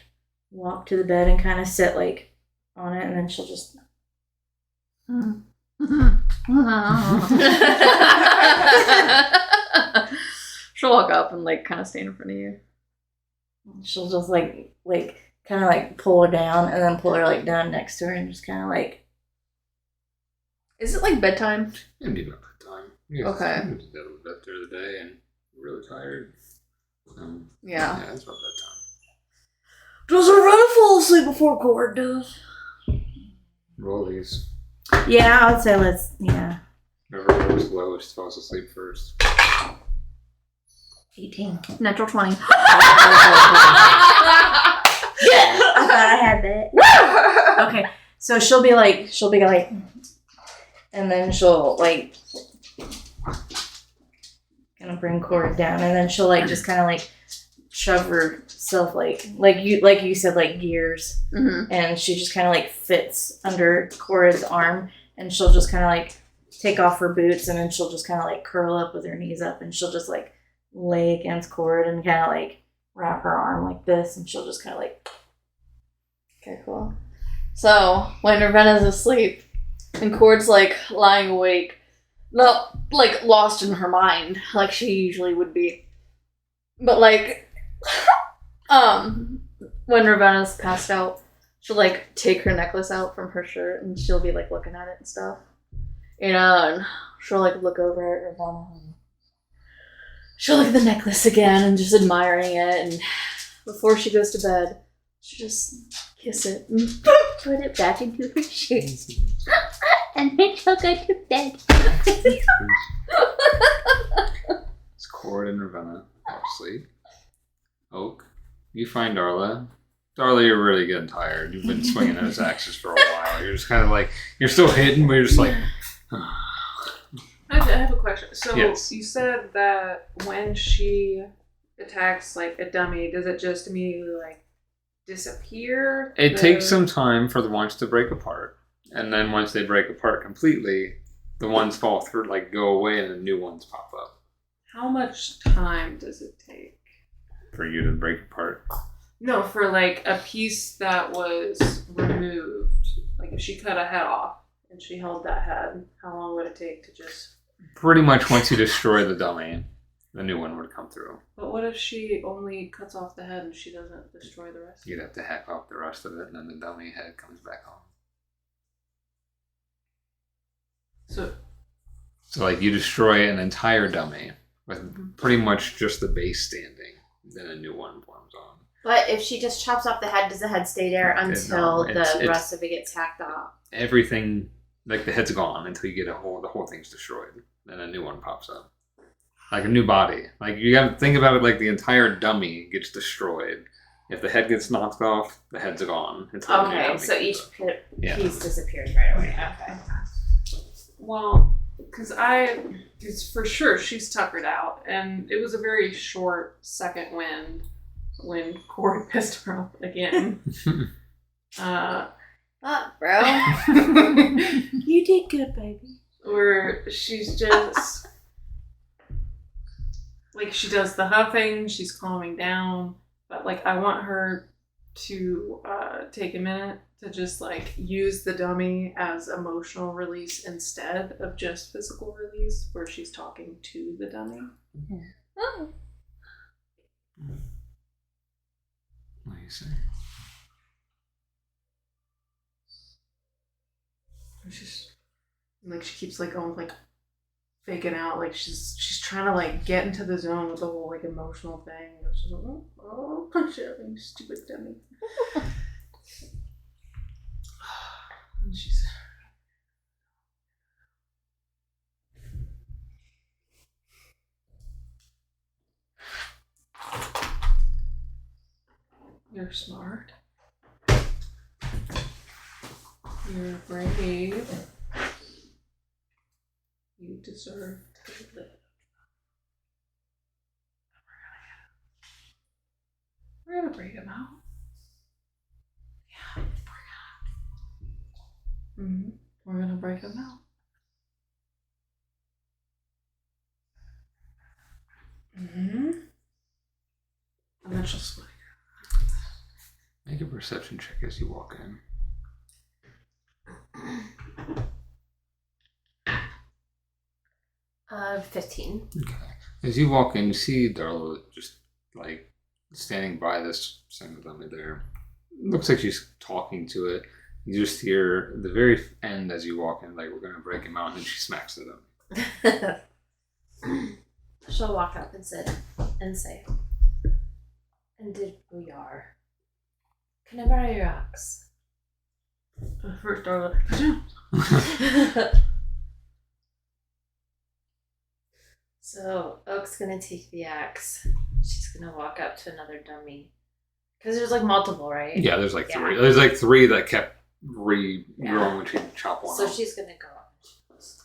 walk to the bed and kind of sit like on it, and then she'll just. She'll walk up and like kind of stand in front of you. She'll just like kind of like pull her down and then pull her like down next to her and just kind of like. Is it like bedtime? It'd be about bedtime. Okay. We did that a little bit through the day and we're really tired. Yeah. Yeah, it's about bedtime. Does Ravenna fall asleep before Corrid does? Roll these. Yeah, I would say let's. Yeah. Whoever rolls lowest falls asleep first. 18. Natural 20. I thought I had that. Okay, so she'll be like, and then she'll like kind of bring Corrid down, and then she'll like just kind of like shove herself like you said like gears, and she just kind of like fits under Corrid's arm, and she'll just kind of like take off her boots, and then she'll just kind of like curl up with her knees up, and she'll just like lay against Corrid and kind of like wrap her arm like this, and she'll just kind of like. Okay, cool. So, when Ravenna's asleep, and Corrid's, like, lying awake, not, like, lost in her mind, like she usually would be. But, like, when Ravenna's passed out, she'll, like, take her necklace out from her shirt, and she'll be, like, looking at it and stuff. And she'll, like, look over at Ravenna, and she'll look at the necklace again, and just admiring it, and before she goes to bed, she'll just kiss it and Put it back into her shoes. And then she'll go to bed. Corrid and Ravenna fall asleep. Oak, you find Darla. Darla, you're really getting tired. You've been swinging those axes for a while. You're just kind of like, you're still hidden, but you're just like... I have a question. So Yes. you said that when she attacks like a dummy, does it just immediately like disappear? It takes some time for the ones to break apart. And then once they break apart completely, the ones fall through, like go away, and the new ones pop up. How much time does it take? For you to break apart. No, for like a piece that was removed. Like if she cut a head off and she held that head, how long would it take to just... Pretty much once you destroy the dummy, the new one would come through. But what if she only cuts off the head and she doesn't destroy the rest? You'd have to hack off the rest of it, and then the dummy head comes back on. So like you destroy an entire dummy with pretty much just the base standing, then a new one forms on. But if she just chops off the head, does the head stay there until the rest of it gets hacked off? Everything, like the head's gone until you get the whole thing's destroyed. Then a new one pops up. Like a new body. Like you gotta think about it like the entire dummy gets destroyed. If the head gets knocked off, the head's gone. Until the new Okay, dummy so comes each up. piece disappears right away. Okay. Well, because for sure she's tuckered out, and it was a very short second wind when Corey pissed her off again. Bro. You did good, baby. Where she's just like, she does the huffing, she's calming down, but like I want her to take a minute to just like use the dummy as emotional release instead of just physical release, where she's talking to the dummy. Oh. What do you say? She's like, she keeps like going like faking out, like she's trying to like get into the zone with the whole like emotional thing. She's like, oh punch it, you stupid dummy. And she's you're smart. You're brave. You deserve to live. We're gonna break him out. Yeah, we're gonna break him out. And then she'll split. Make a perception check as you walk in. 15. Okay. As you walk in, you see Darla just like standing by this single dummy there. Looks like she's talking to it. You just hear the very end as you walk in, like, we're gonna break him out, and then she smacks the dummy. She'll walk up and sit and say, "Indeed, we are. Can I borrow your axe?" First, Darla. So Oak's gonna take the axe. She's gonna walk up to another dummy. Because there's like multiple, right? Yeah, there's like Yeah. three. There's like three that kept regrowing when she chopped one So off. she's gonna go up and she goes,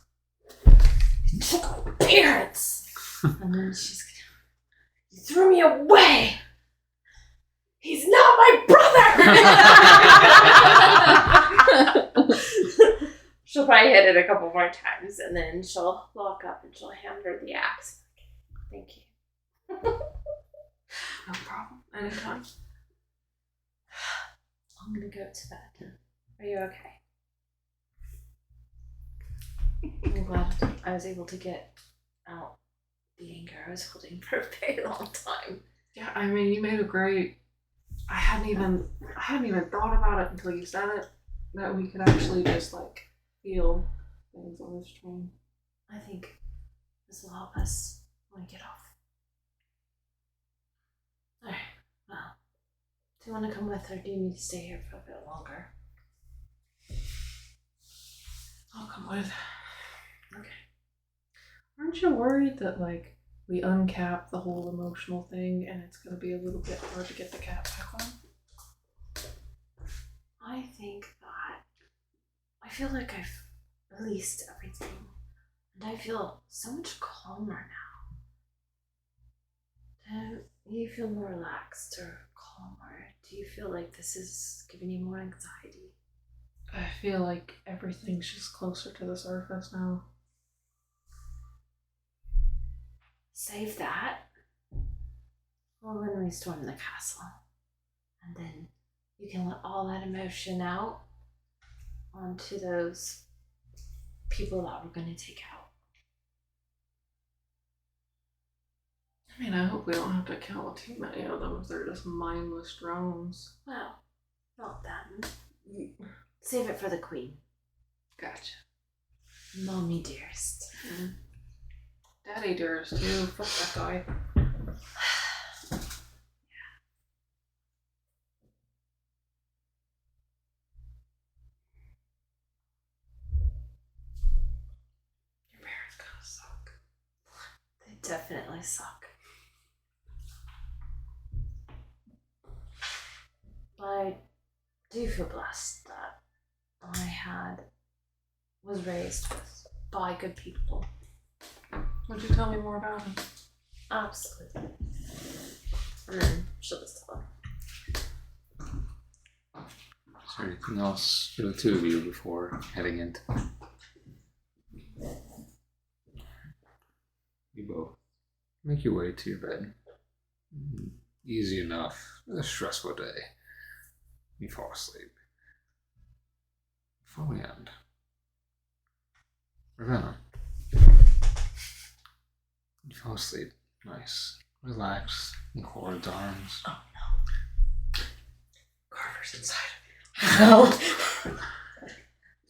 "Took my parents!" And then she's gonna, "You threw me away! He's not my brother!" She'll probably hit it a couple more times, and then she'll walk up and she'll hand her the axe. "Thank you." No problem. Anytime. I'm gonna go to bed. Are you okay? I'm glad I was able to get out the anger I was holding for a very long time. Yeah, I mean, you made a great. I hadn't even thought about it until you said it. That we could actually just like feel things on this train. I think this will help us when we get off. Alright, well, do you want to come with, or do you need to stay here for a bit longer? I'll come with. Okay. Aren't you worried that like we uncap the whole emotional thing, and it's going to be a little bit hard to get the cap back on. I think that I feel like I've released everything, and I feel so much calmer now. Do you feel more relaxed or calmer? Do you feel like this is giving you more anxiety? I feel like everything's just closer to the surface now. Save that for when we storm the castle, and then you can let all that emotion out onto those people that we're going to take out. I mean, I hope we don't have to kill too many of them if they're just mindless drones. Well, not them. Save it for the queen. Gotcha. Mommy dearest. Daddy dearest too. Fuck that guy. Your parents gonna suck. They definitely suck. But I do feel blessed that I was raised by good people. Would you tell me more about him? Absolutely. And then she'll just tell him. Is there anything else for the two of you before heading into? You both make your way to your bed. Easy enough. A stressful day. You fall asleep. Before we end, Ravenna, you fall asleep. Nice. Relax in Corrid's arms. Oh no. Carver's inside No.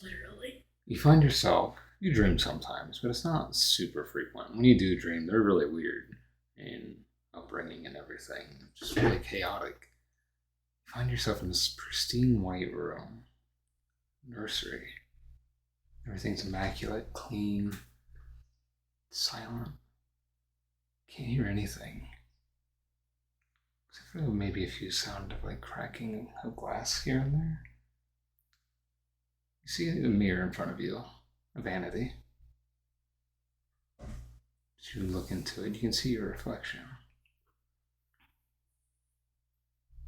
Literally. You find yourself, you dream sometimes, but it's not super frequent. When you do dream, they're really weird in upbringing and everything. Just really chaotic. You find yourself in this pristine white room. Nursery. Everything's immaculate, clean, silent. Can't hear anything. Except for maybe a few sound of like cracking of glass here and there. You see a mirror in front of you, a vanity. As you look into it, you can see your reflection.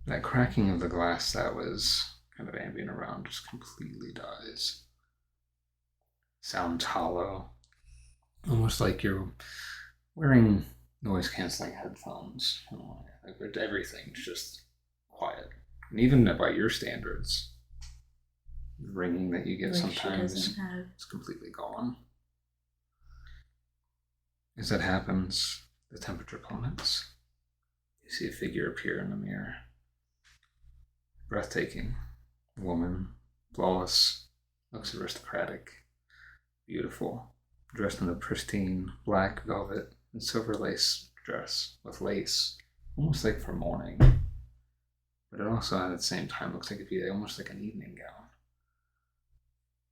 That cracking of the glass that was kind of ambient around just completely dies. Sounds hollow. Almost like you're wearing noise-canceling headphones. Like everything's just quiet. And even by your standards, the ringing that you get Like sometimes she doesn't have. is completely gone. As that happens, the temperature plummets. You see a figure appear in the mirror. Breathtaking. Woman, flawless, looks aristocratic, beautiful, dressed in a pristine black velvet and silver lace dress with lace, almost like for mourning. But it also at the same time looks like it'd be almost like an evening gown.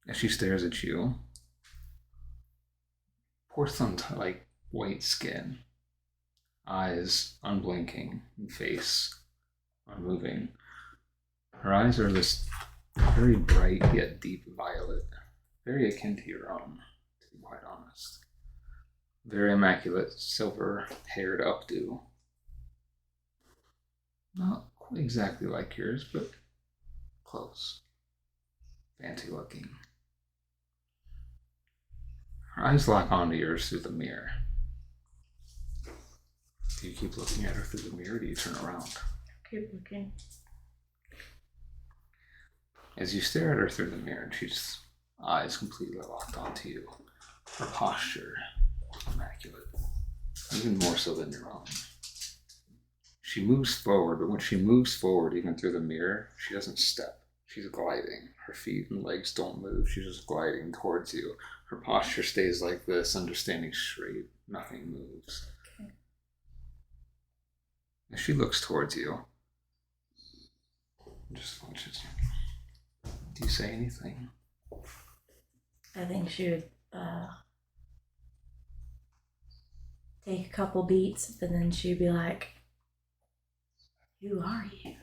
As she stares at you, porcelain like white skin, eyes unblinking, and face unmoving. Her eyes are this very bright yet deep violet, very akin to your own, to be quite honest. Very immaculate, silver-haired updo. Not quite exactly like yours, but close. Fancy looking. Her eyes lock onto yours through the mirror. Do you keep looking at her through the mirror, or do you turn around? Keep looking. As you stare at her through the mirror, she's eyes completely locked onto you. Her posture, immaculate, even more so than your own. She moves forward, but when she moves forward, even through the mirror, she doesn't step. She's gliding. Her feet and legs don't move. She's just gliding towards you. Her posture stays like this, understanding straight. Nothing moves. Okay. As she looks towards you, just watches you. Do you say anything? I think she would take a couple beats, and then she'd be like, "Who are you?"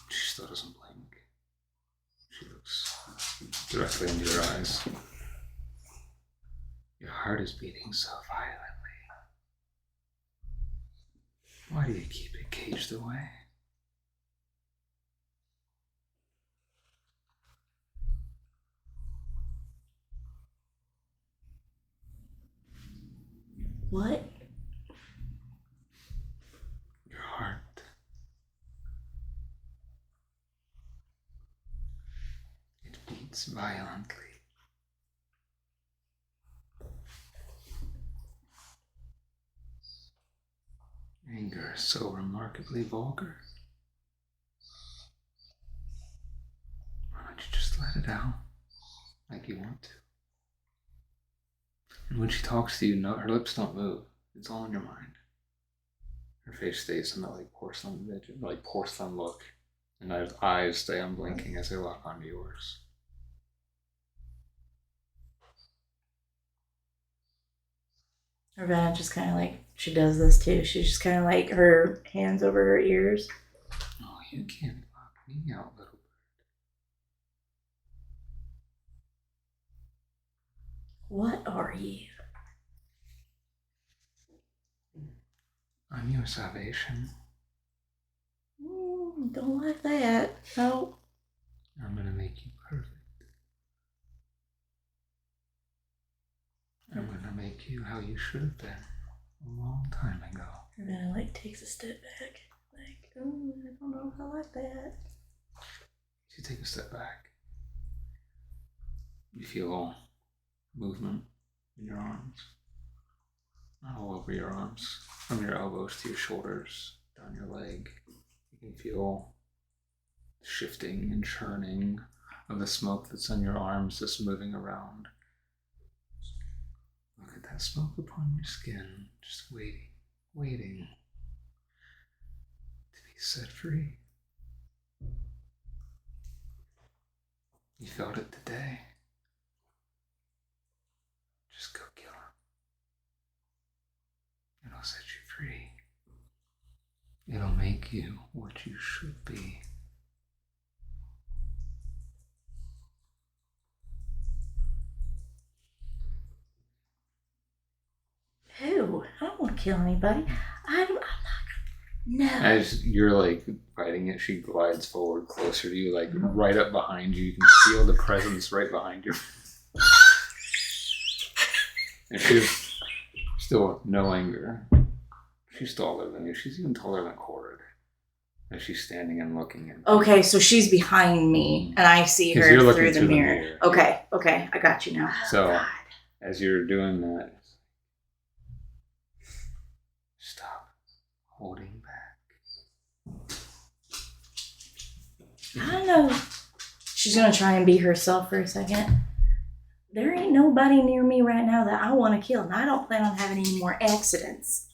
She still doesn't blink. She looks directly into your eyes. Your heart is beating so violently. Why do you keep it caged away? What? Your heart. It beats violently. Anger is so remarkably vulgar. Why don't you just let it out like you want to? And when she talks to you, no, her lips don't move. It's all in your mind. Her face stays in that porcelain look, and her eyes stay unblinking as they lock onto yours. Ravenna just kind of like, she does this too. She's just kind of like her hands over her ears. Oh, you can't lock me out, little bird. What are you? I'm your salvation. Don't like that. No. I'm gonna make you perfect. I'm gonna make you how you should have been a long time ago. Ravenna like takes a step back. Like, oh, I don't know if I like that. You take a step back. You feel movement in your arms. Not all over your arms. From your elbows to your shoulders, down your leg. You can feel shifting and churning of the smoke that's on your arms just moving around. Look at that smoke upon your skin, just waiting to be set free. You felt it today. Just go kill him. It'll set you free. It'll make you what you should be. Who? I don't want to kill anybody. I'm not. No. As you're like fighting it, she glides forward closer to you, like right up behind you. You can feel the presence right behind you. And she's still no anger. She's taller than you. She's even taller than Corrid. As she's standing and looking at Okay, so she's behind me, and I see 'Cause her you're looking through the mirror. Okay, I got you now. So, God. as you're doing that, stop holding back. I don't know. She's gonna try and be herself for a second. There ain't nobody near me right now that I want to kill, and I don't plan on having any more accidents.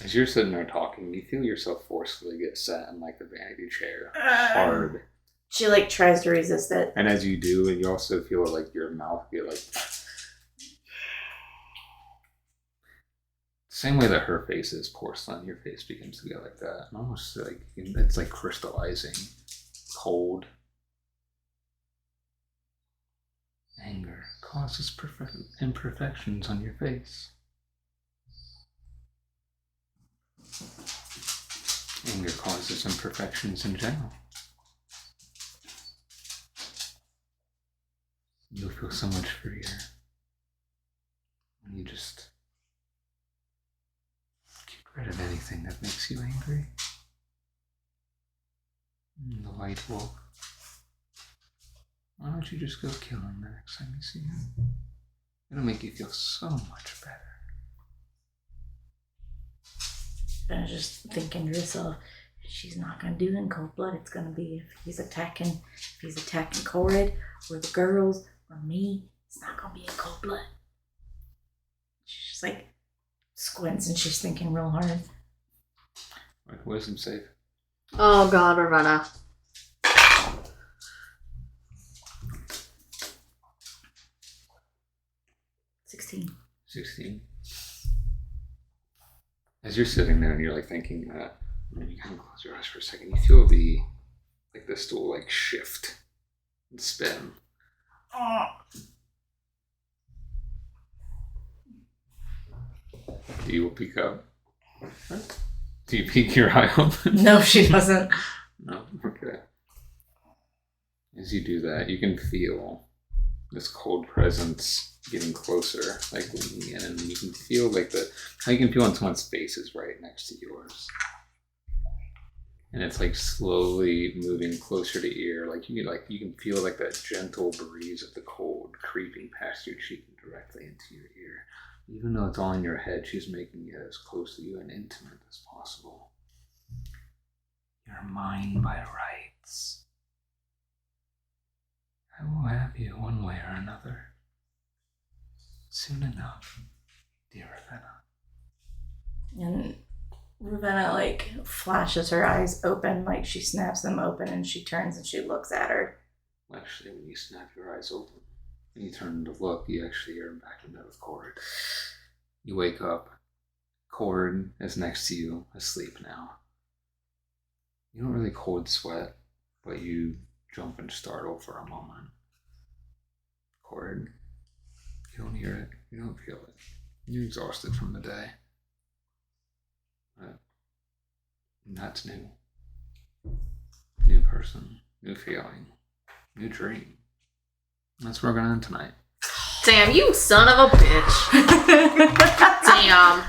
As you're sitting there talking, you feel yourself forcefully get sat in like the vanity chair. Hard. She like tries to resist it. And as you do, you also feel like your mouth get like... Same way that her face is porcelain, your face begins to get like that. And almost like, it's like crystallizing. Cold. Anger causes imperfections on your face. Anger causes imperfections in general. You'll feel so much freer when you just get rid of anything that makes you angry. And the white wolf. Why don't you just go kill him the next time you see him? It'll make you feel so much better. I was just thinking to herself, she's not gonna do it in cold blood. It's gonna be if he's attacking Corrid or the girls or me. It's not gonna be in cold blood. She's just like squints and she's thinking real hard. Like wisdom save. Oh God, Ravenna. 16. 16. As you're sitting there and you're like thinking that, and you kind of close your eyes for a second, you feel the stool like shift and spin. Do you peek up? Do you peek your eye open? No, she doesn't. No? Okay. As you do that, you can feel this cold presence getting closer, like leaning in, and you can feel like how you can feel when someone's face is right next to yours. And it's like slowly moving closer to ear, like you can feel like that gentle breeze of the cold creeping past your cheek and directly into your ear. Even though it's all in your head, she's making it as close to you and intimate as possible. You're mine by rights. I will have you one way or another. Soon enough, dear Ravenna. And Ravenna like flashes her eyes open, like she snaps them open, and she turns and she looks at her. Actually, when you snap your eyes open and you turn to look, you actually are back in bed with Corrid. You wake up. Corrid is next to you, asleep now. You don't really cold sweat, but you jump and startle for a moment. Corrid, you don't hear it, you don't feel it. You're exhausted from the day. But that's new. New person, new feeling, new dream. That's what we're gonna end tonight. Damn, you son of a bitch. Damn.